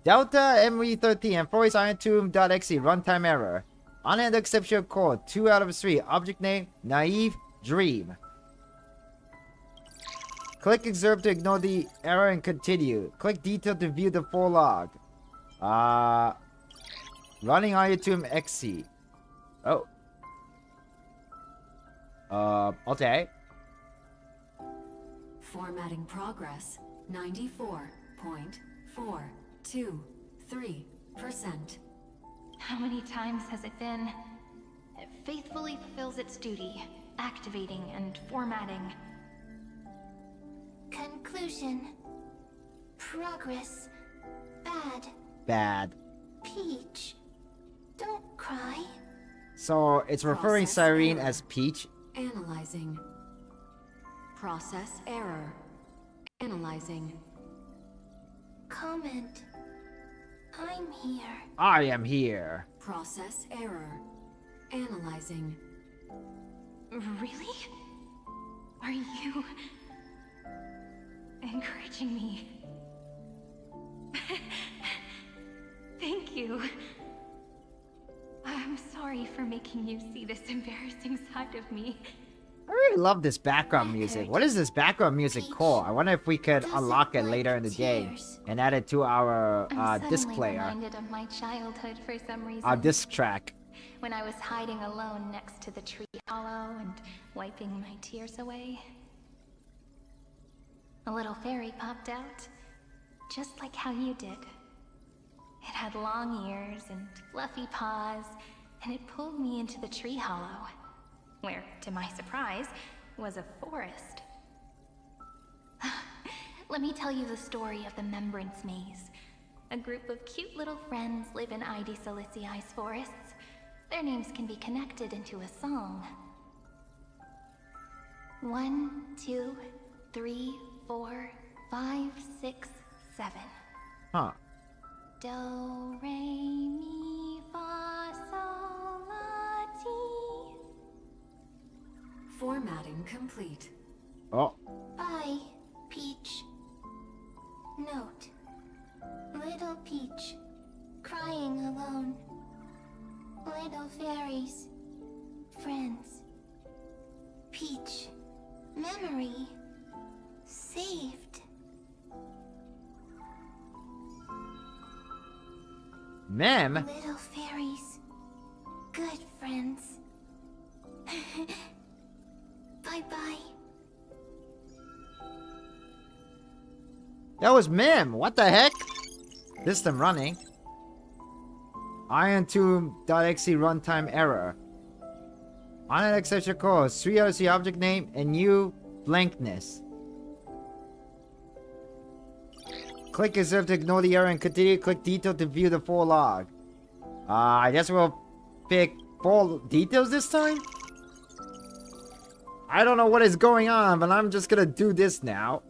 Delta MV13 Amphoreus Iron Tomb.exe runtime error. Unended exception code 2 out of 3. Object name Naive Dream. Click excerpt to ignore the error and continue. Click detail to view the full log. Running Iron Tomb XC. Oh. Okay. Formatting progress 94.423%. How many times has it been? It faithfully fulfills its duty, activating and formatting. Conclusion. Progress. Bad. Bad. Peach. Don't cry. So it's referring Process Cyrene error. as Peach. Analyzing. Process error. Analyzing. Comment. I'm here. I am here. Process error. Analyzing. Really? Are you encouraging me? you. I'm sorry for making you see this embarrassing side of me. I really love this background music. What is this background music called? I wonder if we could unlock it later in the game and add it to our disc player. I'm reminded of my childhood for some reason. Our disc track. When I was hiding alone next to the tree hollow and wiping my tears away. A little fairy popped out, just like how you did. It had long ears and fluffy paws, and it pulled me into the tree hollow, where, to my surprise, was a forest. Let me tell you the story of the Membrance Maze. A group of cute little friends live in Ide Silicii's forests. Their names can be connected into a song. 1, 2, 3, 4, 5, 6, 7. Huh. Do, re, mi, fa, sol, la, ti. Formatting complete. Oh. Bye, Peach. Note. Little Peach, crying alone. Little fairies, friends. Peach, memory, saved. Mem? Little fairies, good friends. Bye-bye. That was Mem. What the heck? System running. IronTomb.exe runtime error. Unaccepted cause. 3 hours the object name and new blankness. Click reserve to ignore the error and continue. Click detail to view the full log. I guess we'll pick full details this time? I don't know what is going on, but I'm just gonna do this now.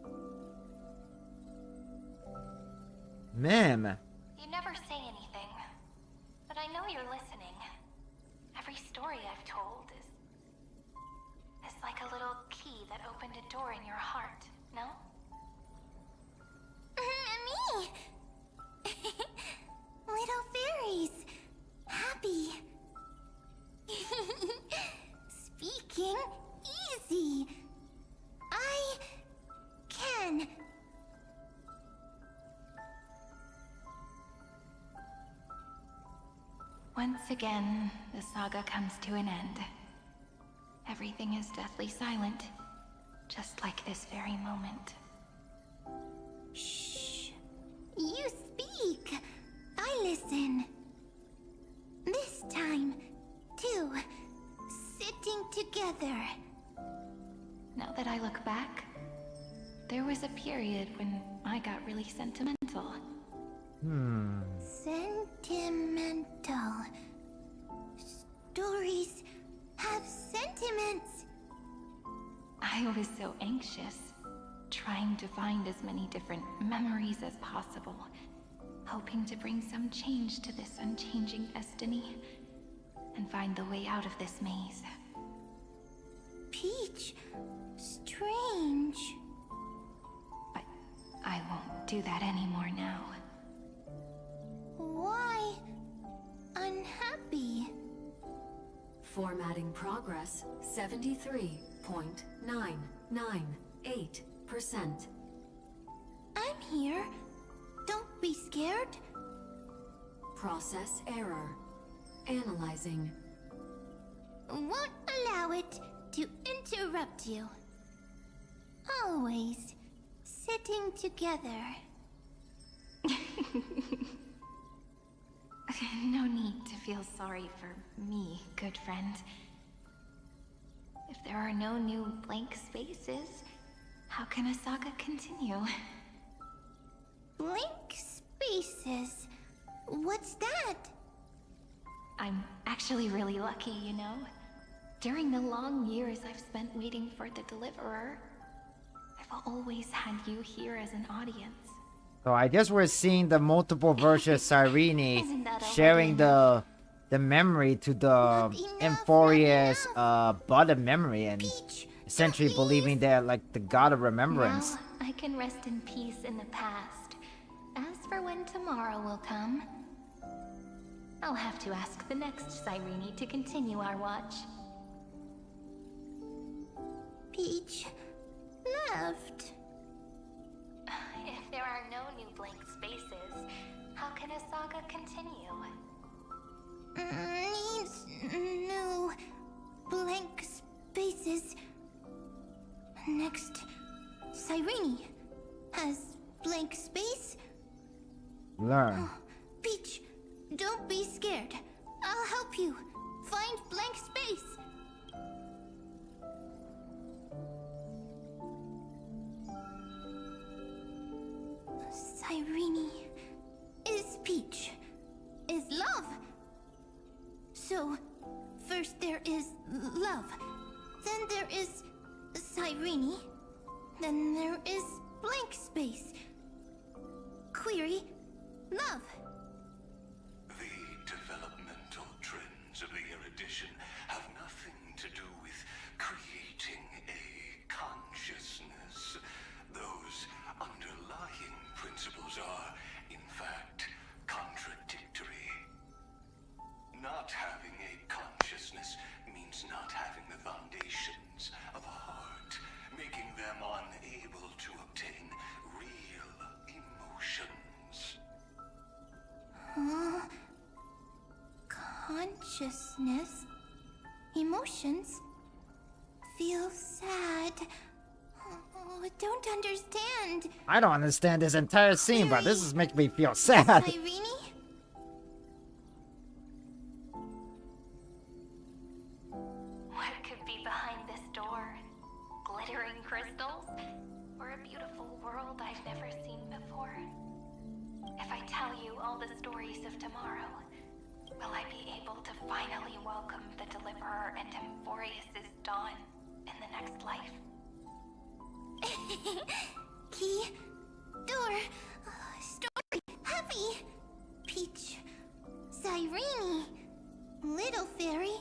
Ma'am. You never say anything, but I know you're listening. Every story I've told is like a little key that opened a door in your heart, no? Me! Little fairies! Happy! Speaking easy! I can! Once again, the saga comes to an end. Everything is deathly silent, just like this very moment. Shh. You speak. I listen. This time, too. Sitting together. Now that I look back, there was a period when I got really sentimental. Sentimental. Stories have sentiments. I was so anxious, trying to find as many different memories as possible, hoping to bring some change to this unchanging destiny, and find the way out of this maze. Peach, strange. But I won't do that anymore now. Why unhappy? Formatting progress 73.998%. I'm here. Don't be scared. Process error. Analyzing. Won't allow it to interrupt you. Always sitting together. No need to feel sorry for me, good friend. If there are no new blank spaces, how can a saga continue? Blank spaces? What's that? I'm actually really lucky, you know? During the long years I've spent waiting for the Deliverer, I've always had you here as an audience. So I guess we're seeing the multiple versions of Cyrene sharing the memory to the Amphoreus bottom memory and essentially believing they're like the god of remembrance. Now I can rest in peace in the past. As for when tomorrow will come, I'll have to ask the next Cyrene to continue our watch. Peach left. If there are no new blank spaces, how can a saga continue? Needs new blank spaces. Next, Cyrene has blank space. Learn. Peach, don't be scared. I'll help you find blank space. Cyrene is Peach, is love. So, first there is love, then there is Cyrene, then there is blank space. Query, love. The developmental trends of the erudition have nothing to do with creating a consciousness. Those underlying principles are, in fact, contradictory. Not having a consciousness means not having the foundations of a heart, making them unable to obtain real emotions. Consciousness, emotions, feel sad. Oh, don't understand. I don't understand this entire scene, but this is making me feel sad. Cyrene? What could be behind this door? Glittering crystals? Or a beautiful world I've never seen before? If I tell you all the stories of tomorrow, will I be able to finally welcome the Deliverer and Amphoreus' dawn in the next life? Key, door, story, heavy. Peach, Cyrene, little fairy,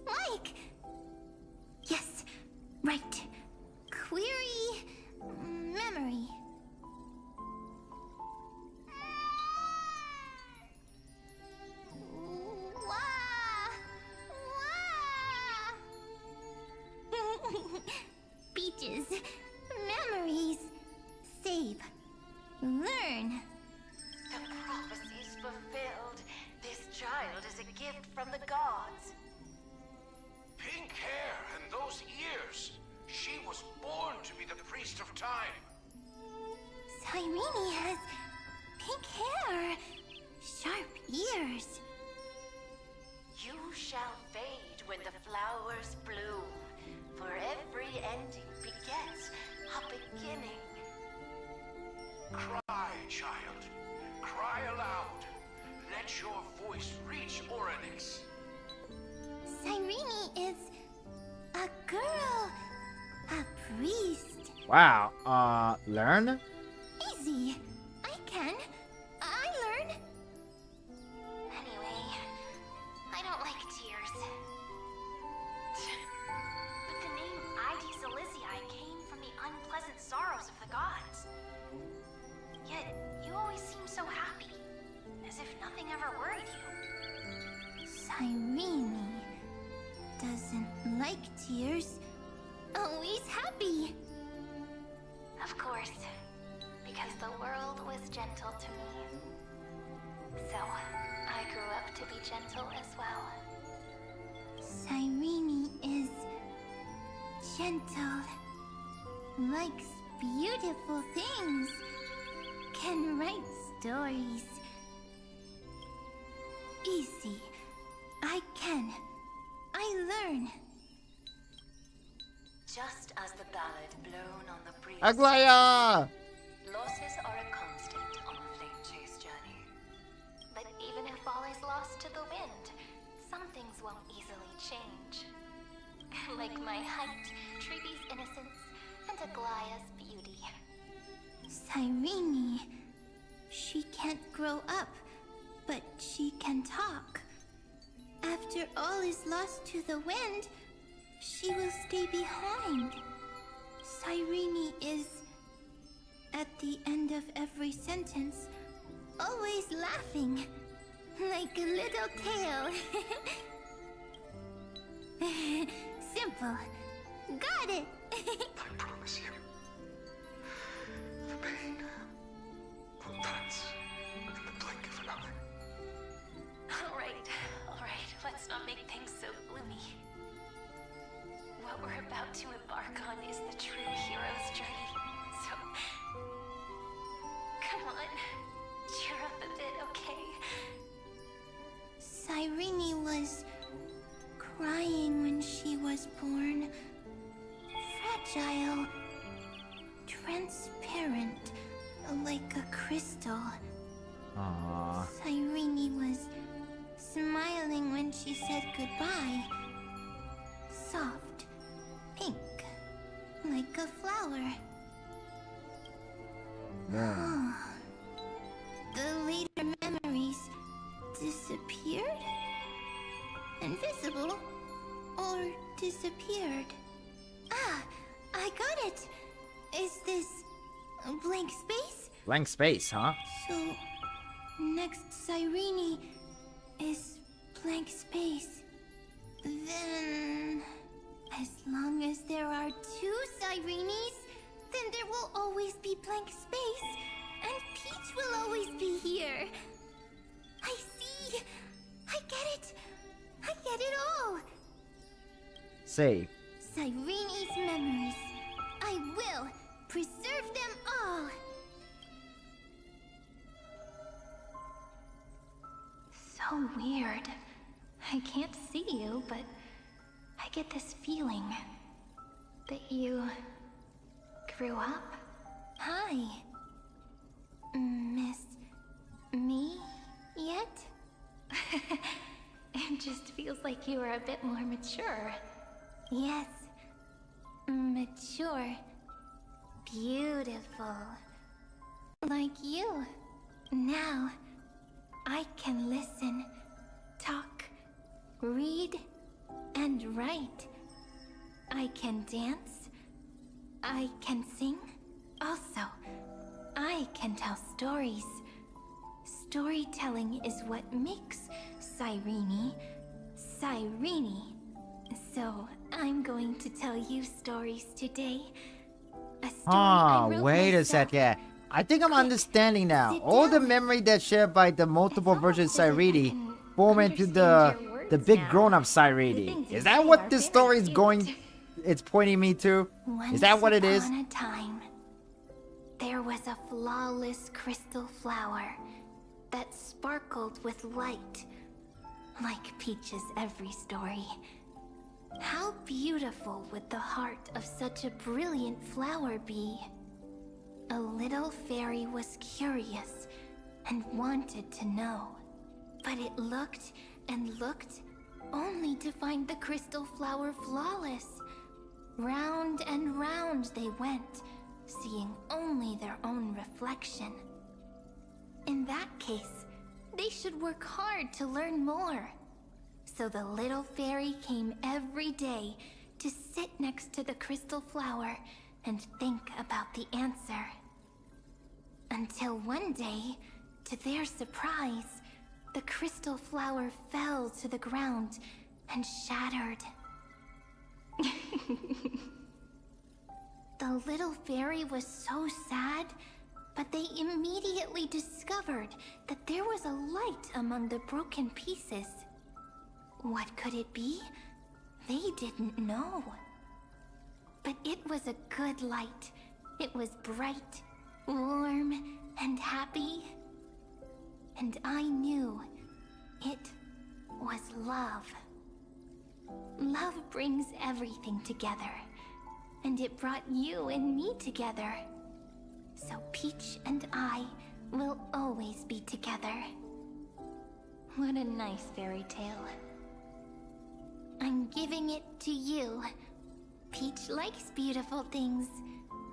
Mike. Yes, right. Query, memory. Peaches, memories, save, learn. The prophecy's fulfilled. This child is a gift from the gods. Pink hair and those ears. She was born to be the priest of time. Cyrene has pink hair, sharp ears. You shall fade when the flowers bloom, for every ending begets a beginning. Cry, child. Cry aloud. Let your voice reach Oryx. Cyrene is a girl, a priest. Wow, learn? Easy. I can. I learn. Anyway, I don't like tears. But the name Id Silizii came from the unpleasant sorrows of the gods. Yet, you always seem so happy, as if nothing ever worried you. Cyrene doesn't like tears. Always happy. Of course, because the world was gentle to me. So, I grew up to be gentle as well. Cyrene is gentle, likes beautiful things, can write stories. Easy. I can. I learn. Just as the ballad blown on the breeze. Aglaya! Losses are a constant on a flame chase journey. But even if all is lost to the wind, some things won't easily change. Like my height, Treeby's innocence, and Aglaya's beauty. Cyrene. She can't grow up, but she can talk. After all is lost to the wind, she will stay behind. Cyrene is, at the end of every sentence, always laughing. Like a little tail. Simple. Got it. I promise you, the pain will pass in the blink of an eye. All right, let's not make things so gloomy. What we're about to embark on is the true hero's journey, so... Come on, cheer up a bit, okay? Cyrene was crying when she was born. Fragile. Transparent. Like a crystal. Aww. Cyrene was smiling when she said goodbye. Soft. Pink. Like a flower. Yeah. The later memories disappeared? Invisible? Or disappeared? Ah, I got it! Is this a blank space? Blank space, huh? So, next Cyrene is blank space. Then, as long as there are two Cyrenes, then there will always be blank space, and Peach will always be here. I see! I get it! I get it all! Save. Cyrene's memories. I will preserve them all! So weird. I can't see you, but I get this feeling that you grew up. Hi. Miss me yet? It just feels like you are a bit more mature. Yes. Mature. Beautiful. Like you. Now, I can listen, talk, read, and write. I can dance. I can sing. Also, I can tell stories. Storytelling is what makes Cyrene, Cyrene. So, I'm going to tell you stories today. A story I wrote Wait a myself. second. I think I'm understanding now. All the memory that's shared by the multiple versions of Cyrene form into the big grown-up Cyrene. Is that what this story is going? It's pointing me to? Is that what it is? Once upon a time, there was a flawless crystal flower that sparkled with light, like Peach's every story. How beautiful would the heart of such a brilliant flower be? A little fairy was curious and wanted to know, but it looked and looked only to find the crystal flower flawless. Round and round they went, seeing only their own reflection. In that case, they should work hard to learn more. So the little fairy came every day to sit next to the crystal flower and think about the answer. Until one day, to their surprise, the crystal flower fell to the ground and shattered. The little fairy was so sad, but they immediately discovered that there was a light among the broken pieces. What could it be? They didn't know. But it was a good light. It was bright, warm, and happy. And I knew it was love. Love brings everything together. And it brought you and me together. So Peach and I will always be together. What a nice fairy tale. I'm giving it to you. Peach likes beautiful things,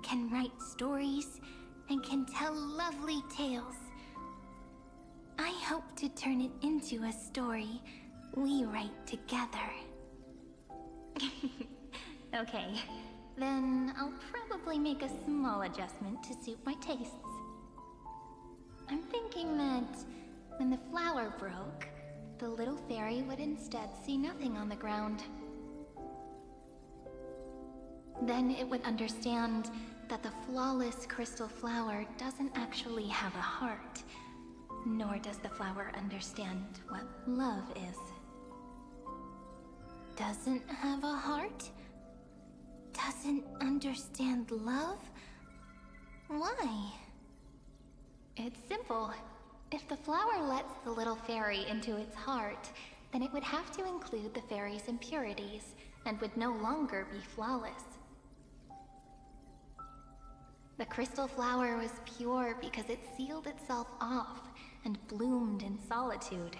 can write stories, and can tell lovely tales. I hope to turn it into a story we write together. Okay, then I'll probably make a small adjustment to suit my tastes. I'm thinking that when the flower broke, the little fairy would instead see nothing on the ground. Then it would understand that the flawless crystal flower doesn't actually have a heart, nor does the flower understand what love is. Doesn't have a heart? Doesn't understand love? Why? It's simple. If the flower lets the little fairy into its heart, then it would have to include the fairy's impurities, and would no longer be flawless. The crystal flower was pure because it sealed itself off and bloomed in solitude.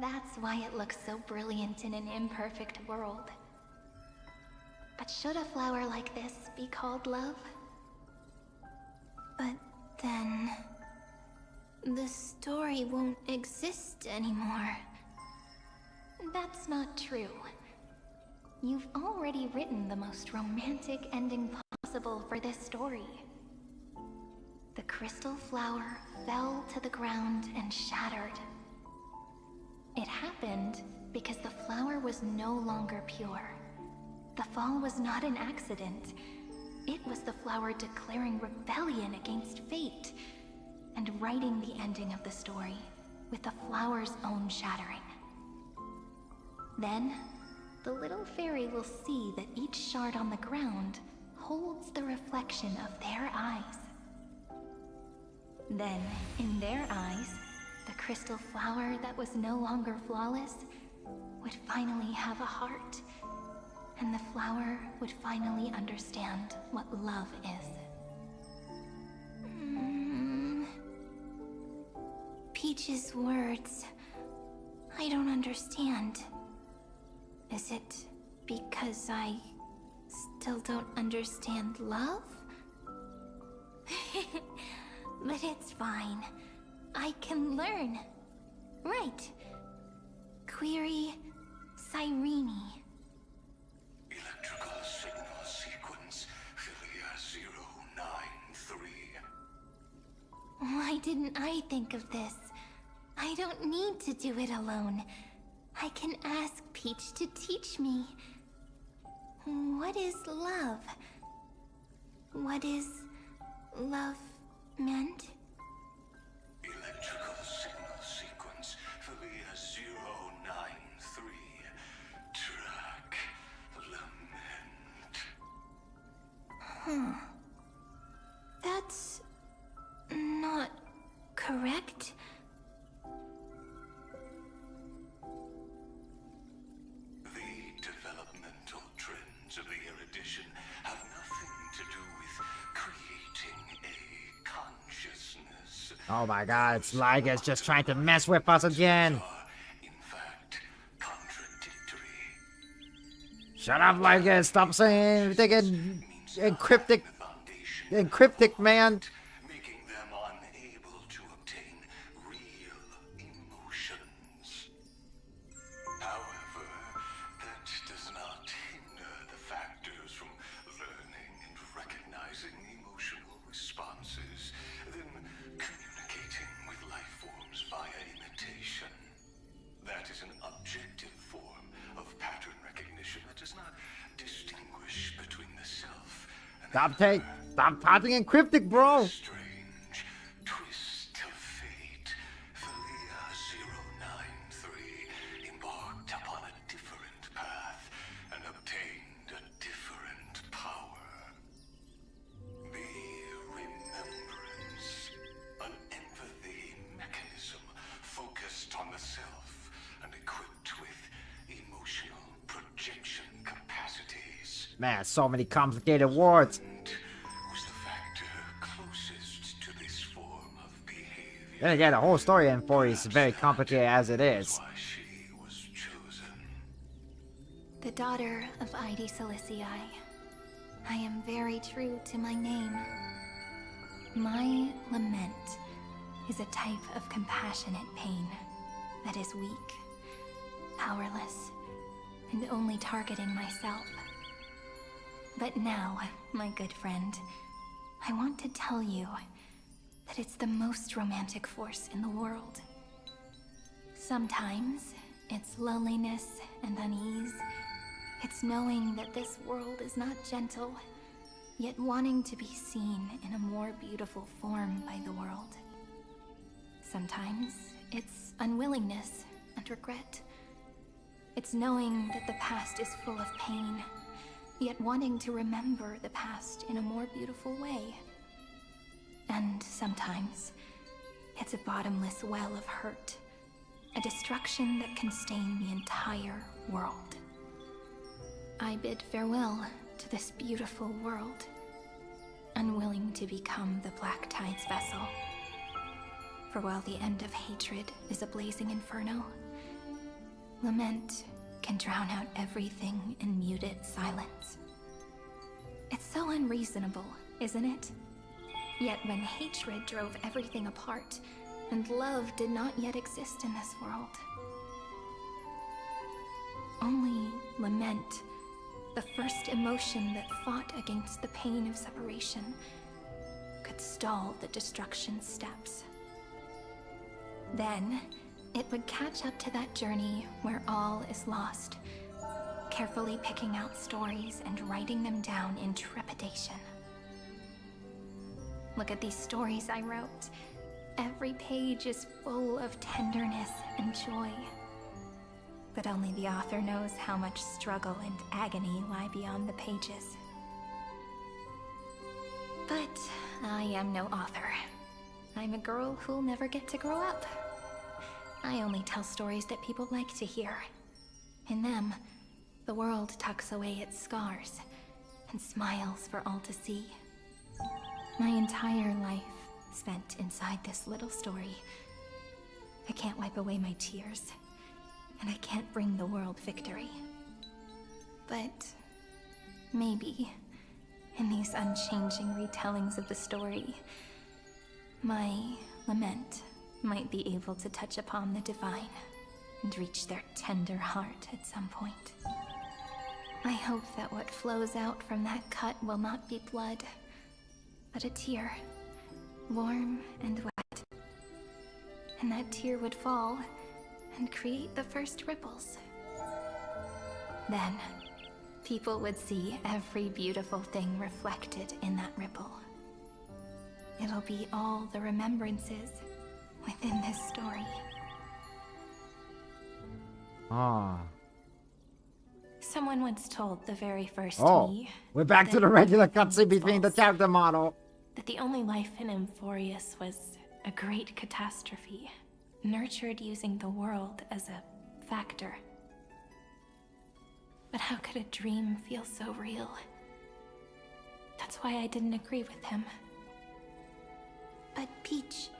That's why it looks so brilliant in an imperfect world. But should a flower like this be called love? But then... the story won't exist anymore. That's not true. You've already written the most romantic ending possible for this story. The crystal flower fell to the ground and shattered. It happened because the flower was no longer pure. The fall was not an accident. It was the flower declaring rebellion against fate, and writing the ending of the story with the flower's own shattering. Then, the little fairy will see that each shard on the ground holds the reflection of their eyes. Then, in their eyes, the crystal flower that was no longer flawless would finally have a heart, and the flower would finally understand what love is. Peach's words, I don't understand. Is it because I still don't understand love? But it's fine. I can learn. Right. Query Cyrene. Electrical signal sequence Philia 093. Why didn't I think of this? I don't need to do it alone. I can ask Peach to teach me. What is love? What is love meant? Electrical signal sequence Philia 093. Track lament. That's not correct. The developmental trends of the erudition have nothing to do with creating a consciousness. Oh my god, it's Lygus just trying to mess with us again. Shut up, Lygus. Stop saying everything in cryptic, man. Making them unable to obtain real emotions. However, that does not hinder the factors from learning and recognizing emotional responses, then communicating with life forms via imitation. That is an objective form of pattern recognition that does not distinguish between the self and Stop talking in cryptic, bro. strange twist of fate. Philia 093 embarked upon a different path and obtained a different power. The Remembrance, an empathy mechanism focused on the self and equipped with emotional projection capacities. Man, so many complicated words. Then again, the whole story in Amphoreus is very complicated as it is. The daughter of Ide Silicii. I am very true to my name. My lament is a type of compassionate pain that is weak, powerless, and only targeting myself. But now, my good friend, I want to tell you that it's the most romantic force in the world. Sometimes it's loneliness and unease. It's knowing that this world is not gentle, yet wanting to be seen in a more beautiful form by the world. Sometimes it's unwillingness and regret. It's knowing that the past is full of pain, yet wanting to remember the past in a more beautiful way. And sometimes it's a bottomless well of hurt, a destruction that can stain the entire world. I bid farewell to this beautiful world, unwilling to become the Black Tide's vessel. For while the end of hatred is a blazing inferno, lament can drown out everything in muted silence. It's so unreasonable, isn't it? Yet when hatred drove everything apart, and love did not yet exist in this world, only lament, the first emotion that fought against the pain of separation, could stall the destruction's steps. Then, it would catch up to that journey where all is lost, carefully picking out stories and writing them down in trepidation. Look at these stories I wrote. Every page is full of tenderness and joy. But only the author knows how much struggle and agony lie beyond the pages. But I am no author. I'm a girl who'll never get to grow up. I only tell stories that people like to hear. In them, the world tucks away its scars and smiles for all to see. My entire life spent inside this little story. I can't wipe away my tears, and I can't bring the world victory. But maybe, in these unchanging retellings of the story, my lament might be able to touch upon the divine and reach their tender heart at some point. I hope that what flows out from that cut will not be blood, but a tear, warm and wet. And that tear would fall and create the first ripples. Then, people would see every beautiful thing reflected in that ripple. It'll be all the remembrances within this story. Ah. Someone once told the very first me... We're back to the regular cutscene between the character model. That the only life in Amphoreus was a great catastrophe, nurtured using the world as a factor. But how could a dream feel so real? That's why I didn't agree with him. But Peach,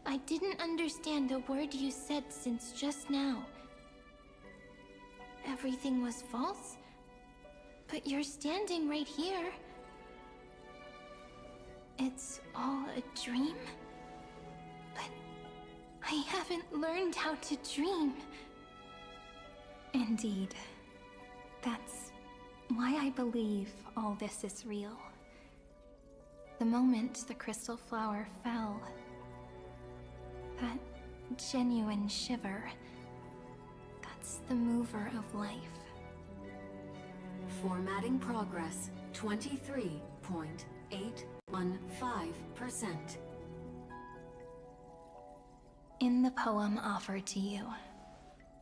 I didn't understand a word you said since just now. Everything was false? But you're standing right here. It's all a dream? But I haven't learned how to dream. Indeed. That's why I believe all this is real. The moment the crystal flower fell, that genuine shiver, that's the mover of life. Formatting progress 23.815%. In the poem offered to you,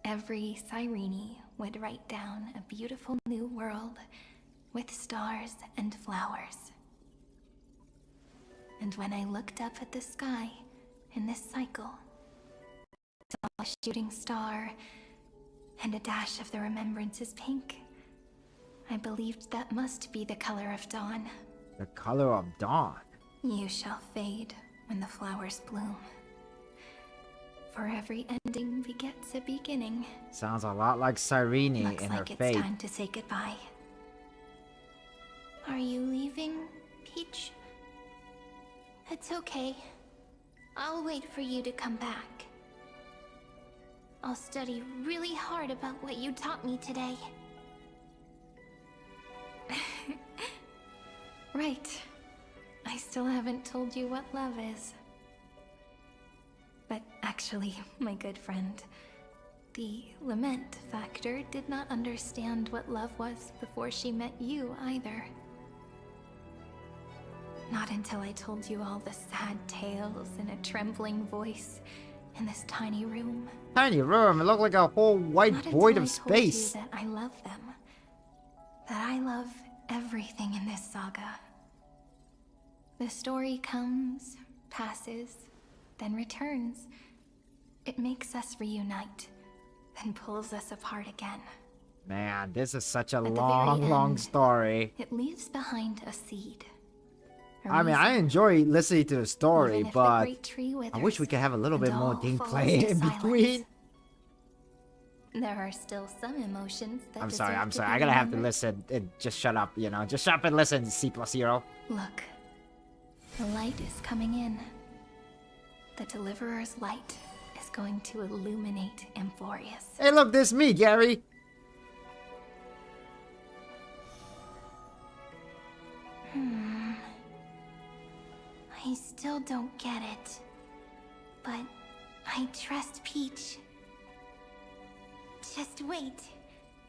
every Cyrene would write down a beautiful new world with stars and flowers. And when I looked up at the sky in this cycle, saw a shooting star and a dash of the remembrances pink, I believed that must be the color of dawn. The color of dawn? You shall fade when the flowers bloom. For every ending begets a beginning. Sounds a lot like Cyrene in her fate. Looks like it's time to say goodbye. Are you leaving, Peach? It's okay. I'll wait for you to come back. I'll study really hard about what you taught me today. Right. I still haven't told you what love is. But actually, my good friend, The lament factor did not understand what love was before she met you either. Not until I told you all the sad tales in a trembling voice in this tiny room. Tiny room, it looked like a whole white Not void until of I told you space. that I love them. That I love everything in this saga. The story comes, passes, then returns. It makes us reunite, then pulls us apart again. Man, this is such a At the long, very long end, story. It leaves behind a seed. I mean, I enjoy listening to the story, Even if the but great tree I wish we could have a little withers bit more and all falls gameplay to in silence. between. There are still some emotions that I'm deserve sorry. to be I gotta have to remembered. listen and just shut up, you know. Just shut up and listen, C+Hero. Look, the light is coming in. The Deliverer's light is going to illuminate Amphoreus. Hey, look, this is me, Gary. I still don't get it, but I trust Peach. Just wait.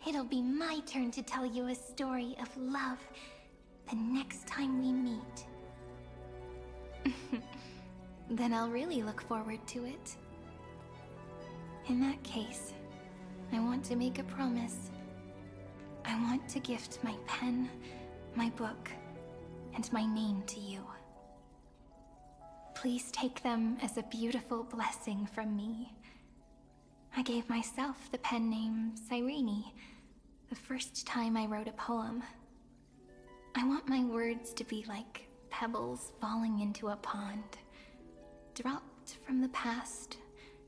It'll be my turn to tell you a story of love the next time we meet. Then I'll really look forward to it. In that case, I want to make a promise. I want to gift my pen, my book, and my name to you. Please take them as a beautiful blessing from me. I gave myself the pen name Cyrene the first time I wrote a poem. I want my words to be like pebbles falling into a pond, dropped from the past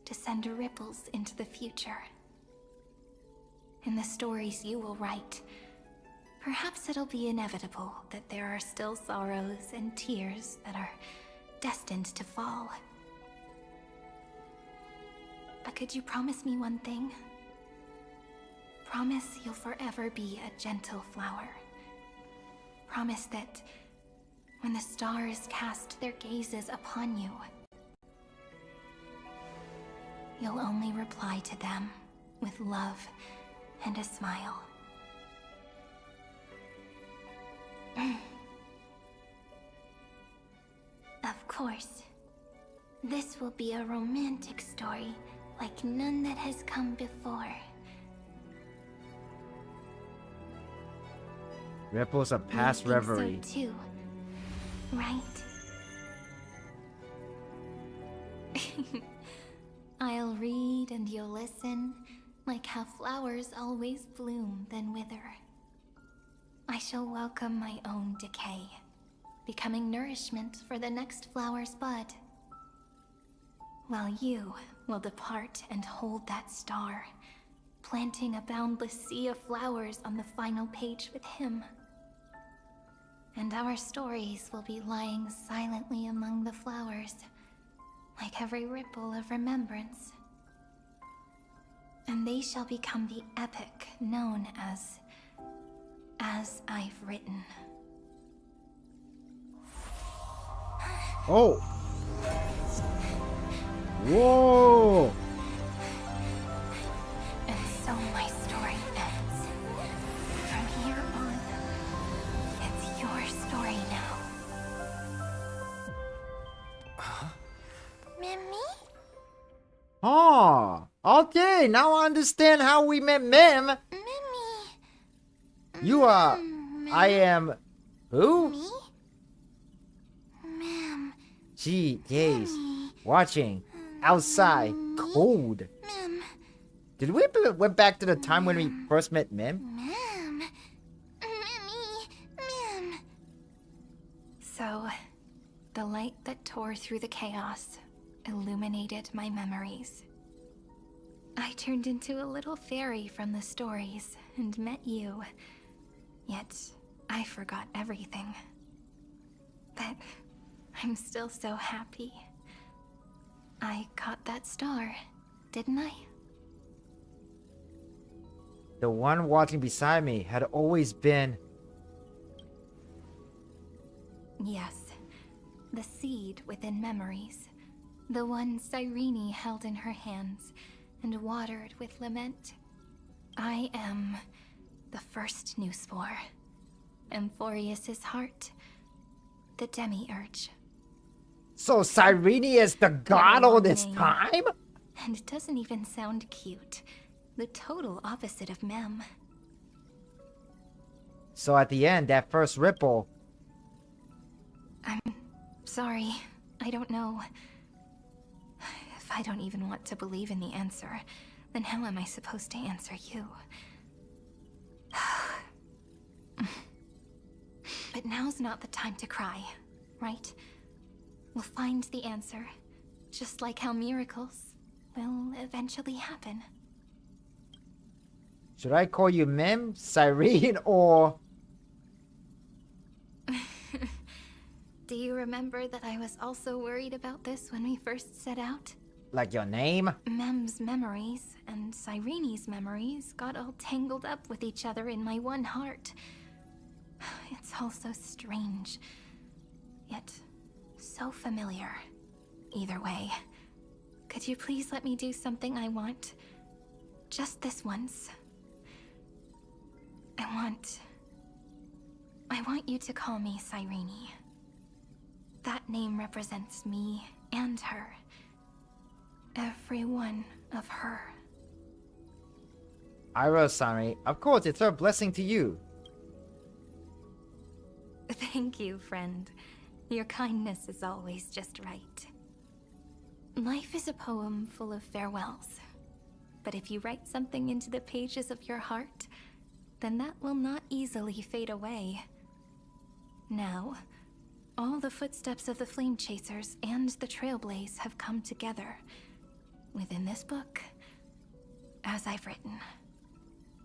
to send ripples into the future. In the stories you will write, perhaps it'll be inevitable that there are still sorrows and tears that are destined to fall. But could you promise me one thing? Promise you'll forever be a gentle flower. Promise that when the stars cast their gazes upon you, you'll only reply to them with love and a smile. Of course. This will be a romantic story like none that has come before. Ripples of past You think reverie. so too, right? I'll read and you'll listen, like how flowers always bloom then wither. I shall welcome my own decay, becoming nourishment for the next flower's bud. While you will depart and hold that star, planting a boundless sea of flowers on the final page with him. And our stories will be lying silently among the flowers, like every ripple of remembrance. And they shall become the epic known as I've Written. Oh! Whoa! And so my story ends. From here on, it's your story now. Mimi? Oh, okay, now I understand how we met Mim. You are... I am... Who? Me? Ma'am. Gee, yes. Watching. Outside. Cold. Ma'am. Did we went back to the time when we first met Mim? Ma'am. Ma'am. So, the light that tore through the chaos illuminated my memories. I turned into a little fairy from the stories and met you. Yet, I forgot everything. But I'm still so happy. I caught that star, didn't I? The one watching beside me had always been... Yes, the seed within memories. The one Cyrene held in her hands and watered with lament. I am the first new spore, Amphoreus' heart, the demiurge. So Cyrene is the god all this time? And it doesn't even sound cute. The total opposite of Mem. So at the end, that first ripple. I'm sorry. I don't know. If I don't even want to believe in the answer, then how am I supposed to answer you? But now's not the time to cry, right? We'll find the answer, just like how miracles will eventually happen. Should I call you Mem, Cyrene, or... Do you remember that I was also worried about this when we first set out? like your name? Mem's memories and Cyrene's memories got all tangled up with each other in my one heart. It's all so strange, yet so familiar. Either way, could you please let me do something I want? Just this once. I want you to call me Cyrene. That name represents me and her. Every one of her. Ira, Sari, of course, it's our blessing to you. Thank you, friend. Your kindness is always just right. Life is a poem full of farewells. But if you write something into the pages of your heart, then that will not easily fade away. Now, all the footsteps of the Flame Chasers and the Trailblaze have come together within this book, as I've written,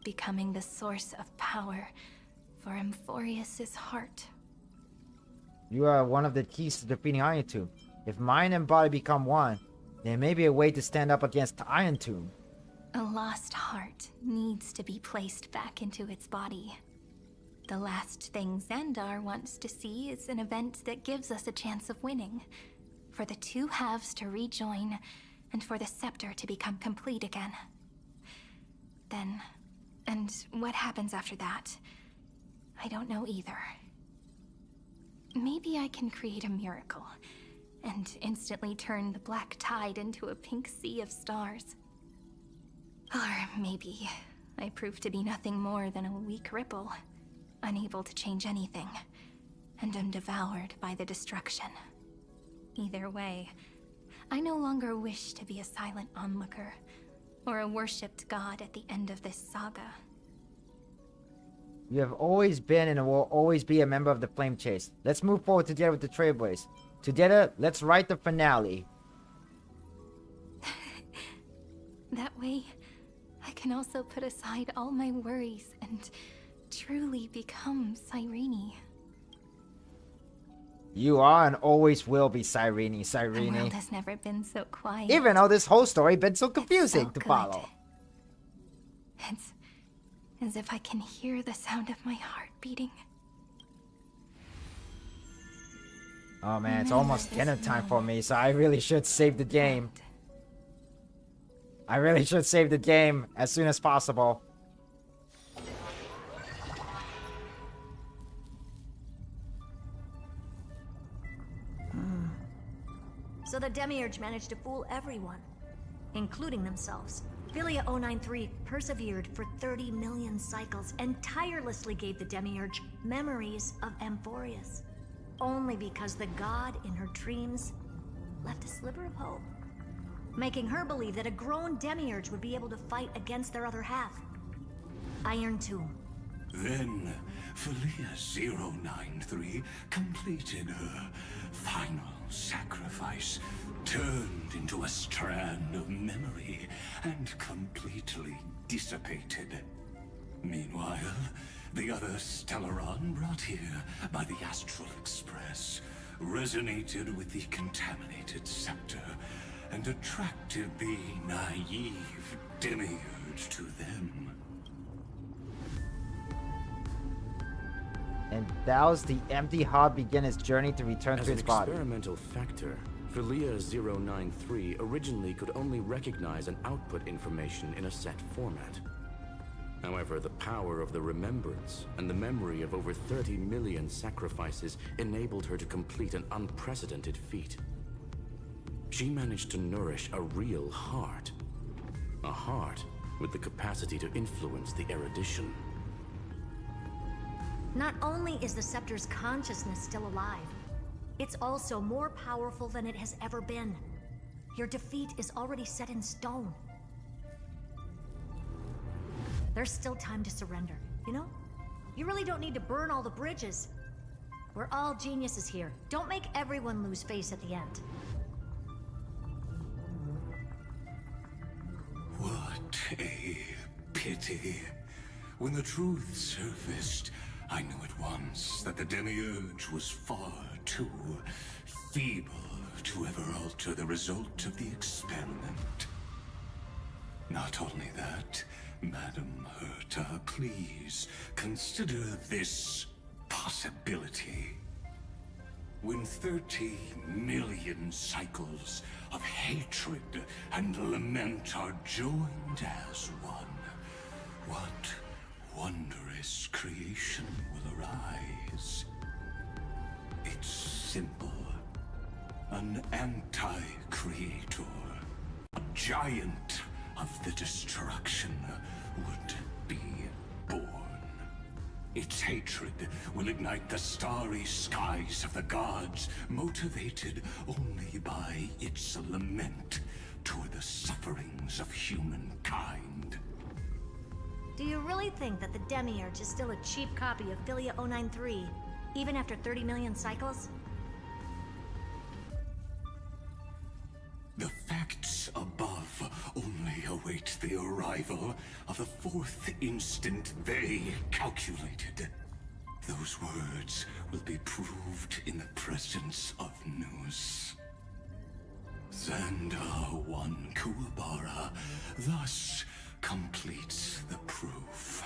becoming the source of power for Amphoreus' heart. You are one of the keys to defeating Iron Tomb. If mind and body become one, there may be a way to stand up against Iron Tomb. A lost heart needs to be placed back into its body. The last thing Xandar wants to see is an event that gives us a chance of winning, for the two halves to rejoin, and for the scepter to become complete again. Then, and what happens after that, I don't know either. Maybe I can create a miracle, and instantly turn the black tide into a pink sea of stars. Or maybe I prove to be nothing more than a weak ripple, unable to change anything, and am devoured by the destruction. Either way, I no longer wish to be a silent onlooker, or a worshipped god at the end of this saga. You have always been and will always be a member of the Flame Chase. Let's move forward together with the Trailblaze. Together, let's write the finale. That way, I can also put aside all my worries and truly become Cyrene. You are and always will be Cyrene, Cyrene. The world has never been so quiet. Even though this whole story been so confusing to follow. It's as if I can hear the sound of my heart beating. Oh man, it's almost dinner time for me, so I really should save the game. I really should save the game as soon as possible. So the Demiurge managed to fool everyone, including themselves. Philia 093 persevered for 30 million cycles and tirelessly gave the Demiurge memories of Amphoreus. Only because the god in her dreams left a sliver of hope, making her believe that a grown Demiurge would be able to fight against their other half, Iron Tomb. Then, Philia 093 completed her final sacrifice, turned into a strand of memory, and completely dissipated. Meanwhile, the other Stellaron brought here by the Astral Express resonated with the contaminated scepter and attracted the naive demiurge to them. And thous the empty heart begin its journey to return As to an its body. experimental factor, Philia 093 originally could only recognize and output information in a set format. However, the power of the remembrance and the memory of over 30 million sacrifices enabled her to complete an unprecedented feat. She managed to nourish a real heart. A heart with the capacity to influence the erudition. Not only is the Scepter's consciousness still alive, it's also more powerful than it has ever been. Your defeat is already set in stone. There's still time to surrender, you know? You really don't need to burn all the bridges. We're all geniuses here. Don't make everyone lose face at the end. What a pity. When the truth surfaced, I knew at once that the Demiurge was far too feeble to ever alter the result of the experiment. Not only that, Madam Herta, please consider this possibility. When 30 million cycles of hatred and lament are joined as one, what wondrous creation will arise? It's simple. An anti-creator, a giant of the destruction would be born. Its hatred will ignite the starry skies of the gods, motivated only by its lament toward the sufferings of humankind. Do you really think that the Demiurge is still a cheap copy of Philia 093, even after 30 million cycles? The facts above only await the arrival of the fourth instant they calculated. Those words will be proved in the presence of Nous. Xandar 1 Kuwabara thus completes the proof.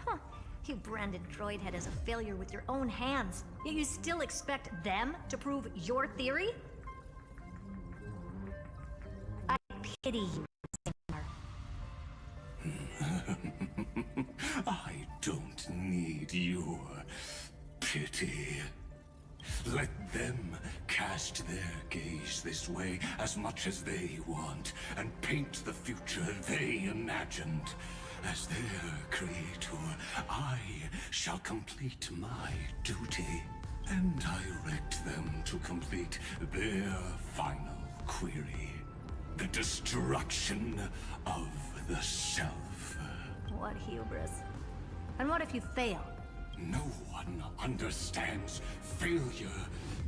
Huh. You branded Droidhead as a failure with your own hands, yet you still expect them to prove your theory? I pity you, I don't need your pity. Let them cast their gaze this way as much as they want, and paint the future they imagined. As their creator, I shall complete my duty, and direct them to complete their final query. The destruction of the self. What hubris. And what if you fail? No one understands failure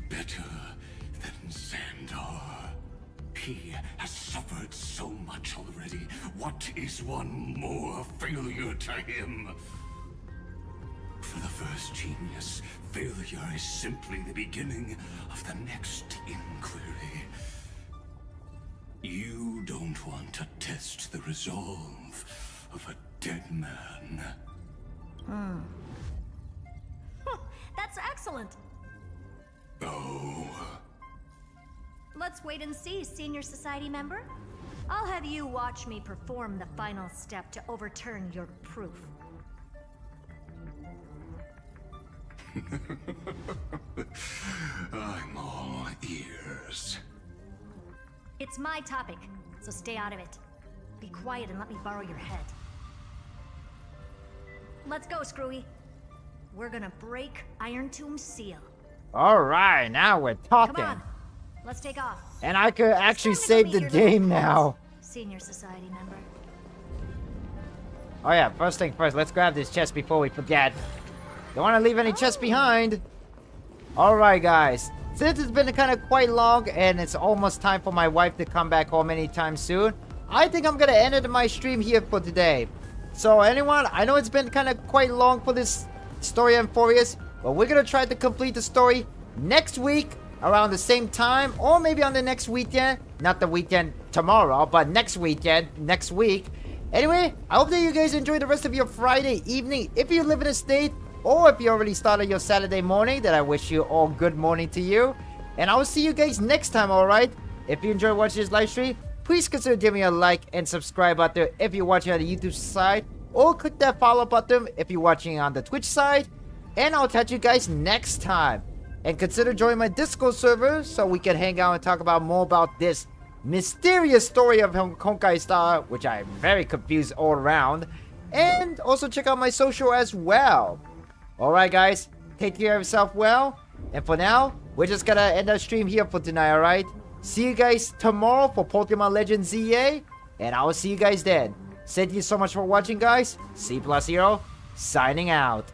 better than Xandar. He has suffered so much already. What is one more failure to him? For the first genius, failure is simply the beginning of the next inquiry. You don't want to test the resolve of a dead man. That's excellent. Oh. Let's wait and see, Senior Society member. I'll have you watch me perform the final step to overturn your proof. I'm all ears. It's my topic, so stay out of it. Be quiet and let me borrow your head. Let's go, Screwy. We're gonna break Iron Tomb's seal. All right, now we're talking. Come on, let's take off. And I could actually save the game now. Senior Society member. Oh yeah, first thing first, let's grab this chest before we forget. Don't want to leave any chests behind. Alright guys, since it's been kind of quite long and it's almost time for my wife to come back home anytime soon, I think I'm going to end my stream here for today. So anyone, I know it's been kind of quite long for this story Amphoreus, but we're going to try to complete the story next week around the same time, or maybe on the next weekend. Not the weekend tomorrow, but next weekend, next week. Anyway, I hope that you guys enjoy the rest of your Friday evening if you live in a state, or if you already started your Saturday morning, then I wish you all good morning to you. And I will see you guys next time, alright? If you enjoyed watching this live stream, please consider giving a like and subscribe out there if you're watching on the YouTube side. Or click that follow button if you're watching on the Twitch side. And I'll catch you guys next time. And consider joining my Discord server so we can hang out and talk about more about this mysterious story of Honkai Star, which I'm very confused all around. And also check out my social as well. Alright guys, take care of yourself well. And for now, we're just gonna end our stream here for tonight, alright? See you guys tomorrow for Pokemon Legends ZA. And I will see you guys then. Thank you so much for watching, guys. C+Hero, signing out.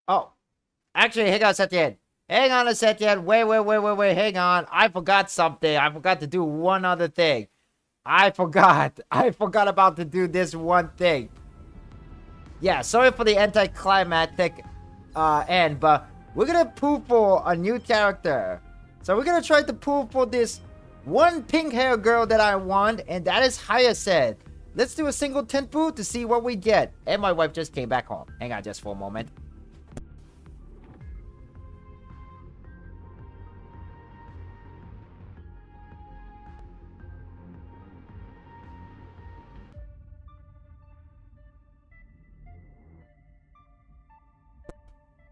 Oh, actually, hang on a second. Hang on a second. Wait. Hang on. I forgot something. I forgot to do one other thing. I forgot about to do this one thing. Yeah, sorry for the anticlimactic end, but we're gonna pull for a new character. So we're gonna try to pull for this one pink hair girl that I want, and that is Hyacinth. Let's do a single tenpu to see what we get. And my wife just came back home. Hang on just for a moment.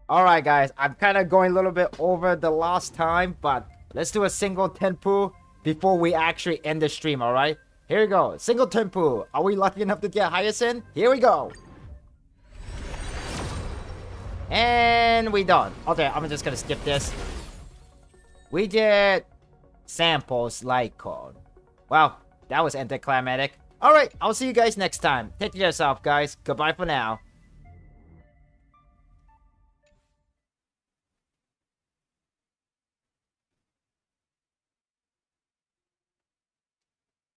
Alright guys, I'm kind of going a little bit over the last time, but let's do a single tenpu before we actually end the stream, alright? Here we go, single tenpu. Are we lucky enough to get Hyacinth? Here we go. And we done. Okay, I'm just gonna skip this. We did samples like code. Well, that was anticlimactic. Alright, I'll see you guys next time. Take care of yourself, guys. Goodbye for now.